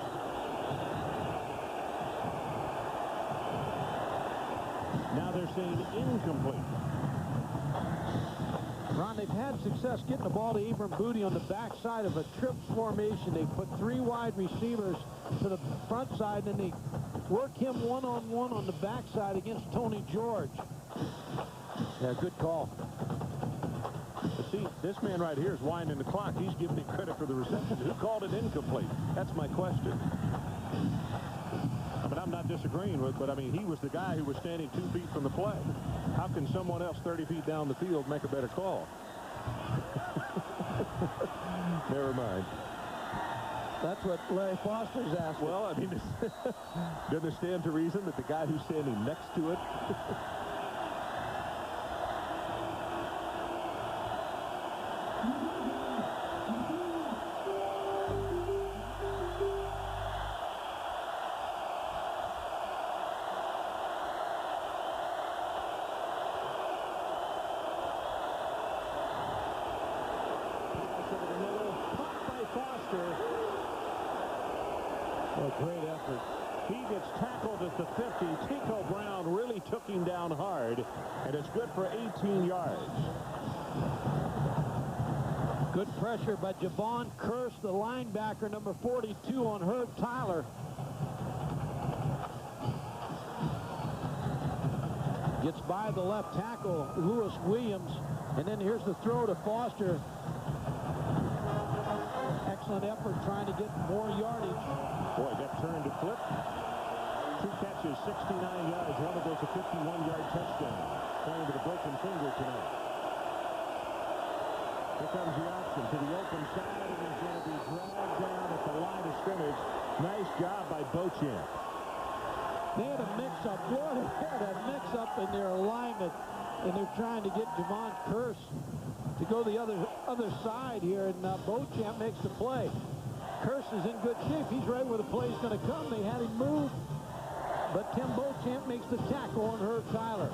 Now they're saying incomplete. Ron, they've had success getting the ball to Abram Booty on the backside of a trips formation. They put 3 wide receivers to the front side, and they work him one-on-one on the backside against Tony George. Yeah, good call. But see, this man right here is winding the clock. He's giving me credit for the reception. Who called it incomplete? That's my question. But I'm not disagreeing with, but I mean, he was the guy who was standing 2 feet from the play. How can someone else 30 feet down the field make a better call? Never mind. That's what Larry Foster's asking. Well, I mean, doesn't it stand to reason that the guy who's standing next to it great effort. He gets tackled at the 50. Tico Brown really took him down hard, and it's good for 18 yards. Good pressure by Javon Curse, the linebacker, number 42 on Herb Tyler. Gets by the left tackle, Lewis Williams. And then here's the throw to Foster. Excellent effort trying to get more yardage. Boy, got turned to flip. 2 catches, 69 yards. One of those a 51-yard touchdown. Playing with a broken finger tonight. Here comes the option to the open side, and he's going to be dragged down at the line of scrimmage. Nice job by Beauchamp. They had a mix-up. Florida had a mix-up in their alignment, and they're trying to get Javon Curse to go the other side here, and Beauchamp makes the play. Curse is in good shape. He's right where the play is going to come. They had him move, but Tim Beauchamp makes the tackle on Herb Tyler.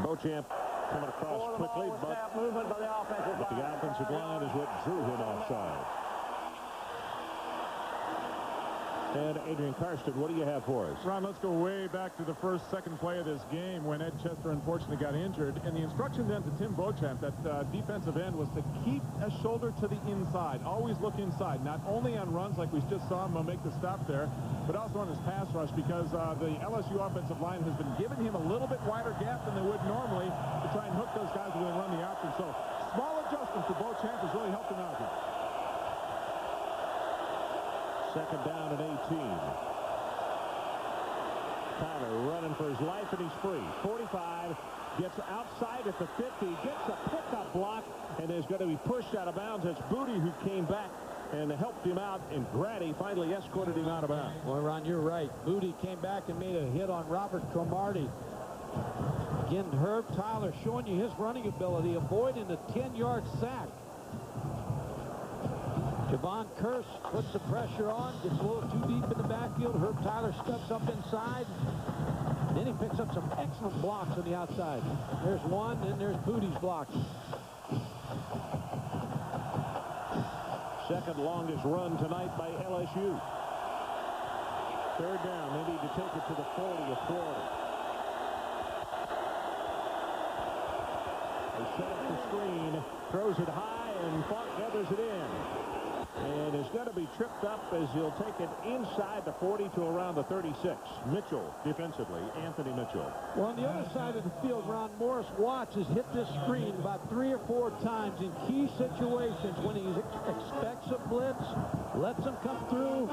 Beauchamp coming across quickly, but movement by the offensive line is what drew him offside. And Adrian Karsten, what do you have for us? Ron, let's go way back to the second play of this game when Ed Chester unfortunately got injured. And the instruction then to Tim Beauchamp, that defensive end, was to keep a shoulder to the inside. Always look inside, not only on runs like we just saw him make the stop there, but also on his pass rush, because the LSU offensive line has been giving him a little bit wider gap than they would normally to try and hook those guys when they run the option. So small adjustment for Beauchamp has really helped him out here. Second down and 18. Tyler running for his life, and he's free. 45, gets outside at the 50, gets a pickup block, and is going to be pushed out of bounds. It's Booty who came back and helped him out, and Grady finally escorted him out of bounds. Boy, Ron, you're right. Booty came back and made a hit on Robert Cromartie. Again, Herb Tyler showing you his running ability, avoiding the 10-yard sack. Javon Curse puts the pressure on, gets a little too deep in the backfield. Herb Tyler steps up inside. Then he picks up some excellent blocks on the outside. There's one, and there's Booty's block. Second longest run tonight by LSU. Third down. They need to take it to the 40 of Florida. They set up the screen, throws it high, and Falk gathers it in. And is going to be tripped up as he'll take it inside the 40 to around the 36. Mitchell defensively, Anthony Mitchell. Well, on the other side of the field, Ron, Morris Watts has hit this screen about 3 or 4 times in key situations when he expects a blitz, lets him come through.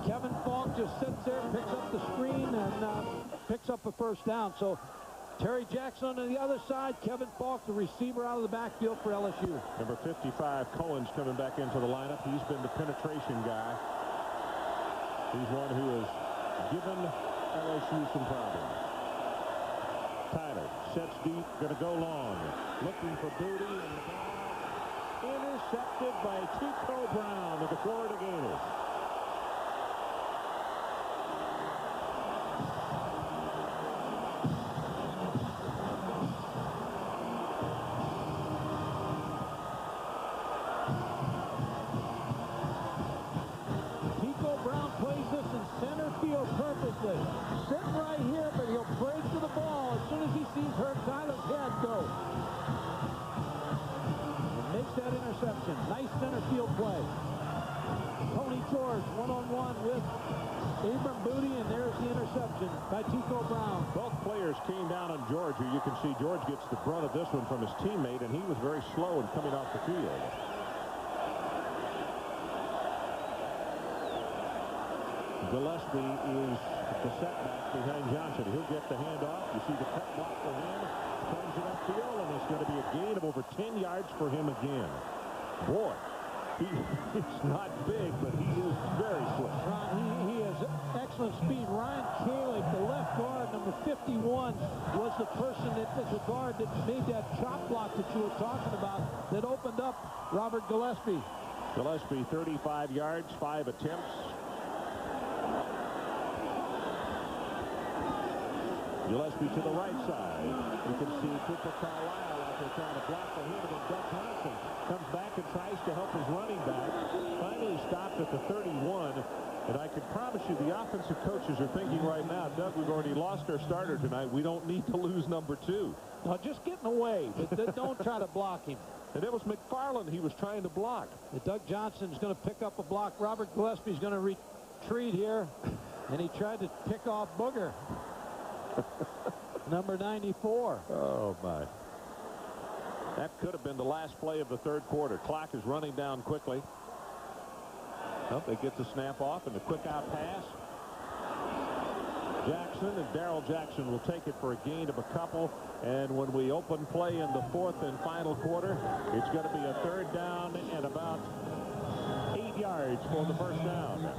Kevin Falk just sits there, picks up the screen, and picks up a first down. So Terry Jackson on the other side, Kevin Falk, the receiver out of the backfield for LSU. Number 55, Cohen's coming back into the lineup. He's been the penetration guy. He's one who has given LSU some problems. Tyler sets deep, going to go long. Looking for Booty, and the ball intercepted by Tico Brown of the Florida Gators. Perfectly. Sitting right here, but he'll break to the ball as soon as he sees Herb Tyler's head go. And makes that interception. Nice center field play. Tony George one-on-one with Abram Booty, and there's the interception by Tico Brown. Both players came down on George. You can see George gets the brunt of this one from his teammate, and he was very slow in coming off the field. Gillespie is the setback behind Johnson. He'll get the handoff. You see the cut block for him. Turns it upfield, and it's going to be a gain of over 10 yards for him again. Boy, he's not big, but he is very swift. Ron, he has excellent speed. Ryan Kalick, the left guard, number 51, was the person that the guard that made that chop block that you were talking about that opened up Robert Gillespie. Gillespie, 35 yards, 5 attempts. Gillespie to the right side. You can see Cooper Carlisle out there trying to block the hit, and Doug Johnson comes back and tries to help his running back. Finally stopped at the 31, And I can promise you the offensive coaches are thinking right now, Doug, we've already lost our starter tonight. We don't need to lose number 2. Now, just get in the way, but don't try to block him. And it was McFarland he was trying to block. Doug Johnson's going to pick up a block. Robert Gillespie's going to retreat here. And he tried to pick off Booger. Number 94. Oh, my. That could have been the last play of the third quarter. Clock is running down quickly. Oh, they get the snap off and the quick out pass. Jackson and Darrell Jackson will take it for a gain of a couple. And when we open play in the fourth and final quarter, it's going to be a third down and about 8 yards for the first down.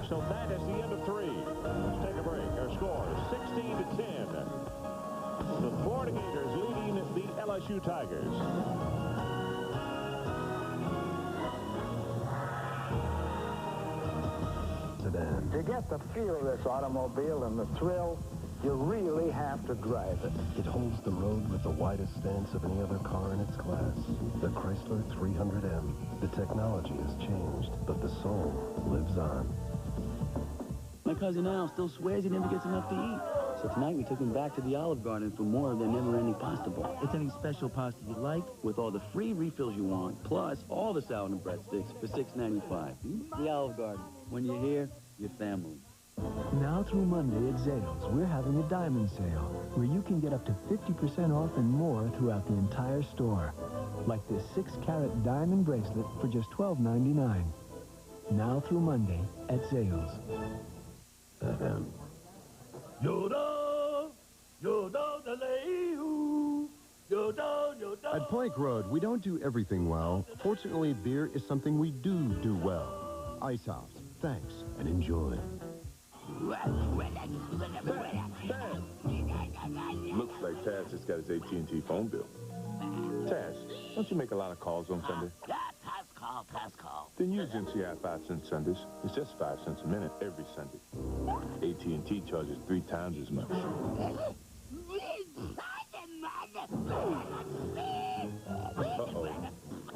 So that is the end of 3. Let's take a break. Our score, 16-10. The Florida Gators leading the LSU Tigers. To get the feel of this automobile and the thrill, you really have to drive it. It holds the road with the widest stance of any other car in its class. The Chrysler 300M. The technology has changed, but the soul lives on. My cousin Al still swears he never gets enough to eat. So tonight we took him back to the Olive Garden for more of their never-ending pasta bowl. It's any special pasta you like with all the free refills you want, plus all the salad and breadsticks for $6.95. The Olive Garden. When you're here, your family. Now through Monday at Zales, we're having a diamond sale where you can get up to 50% off and more throughout the entire store. Like this 6-carat diamond bracelet for just $12.99. Now through Monday at Zales. At Plank Road, we don't do everything well. Fortunately, beer is something we do well. Ice House, thanks, and enjoy. Looks like Taz just got his AT&T phone bill. Taz, don't you make a lot of calls on Sunday? Yeah, pass call. Then use NCI 5-cent Sundays. It's just 5 cents a minute every Sunday. AT&T charges 3 times as much. Uh-oh.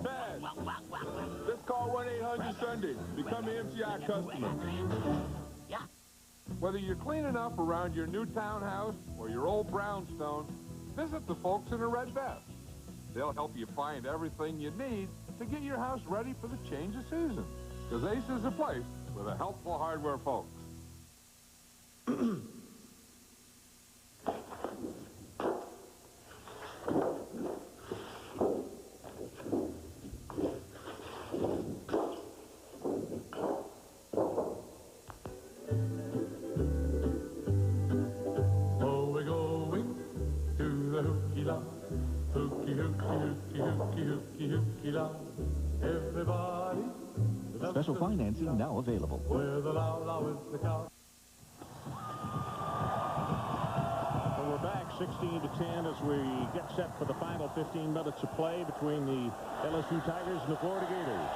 Taz, just call 1-800-SUNDAY. Become an MCI customer. Yeah. Whether you're cleaning up around your new townhouse or your old brownstone, visit the folks in a red vest. They'll help you find everything you need to get your house ready for the change of season. Because Ace is a place with a helpful hardware folks. Special financing now available. And we're back 16-10 as we get set for the final 15 minutes of play between the LSU Tigers and the Florida Gators.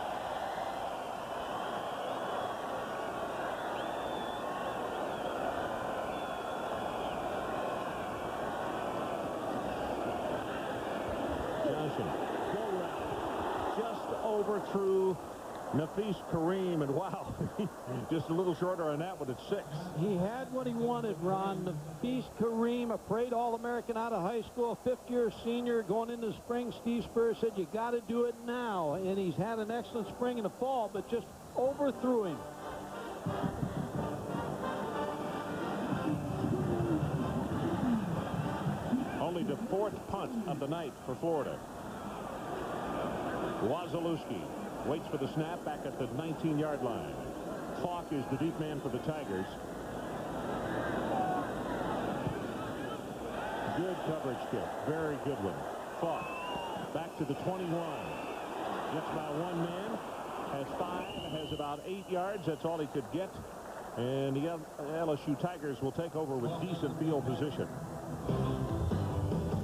Johnson, go route, just overthrew Nafis Kareem, and wow, just a little shorter on that one at 6. He had what he wanted, Ron. Nafis Kareem, a parade All-American out of high school, fifth-year senior going into spring. Steve Spurrier said, you got to do it now. And he's had an excellent spring and a fall, but just overthrew him. Only the 4th punt of the night for Florida. Wazalewski waits for the snap back at the 19-yard line. Falk is the deep man for the Tigers. Good coverage kick. Very good one. Falk back to the 21. Gets by one man. Has 5. Has about 8 yards. That's all he could get. And the LSU Tigers will take over with decent field position.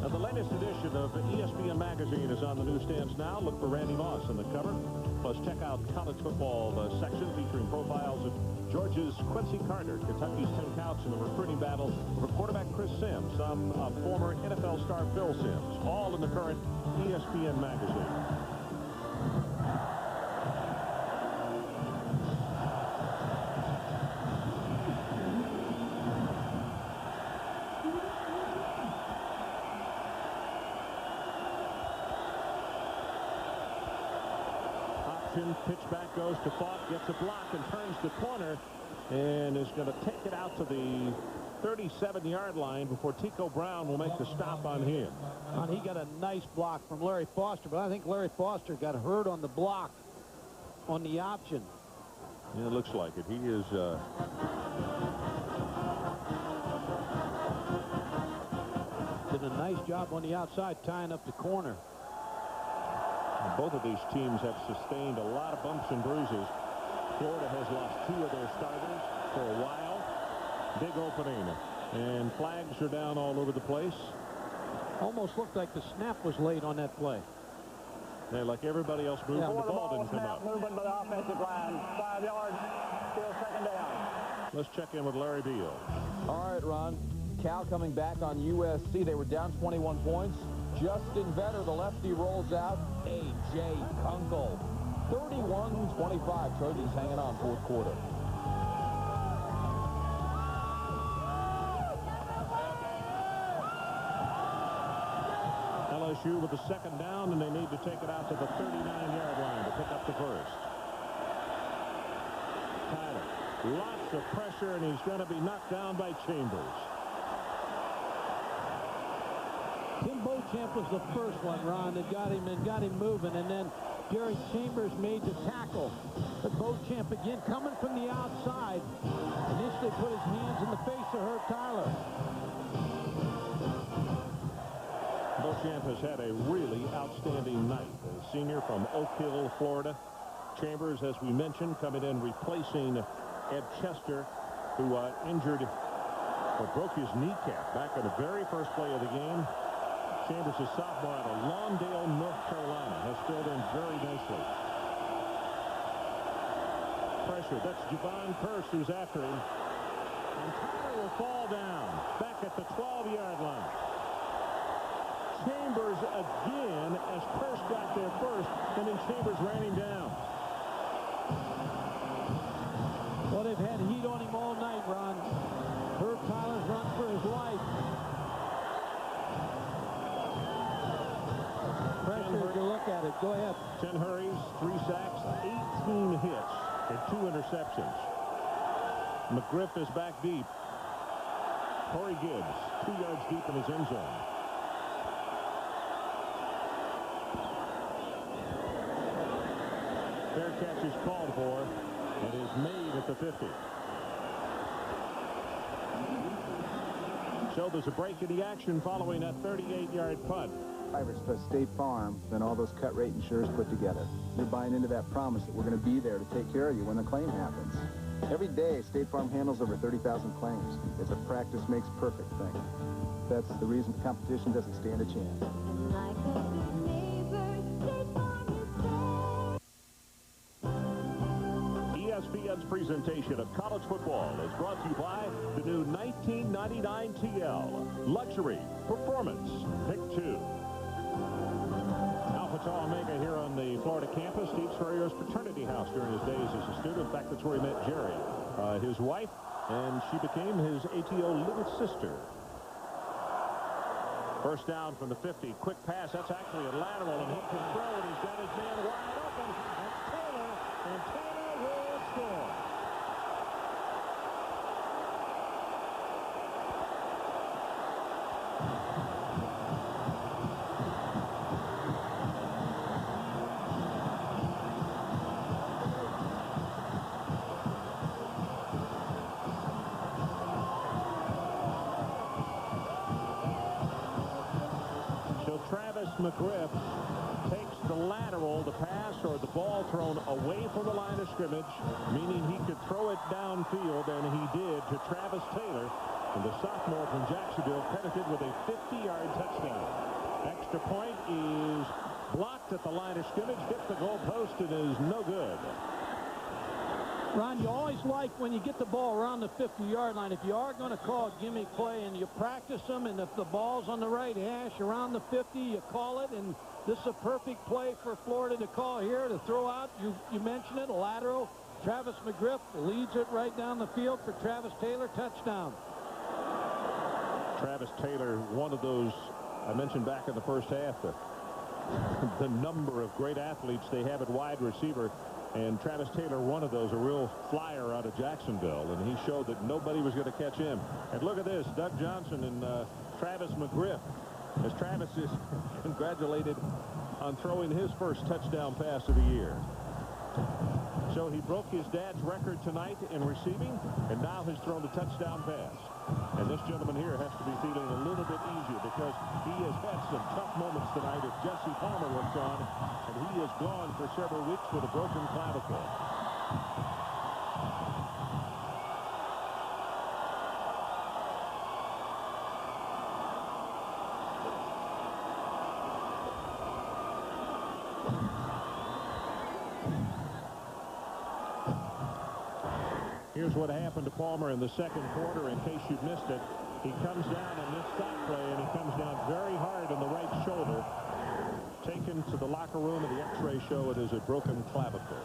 Now, the latest edition of ESPN Magazine is on the newsstands now. Look for Randy Moss on the cover. Plus, check out college football section featuring profiles of Georgia's Quincy Carter, Kentucky's Tim Couch in the recruiting battle for quarterback Chris Sims, some former NFL star Phil Sims, all in the current ESPN Magazine. option. Pitch back goes to Falk, gets a block and turns the corner and is going to take it out to the 37-yard line before Tico Brown will make the stop on him. And he got a nice block from Larry Foster, but I think Larry Foster got hurt on the block on the option. Yeah, it looks like it. He is did a nice job on the outside tying up the corner. Both of these teams have sustained a lot of bumps and bruises. Florida has lost 2 of their starters for a while. Big opening, and flags are down all over the place. Almost looked like the snap was late on that play. They, like everybody else, moved, and the ball didn't come up. Movement by the offensive line. 5 yards, still second down. Let's check in with Larry Beal. All right, Ron. Cal coming back on USC. They were down 21 points. Justin Vetter, the lefty, rolls out. A.J. Kunkel. 31-25. Trojans hanging on fourth quarter. LSU with the second down, and they need to take it out to the 39-yard line to pick up the first. Tyler, lots of pressure, and he's going to be knocked down by Chambers. Tim Beauchamp was the first one, Ron, that got him moving, and then Jerry Chambers made the tackle. But Beauchamp, again, coming from the outside, initially put his hands in the face of Herb Tyler. Beauchamp has had a really outstanding night. A senior from Oak Hill, Florida. Chambers, as we mentioned, coming in replacing Ed Chester, who injured or broke his kneecap back in the very first play of the game. Chambers, a sophomore out of Lawndale, North Carolina, has filled in very nicely. Pressure. That's Javon Curse who's after him. And Tyler will fall down back at the 12-yard line. Chambers again as Curse got there first, and then Chambers ran him down. Well, they've had heat on him all night, Ron. Herb Tyler's run for his life. Pressure to look at it. Go ahead. 10 hurries, 3 sacks, 18 hits, and 2 interceptions. McGriff is back deep. Corey Gibbs, 2 yards deep in his end zone. Fair catch is called for. It is made at the 50. So there's a break in the action following that 38-yard punt. But State Farm than all those cut rate insurers put together. You're buying into that promise that we're going to be there to take care of you when the claim happens. Every day, State Farm handles over 30,000 claims. It's a practice makes perfect thing. That's the reason the competition doesn't stand a chance. ESPN's presentation of college football is brought to you by the new 1999 TL. Luxury, performance, pick 2. Alpha Tau Omega here on the Florida campus. Steve Spurrier's fraternity house during his days as a student. In fact, that's where he met Jerry, his wife, and she became his ATO little sister. First down from the 50. Quick pass. That's actually a lateral, and he can throw it. He's got his man wide open. That's Taylor, and Taylor will score. Travis McGriff takes the lateral, the pass, or the ball thrown away from the line of scrimmage, meaning he could throw it downfield, and he did to Travis Taylor, and the sophomore from Jacksonville credited with a 50-yard touchdown. Extra point is blocked at the line of scrimmage, hits the goal post, and is no good. Ron, you always like when you get the ball around the 50-yard line, if you are going to call a gimmick play and you practice them, and if the ball's on the right hash around the 50, you call it, and this is a perfect play for Florida to call here to throw out. You mentioned it, a lateral. Travis McGriff leads it right down the field for Travis Taylor, touchdown. Travis Taylor, one of those I mentioned back in the first half, the the number of great athletes they have at wide receiver. And Travis Taylor, one of those, a real flyer out of Jacksonville. And he showed that nobody was going to catch him. And look at this, Doug Johnson and Travis McGriff, as Travis is congratulated on throwing his first touchdown pass of the year. So he broke his dad's record tonight in receiving, and now has thrown a touchdown pass. And this gentleman here has to be feeling a little bit easier because he has had some tough moments tonight if Jesse Palmer looks on, and he is gone for several weeks with a broken clavicle. Here's what happened to Palmer in the second quarter, in case you missed it. He comes down on this stop play, and he comes down very hard on the right shoulder. Taken to the locker room, and the x-ray show it is a broken clavicle.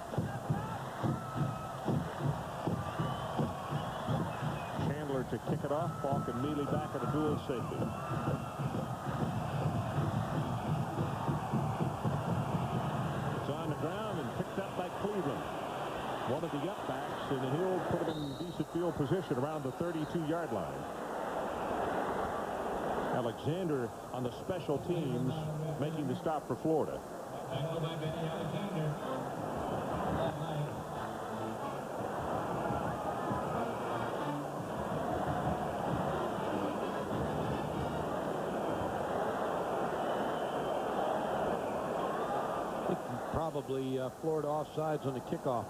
Chandler to kick it off. Falk and Mealy back at a dual safety. It's on the ground and picked up by Cleveland. One of the up backs, and he'll put him in decent field position around the 32-yard line. Alexander on the special teams making the stop for Florida. Probably Florida offsides on the kickoff.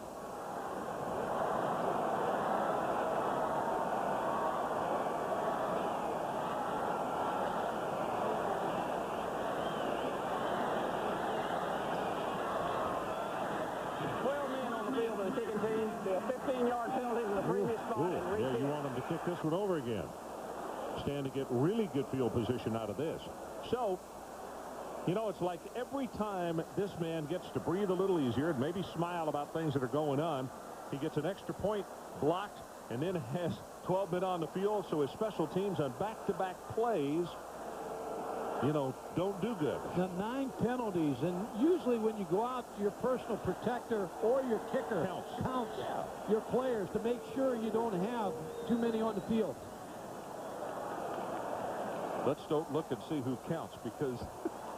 Kicking team, the 15-yard penalty in the previous spot. Yeah, you want them to kick this one over again. Stand to get really good field position out of this. So, you know, it's like every time this man gets to breathe a little easier and maybe smile about things that are going on, he gets an extra point blocked and then has 12 men on the field. So his special teams on back-to-back plays, you know, don't do good. The 9 penalties, and usually when you go out, your personal protector or your kicker counts your players to make sure you don't have too many on the field. Let's don't look and see who counts, because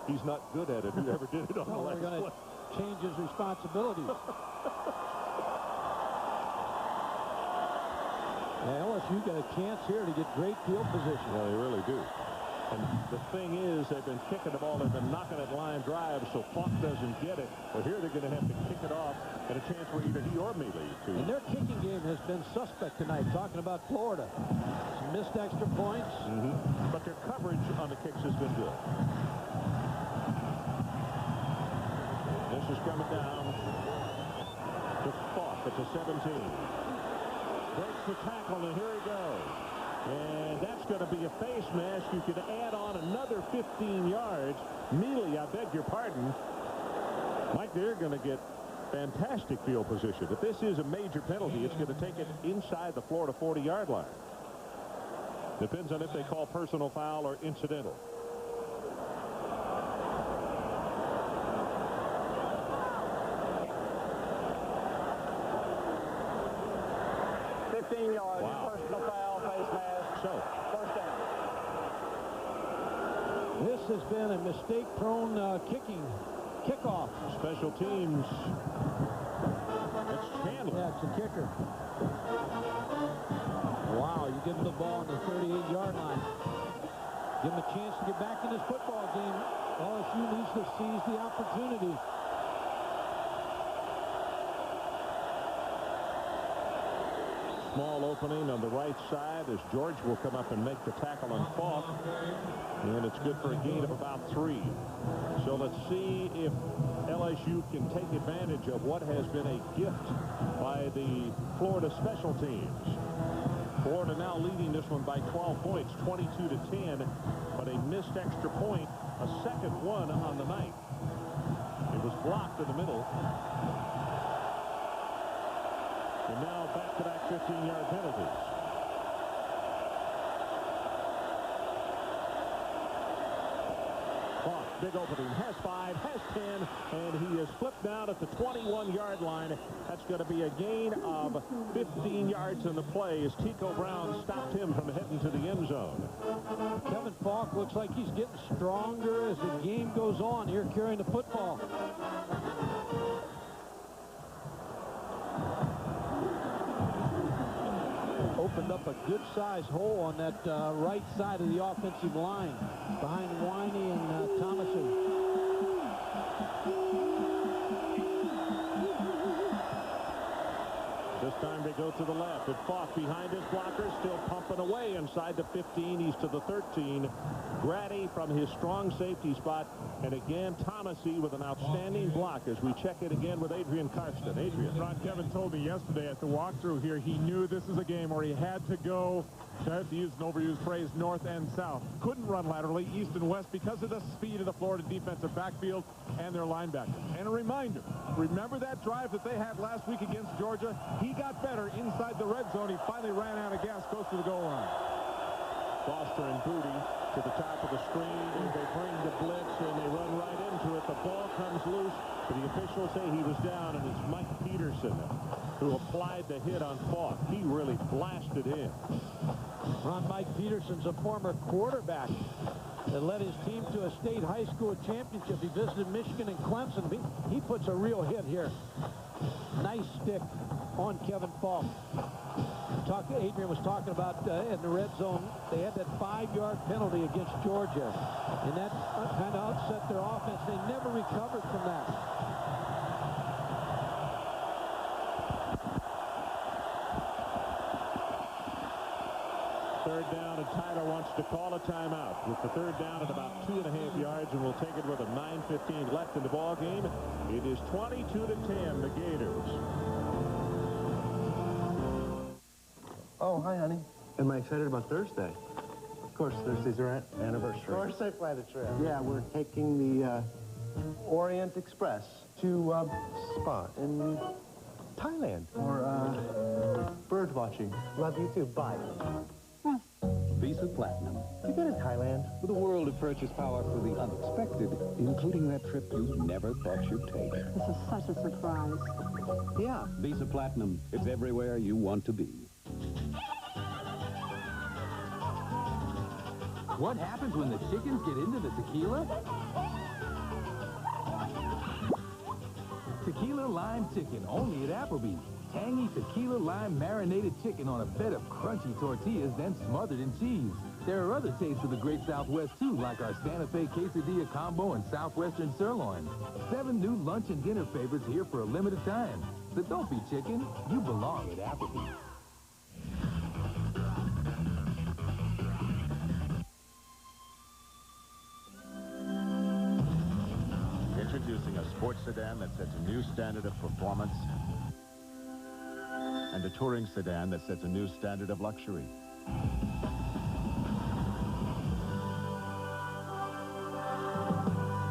he's not good at it. Whoever did it on the last play. We're going to change his responsibilities. LSU got a chance here to get great field position. Yeah, they really do. And the thing is, they've been kicking the ball, they've been knocking it line drive, so Falk doesn't get it. But here they're going to have to kick it off, and a chance for either he or Mealy to. And their kicking game has been suspect tonight, talking about Florida. Some missed extra points. But their coverage on the kicks has been good. This is coming down to Falk at the 17. Breaks the tackle, and here he goes. And that's going to be a face mask. You could add on another 15 yards. Mealy, I beg your pardon. Mike, they're going to get fantastic field position. If this is a major penalty, it's going to take it inside the Florida 40-yard line. Depends on if they call personal foul or incidental. Yards, personal foul, face mask. So, first down. This has been a mistake-prone kickoff. Special teams. It's Chandler. Yeah, it's a kicker. Wow, you give him the ball on the 38-yard line. Give him a chance to get back in this football game. LSU needs to seize the opportunity. Small opening on the right side as George will come up and make the tackle on Falk. And it's good for a gain of about 3. So let's see if LSU can take advantage of what has been a gift by the Florida special teams. Florida now leading this one by 12 points, 22-10, but a missed extra point, a second one on the night. It was blocked in the middle. And now back-to-back 15-yard penalties. Falk, big opening, has 5, has 10, and he is flipped down at the 21-yard line. That's going to be a gain of 15 yards in the play as Tico Brown stopped him from heading to the end zone. Kevin Falk looks like he's getting stronger as the game goes on here, carrying the football. Opened up a good-sized hole on that right side of the offensive line behind Winey and Thomason. This time they go to the left. And Falk behind his blocker, still pumping away inside the 15. He's to the 13. Grady from his strong safety spot. And again, Thomasy with an outstanding block as we check it again with Adrian Karsten. Adrian. Ron Kevin told me yesterday at the walkthrough here, he knew this is a game where he had to go, I have to use an overused phrase, north and south. Couldn't run laterally, east and west, because of the speed of the Florida defensive backfield and their linebackers. And a reminder, remember that drive that they had last week against Georgia? He got better inside the red zone. He finally ran out of gas close to the goal line. Foster and Booty to the top of the screen, and they bring the blitz, and they run right into it. The ball comes loose, but the officials say he was down, and it's Mike Peterson who applied the hit on Falk. He really blasted in. Ron, Mike Peterson's a former quarterback that led his team to a state high school championship. He visited Michigan and Clemson. He puts a real hit here. Nice stick on Kevin Falk. Adrian was talking about in the red zone, they had that 5-yard penalty against Georgia, and that kind of upset their offense. They never recovered from that. Third down, and Tyler wants to call a timeout with the third down at about 2.5 yards, and we'll take it with a 9:15 left in the ball game. It is 22-10, the Gators. Oh, hi, honey. Am I excited about Thursday? Of course, Thursday's our anniversary. Of course I plan a trip. Yeah, we're taking the Orient Express to spa in Thailand for bird watching. Love you too. Bye. Visa Platinum. You go to Thailand? With a world of purchase power for the unexpected, including that trip you never thought you'd take. This is such a surprise. Yeah, Visa Platinum. It's everywhere you want to be. What happens when the chickens get into the tequila? Tequila Lime Chicken, only at Applebee's. Tangy tequila lime marinated chicken on a bed of crunchy tortillas, then smothered in cheese. There are other tastes of the Great Southwest, too, like our Santa Fe Quesadilla Combo and Southwestern Sirloin. 7 new lunch and dinner favorites here for a limited time. So don't be chicken, you belong at Applebee's. Introducing a sports sedan that sets a new standard of performance and a touring sedan that sets a new standard of luxury.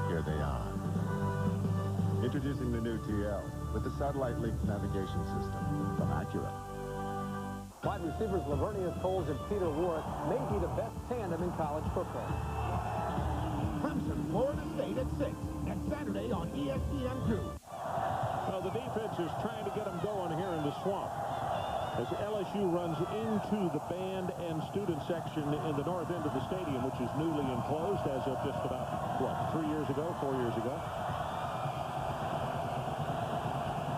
Here they are. Introducing the new TL with the satellite-linked navigation system from Acura. Wide receivers Lavernius Coles and Peter Warrick may be the best tandem in college football. Clemson, Florida State at 6 next Saturday on ESPN2. Well, the defense is trying to get them going here in the swamp as LSU runs into the band and student section in the north end of the stadium, which is newly enclosed as of just about, what, 4 years ago?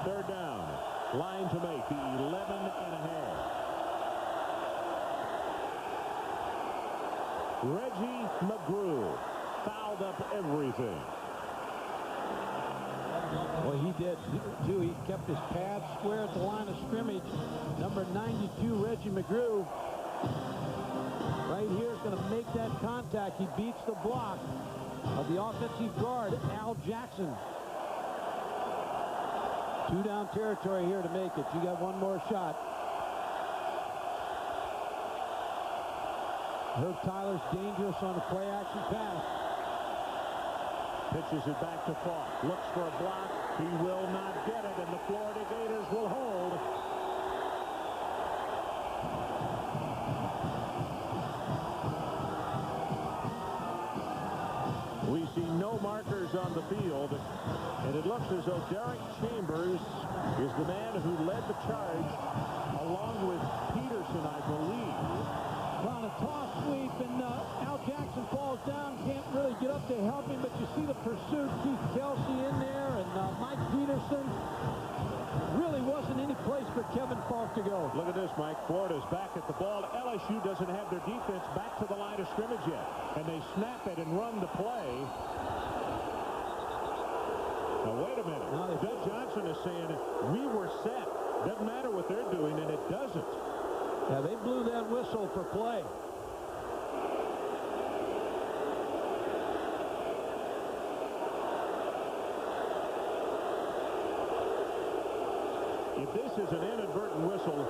Third down. Line to make the 11.5. Reggie McGrew fouled up everything. Well, he did, too. He kept his pads square at the line of scrimmage. Number 92, Reggie McGrew, right here is going to make that contact. He beats the block of the offensive guard, Al Jackson. 2 down territory here to make it. You got one more shot. Herb Tyler's dangerous on the play-action pass. Pitches it back to Falk. Looks for a block. He will not get it, and the Florida Gators will hold. We see see no markers on the field, and it looks as though Derek Chambers is the man who led the charge, along with Peterson, I believe. On a toss sweep, and Al Jackson falls down, can't really get up to help him, but you see the pursuit, Keith Kelsey in there, and Mike Peterson. Really wasn't any place for Kevin Falk to go. Look at this, Mike. Florida's back at the ball. LSU doesn't have their defense back to the line of scrimmage yet, and they snap it and run the play. Now, wait a minute. Doug Johnson is saying we were set. Doesn't matter what they're doing, and it doesn't. Yeah, they blew that whistle for play. If this is an inadvertent whistle,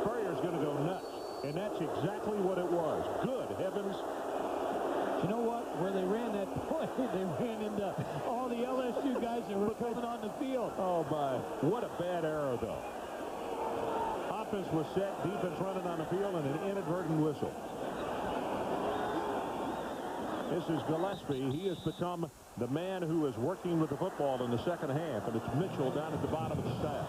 Spurrier's going to go nuts. And that's exactly what it was. Good heavens. You know what? Where they ran that play, they ran into all the LSU guys that were coming on the field. Oh, my. What a bad error, though. Offense was set, defense running on the field, and an inadvertent whistle. This is Gillespie. He has become the man who is working with the football in the second half, and it's Mitchell down at the bottom of the staff.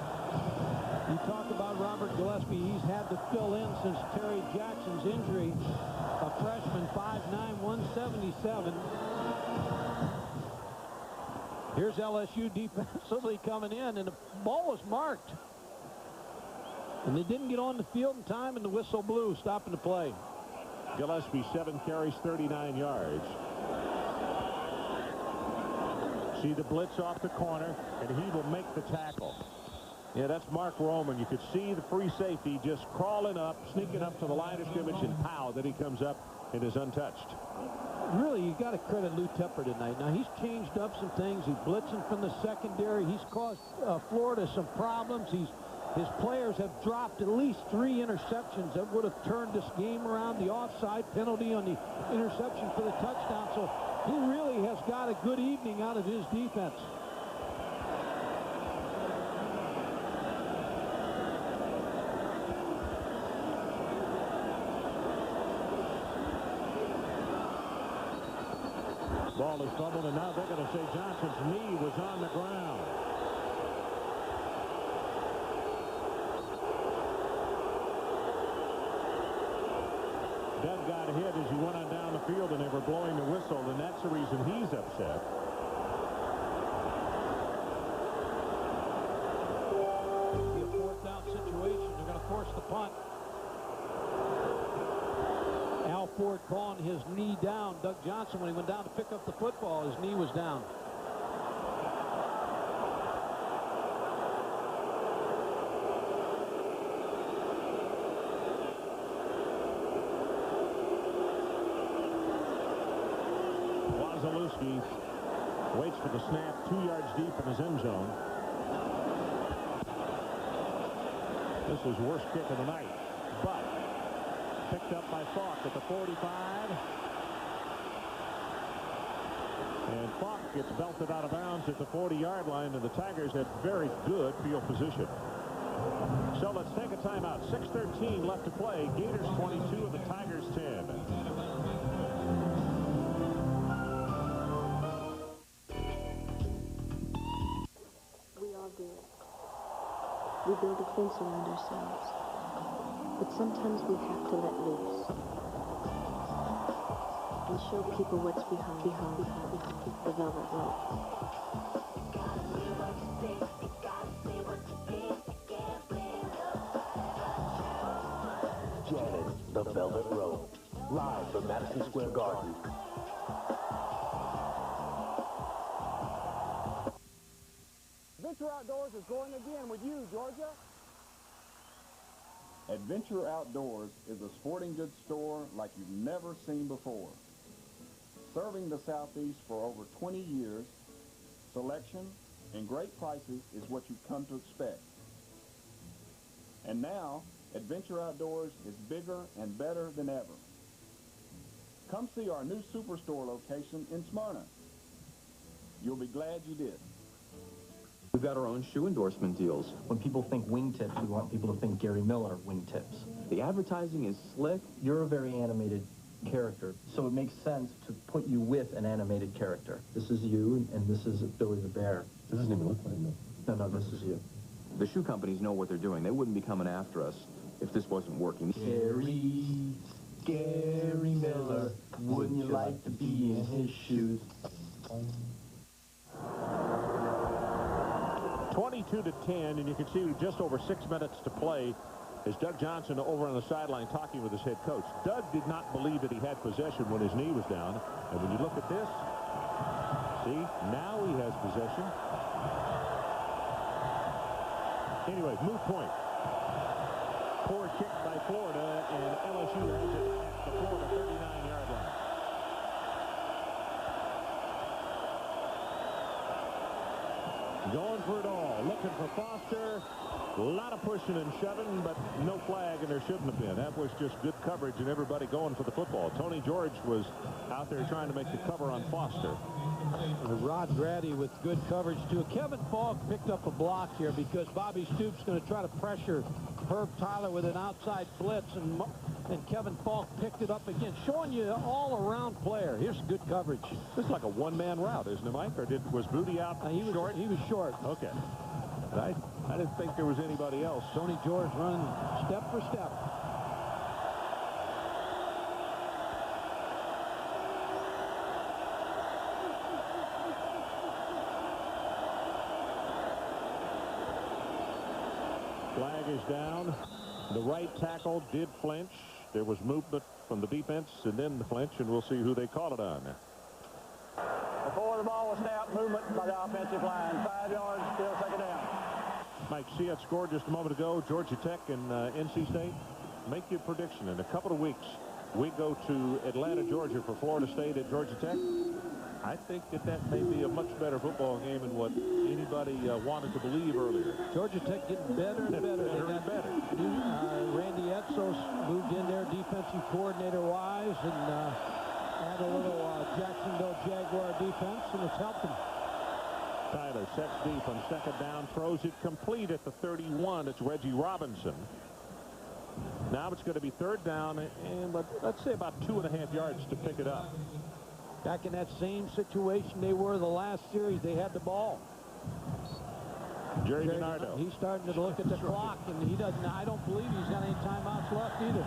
You talk about Robert Gillespie. He's had to fill in since Terry Jackson's injury. A freshman, 5'9", 177. Here's LSU defensively coming in, and the ball was marked. And they didn't get on the field in time, and the whistle blew, stopping the play. Gillespie, 7 carries, 39 yards. See the blitz off the corner, and he will make the tackle. Yeah, that's Mark Roman. You could see the free safety just crawling up, sneaking up to the line of scrimmage, and pow, then he comes up and is untouched. Really, you got to credit Lou Tepper tonight. Now, he's changed up some things. He's blitzing from the secondary. He's caused Florida some problems. His players have dropped at least 3 interceptions that would have turned this game around. The offside penalty on the interception for the touchdown. So he really has got a good evening out of his defense. Ball is fumbled, and now they're going to say Johnson's knee was on the ground. Doug got hit as he went on down the field, and they were blowing the whistle, and that's the reason he's upset. It'll be a 4th down situation. They're going to force the punt. Al Ford calling his knee down. Doug Johnson, when he went down to pick up the football, his knee was down. Wazalewski waits for the snap 2 yards deep in his end zone. This is worst kick of the night, but picked up by Falk at the 45. And Falk gets belted out of bounds at the 40-yard line, and the Tigers had very good field position. So let's take a timeout. 6:13 left to play. Gators 22 and the Tigers 10. We all do it. We build a fence around ourselves. But sometimes we have to let loose and show people what's behind the velvet rope. Janet, the Velvet Rope, live from Madison Square Garden. Adventure Outdoors is going again with you, Georgia. Adventure Outdoors is a sporting goods store like you've never seen before. Serving the Southeast for over 20 years, selection and great prices is what you've come to expect. And now, Adventure Outdoors is bigger and better than ever. Come see our new Superstore location in Smyrna. You'll be glad you did. We've got our own shoe endorsement deals. When people think wingtips, we want people to think Gary Miller wingtips. The advertising is slick. You're a very animated character, so it makes sense to put you with an animated character. This is you, and this is Billy the Bear. This doesn't even look like me. No, this is you. The shoe companies know what they're doing. They wouldn't be coming after us if this wasn't working. Gary Miller, wouldn't you like to be in his shoes? 22-10, and you can see just over 6 minutes to play as Doug Johnson over on the sideline talking with his head coach. Doug did not believe that he had possession when his knee was down. And when you look at this, see, now he has possession. Anyways, moot point. Poor kick by Florida, and LSU has it at the Florida 39-yard line. Going for it all, looking for Foster. A lot of pushing and shoving, but no flag, and there shouldn't have been. That was just good coverage and everybody going for the football. Tony George was out there trying to make the cover on Foster. Rod Grady with good coverage, too. Kevin Falk picked up a block here because Bobby Stoops going to try to pressure Herb Tyler with an outside blitz, and Kevin Falk picked it up again, showing you an all-around player. Here's good coverage. This is like a one-man route, isn't it, Mike? Or was Booty out short? He was short. Okay. I didn't think there was anybody else. Tony George running step for step. Flag is down. The right tackle did flinch. There was movement from the defense and then the flinch, and we'll see who they call it on. Before the ball was snapped, movement by the offensive line. 5 yards, still second down. Mike, see that score just a moment ago, Georgia Tech and NC State. Make your prediction. In a couple of weeks, we go to Atlanta, Georgia for Florida State at Georgia Tech. I think that may be a much better football game than what anybody wanted to believe earlier. Georgia Tech getting better and better. They got better. Randy Etzos moved in there defensive coordinator-wise and add a little Jacksonville Jaguar defense, and it's helped them. Tyler sets deep on second down, throws it complete at the 31. It's Reggie Robinson. Now it's going to be third down, and let's say about 2.5 yards to pick it up. Back in that same situation they were the last series, they had the ball. Jerry Bernardo. He's starting to look at the clock, and he doesn't. I don't believe he's got any timeouts left either.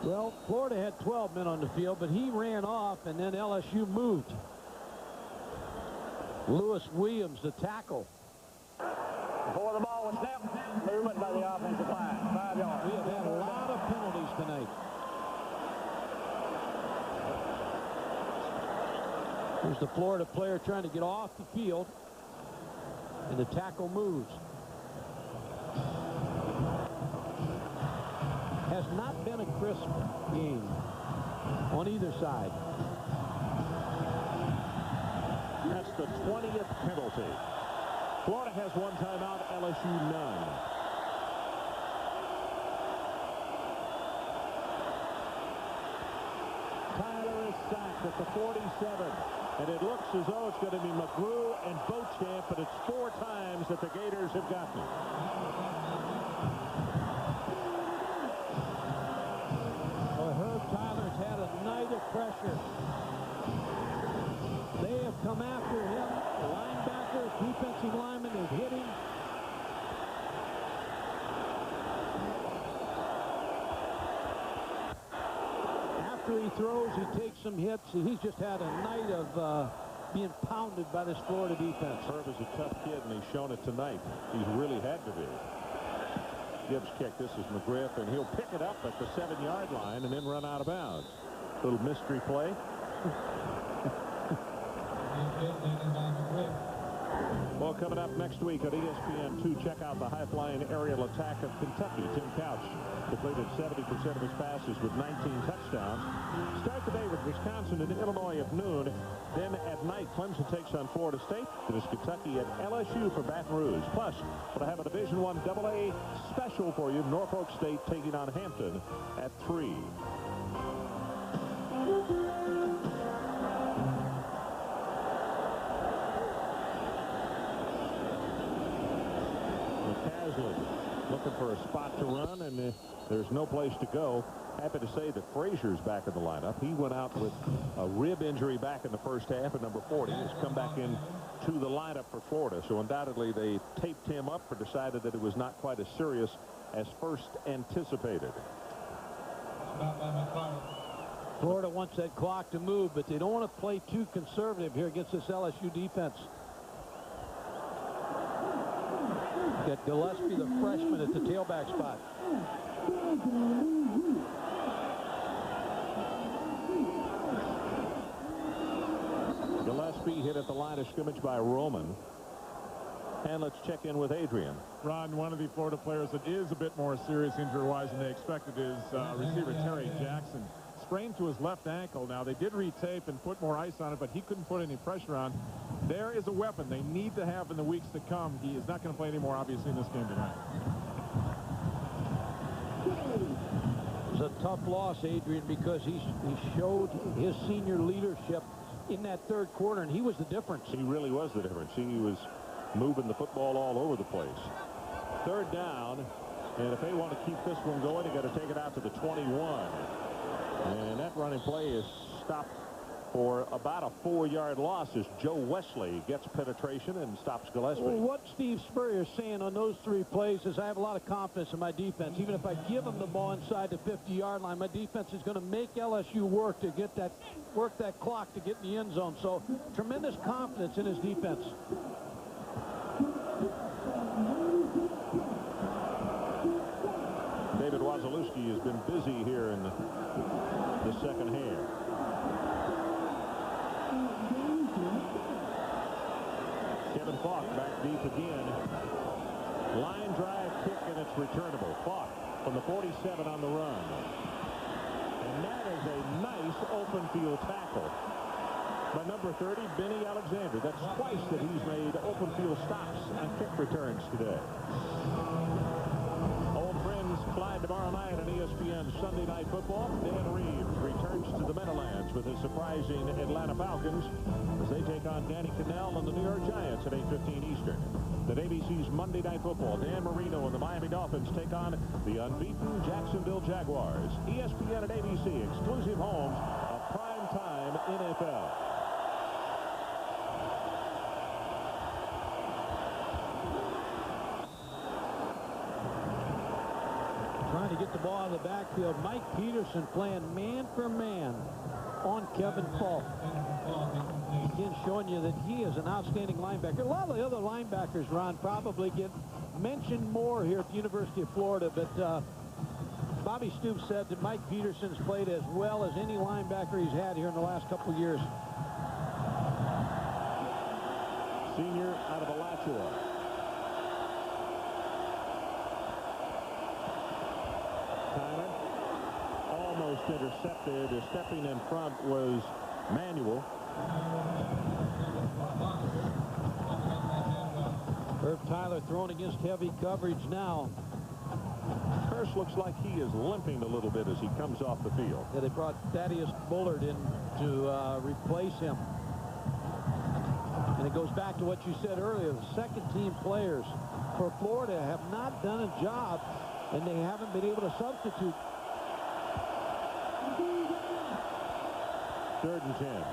Well, Florida had 12 men on the field, but he ran off, and then LSU moved. Lewis Williams, the tackle. Before the ball was snapped, movement by the offensive line. 5 yards. We have had a lot of penalties tonight. Here's the Florida player trying to get off the field, and the tackle moves. Has not been a crisp game on either side. That's the 20th penalty. Florida has one timeout, LSU none. Tyler is sacked at the 47, and it looks as though it's going to be McGrew and Beauchamp, but it's 4 times that the Gators have gotten it. Well, Herb Tyler's had a night of pressure. They have come after him. Linebackers, defensive linemen have hit him. After he throws, he takes some hits. He's just had a night of being pounded by this Florida defense. Herb is a tough kid, and he's shown it tonight. He's really had to be. Gibbs kick. This is McGriff, and he'll pick it up at the 7-yard line and then run out of bounds. Little mystery play. Well, coming up next week on ESPN2, check out the high-flying aerial attack of Kentucky. Tim Couch completed 70% of his passes with 19 touchdowns. Start the day with Wisconsin and Illinois at noon. Then at night, Clemson takes on Florida State. It is Kentucky at LSU for Baton Rouge. Plus, we'll have a Division I AA special for you. Norfolk State taking on Hampton at 3. Basley looking for a spot to run, and there's no place to go. Happy to say that Frazier's back in the lineup. He went out with a rib injury back in the first half, and number 40 has come back in to the lineup for Florida. So undoubtedly they taped him up or decided that it was not quite as serious as first anticipated. Florida wants that clock to move, but they don't want to play too conservative here against this LSU defense. Got Gillespie, the freshman, at the tailback spot. Gillespie hit at the line of scrimmage by Roman. And let's check in with Adrian. Ron, one of the Florida players that is a bit more serious injury-wise than they expected is receiver Terry Jackson. Sprained to his left ankle. Now, they did retape and put more ice on it, but he couldn't put any pressure on. There is a weapon they need to have in the weeks to come. He is not going to play anymore, obviously, in this game tonight. It was a tough loss, Adrian, because he showed his senior leadership in that third quarter, and he was the difference. He really was the difference. He was moving the football all over the place. Third down, and if they want to keep this one going, they got to take it out to the 21. And that running play is stopped for about a 4-yard loss as Joe Wesley gets penetration and stops Gillespie. Well, what Steve Spurrier is saying on those 3 plays is I have a lot of confidence in my defense. Even if I give them the ball inside the 50-yard line, my defense is going to make LSU work to get that clock to get in the end zone. So tremendous confidence in his defense. David Wazalewski has been busy here in the second half. Kevin Falk back deep again. Line drive kick, and it's returnable. Falk from the 47 on the run. And that is a nice open field tackle by number 30, Benny Alexander. That's twice that he's made open field stops on kick returns today. Old friends collide tomorrow night on ESPN Sunday Night Football. Dan Reeves returns to the Meadowlands with his surprising Atlanta Falcons as they take on Danny Cannell and the New York Giants at 8:15 Eastern. Then ABC's Monday Night Football. Dan Marino and the Miami Dolphins take on the unbeaten Jacksonville Jaguars. ESPN and ABC, exclusive homes of primetime NFL. Trying to get the ball out of the backfield. Mike Peterson playing man for man on Kevin Falk. Again, showing you that he is an outstanding linebacker. A lot of the other linebackers, Ron, probably get mentioned more here at the University of Florida, but Bobby Stoops said that Mike Peterson's played as well as any linebacker he's had here in the last couple of years. Senior out of Alachua. Tyler almost intercepted. Stepping in front was Manuel. Herb Tyler thrown against heavy coverage now. Hurst looks like he is limping a little bit as he comes off the field. Yeah, they brought Thaddeus Bullard in to replace him. And it goes back to what you said earlier. The second-team players for Florida have not done a job, and they haven't been able to substitute. 3rd and 10.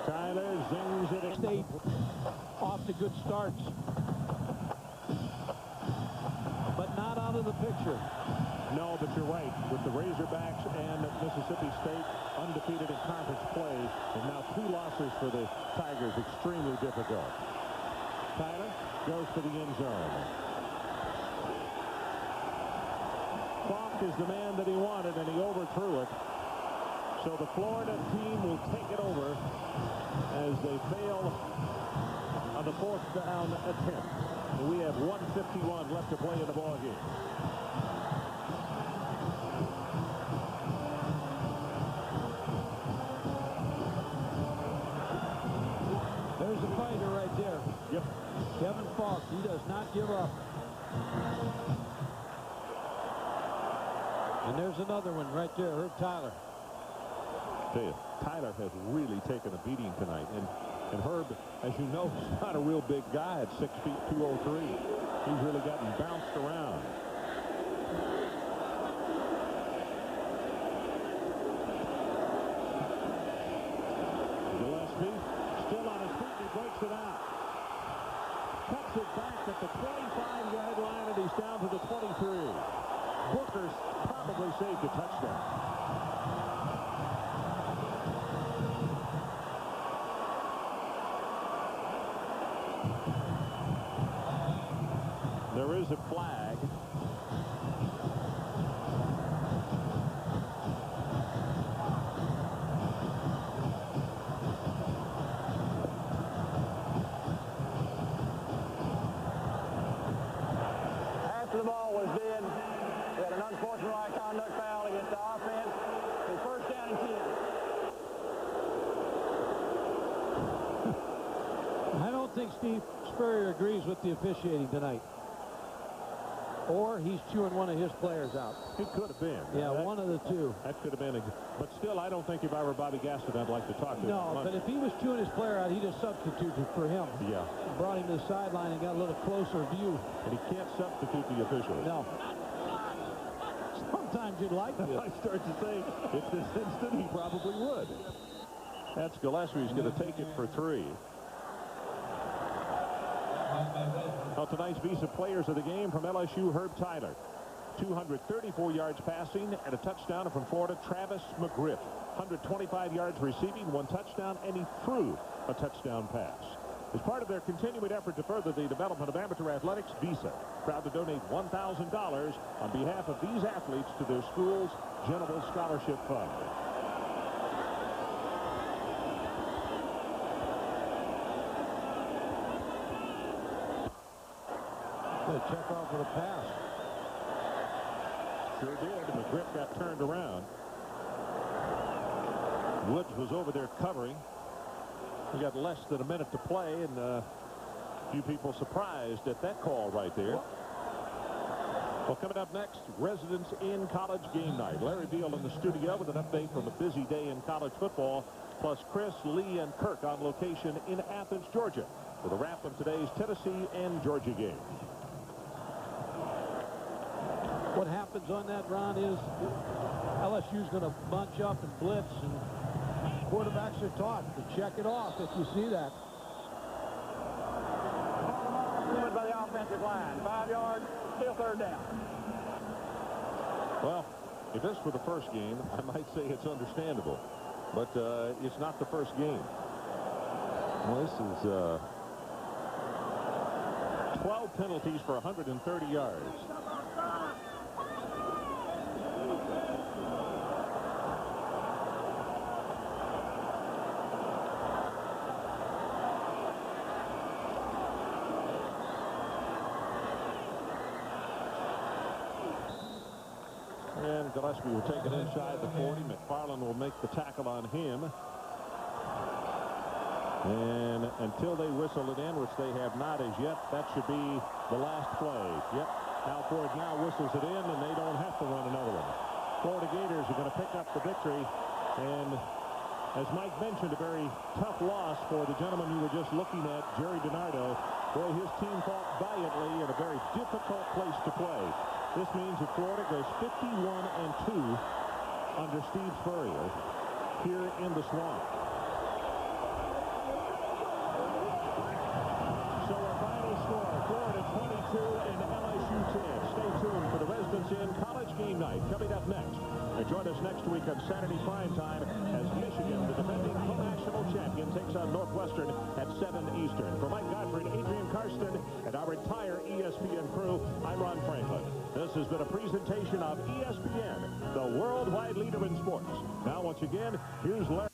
Tyler zings it. State off to good starts, but not out of the picture. No, but you're right. With the Razorbacks and Mississippi State undefeated in conference play, and now 2 losses for the Tigers, extremely difficult. Tyler goes for the end zone. Falk is the man that he wanted, and he overthrew it. So the Florida team will take it over as they fail on the 4th down attempt. And we have 1:51 left to play in the ball game. There's a fighter right there. Yep. Kevin Falk, he does not give up. And there's another one right there, Herb Tyler. Tyler has really taken a beating tonight, and And Herb, as you know, is not a real big guy at 6 feet 203. He's really gotten bounced around. Gillespie still on his feet, and he breaks it out. Cuts it back at the 25-yard line, and he's down to the 23. Booker's probably saved a touchdown. There is a flag. After the ball was in, we had an unsportsmanlike conduct foul against the offense. It's first down and 10. I don't think Steve Spurrier agrees with the officiating tonight. Or he's chewing one of his players out. It could have been. Yeah, one of the two. That could have been. But still, I don't think if I were Bobby Gaston, I'd like to talk to him. No, but if he was chewing his player out, he just substituted for him. Yeah. Brought him to the sideline and got a little closer view. And he can't substitute the officials. No. Sometimes you'd like to. I start to say, if this instant, he probably would. That's Gillespie. He's going to take it for 3. Well, tonight's Visa players of the game from LSU, Herb Tyler. 234 yards passing and a touchdown from Florida, Travis McGriff. 125 yards receiving, 1 touchdown, and he threw a touchdown pass. As part of their continuing effort to further the development of amateur athletics, Visa proud to donate $1,000 on behalf of these athletes to their school's General Scholarship Fund. Check off with a pass. Sure did. McGriff got turned around. Woods was over there covering. We got less than a minute to play, and a few people surprised at that call right there. Well, coming up next, residents in college game night. Larry Beal in the studio with an update from a busy day in college football, plus Chris, Lee, and Kirk on location in Athens, Georgia, with a wrap of today's Tennessee and Georgia game. What happens on that, Ron, is LSU's going to bunch up and blitz, and quarterbacks are taught to check it off if you see that. Movement by the offensive line. 5 yards, still third down. Well, if this were the first game, I might say it's understandable. But it's not the first game. Well, this is 12 penalties for 130 yards. And Gillespie will take it inside the 40. McFarland will make the tackle on him. And until they whistle it in, which they have not as yet, that should be the last play. Yep. Al Ford now whistles it in, and they don't have to run another one. Florida Gators are going to pick up the victory. And as Mike mentioned, a very tough loss for the gentleman you were just looking at, Jerry DiNardo. Boy, his team fought valiantly in a very difficult place to play. This means that Florida goes 51-2 under Steve Spurrier here in the Swamp. So our final score, Florida 22 and LSU 10. Stay tuned for the residents in college game night coming up next. And join us next week on Saturday primetime as Michigan, the defending co-national champion, takes on Northwestern at 7 Eastern. For Mike Godfrey, Adrian Karsten, and our entire ESPN crew, I'm Ron Franklin. This has been a presentation of ESPN, the worldwide leader in sports. Now, once again, here's Larry.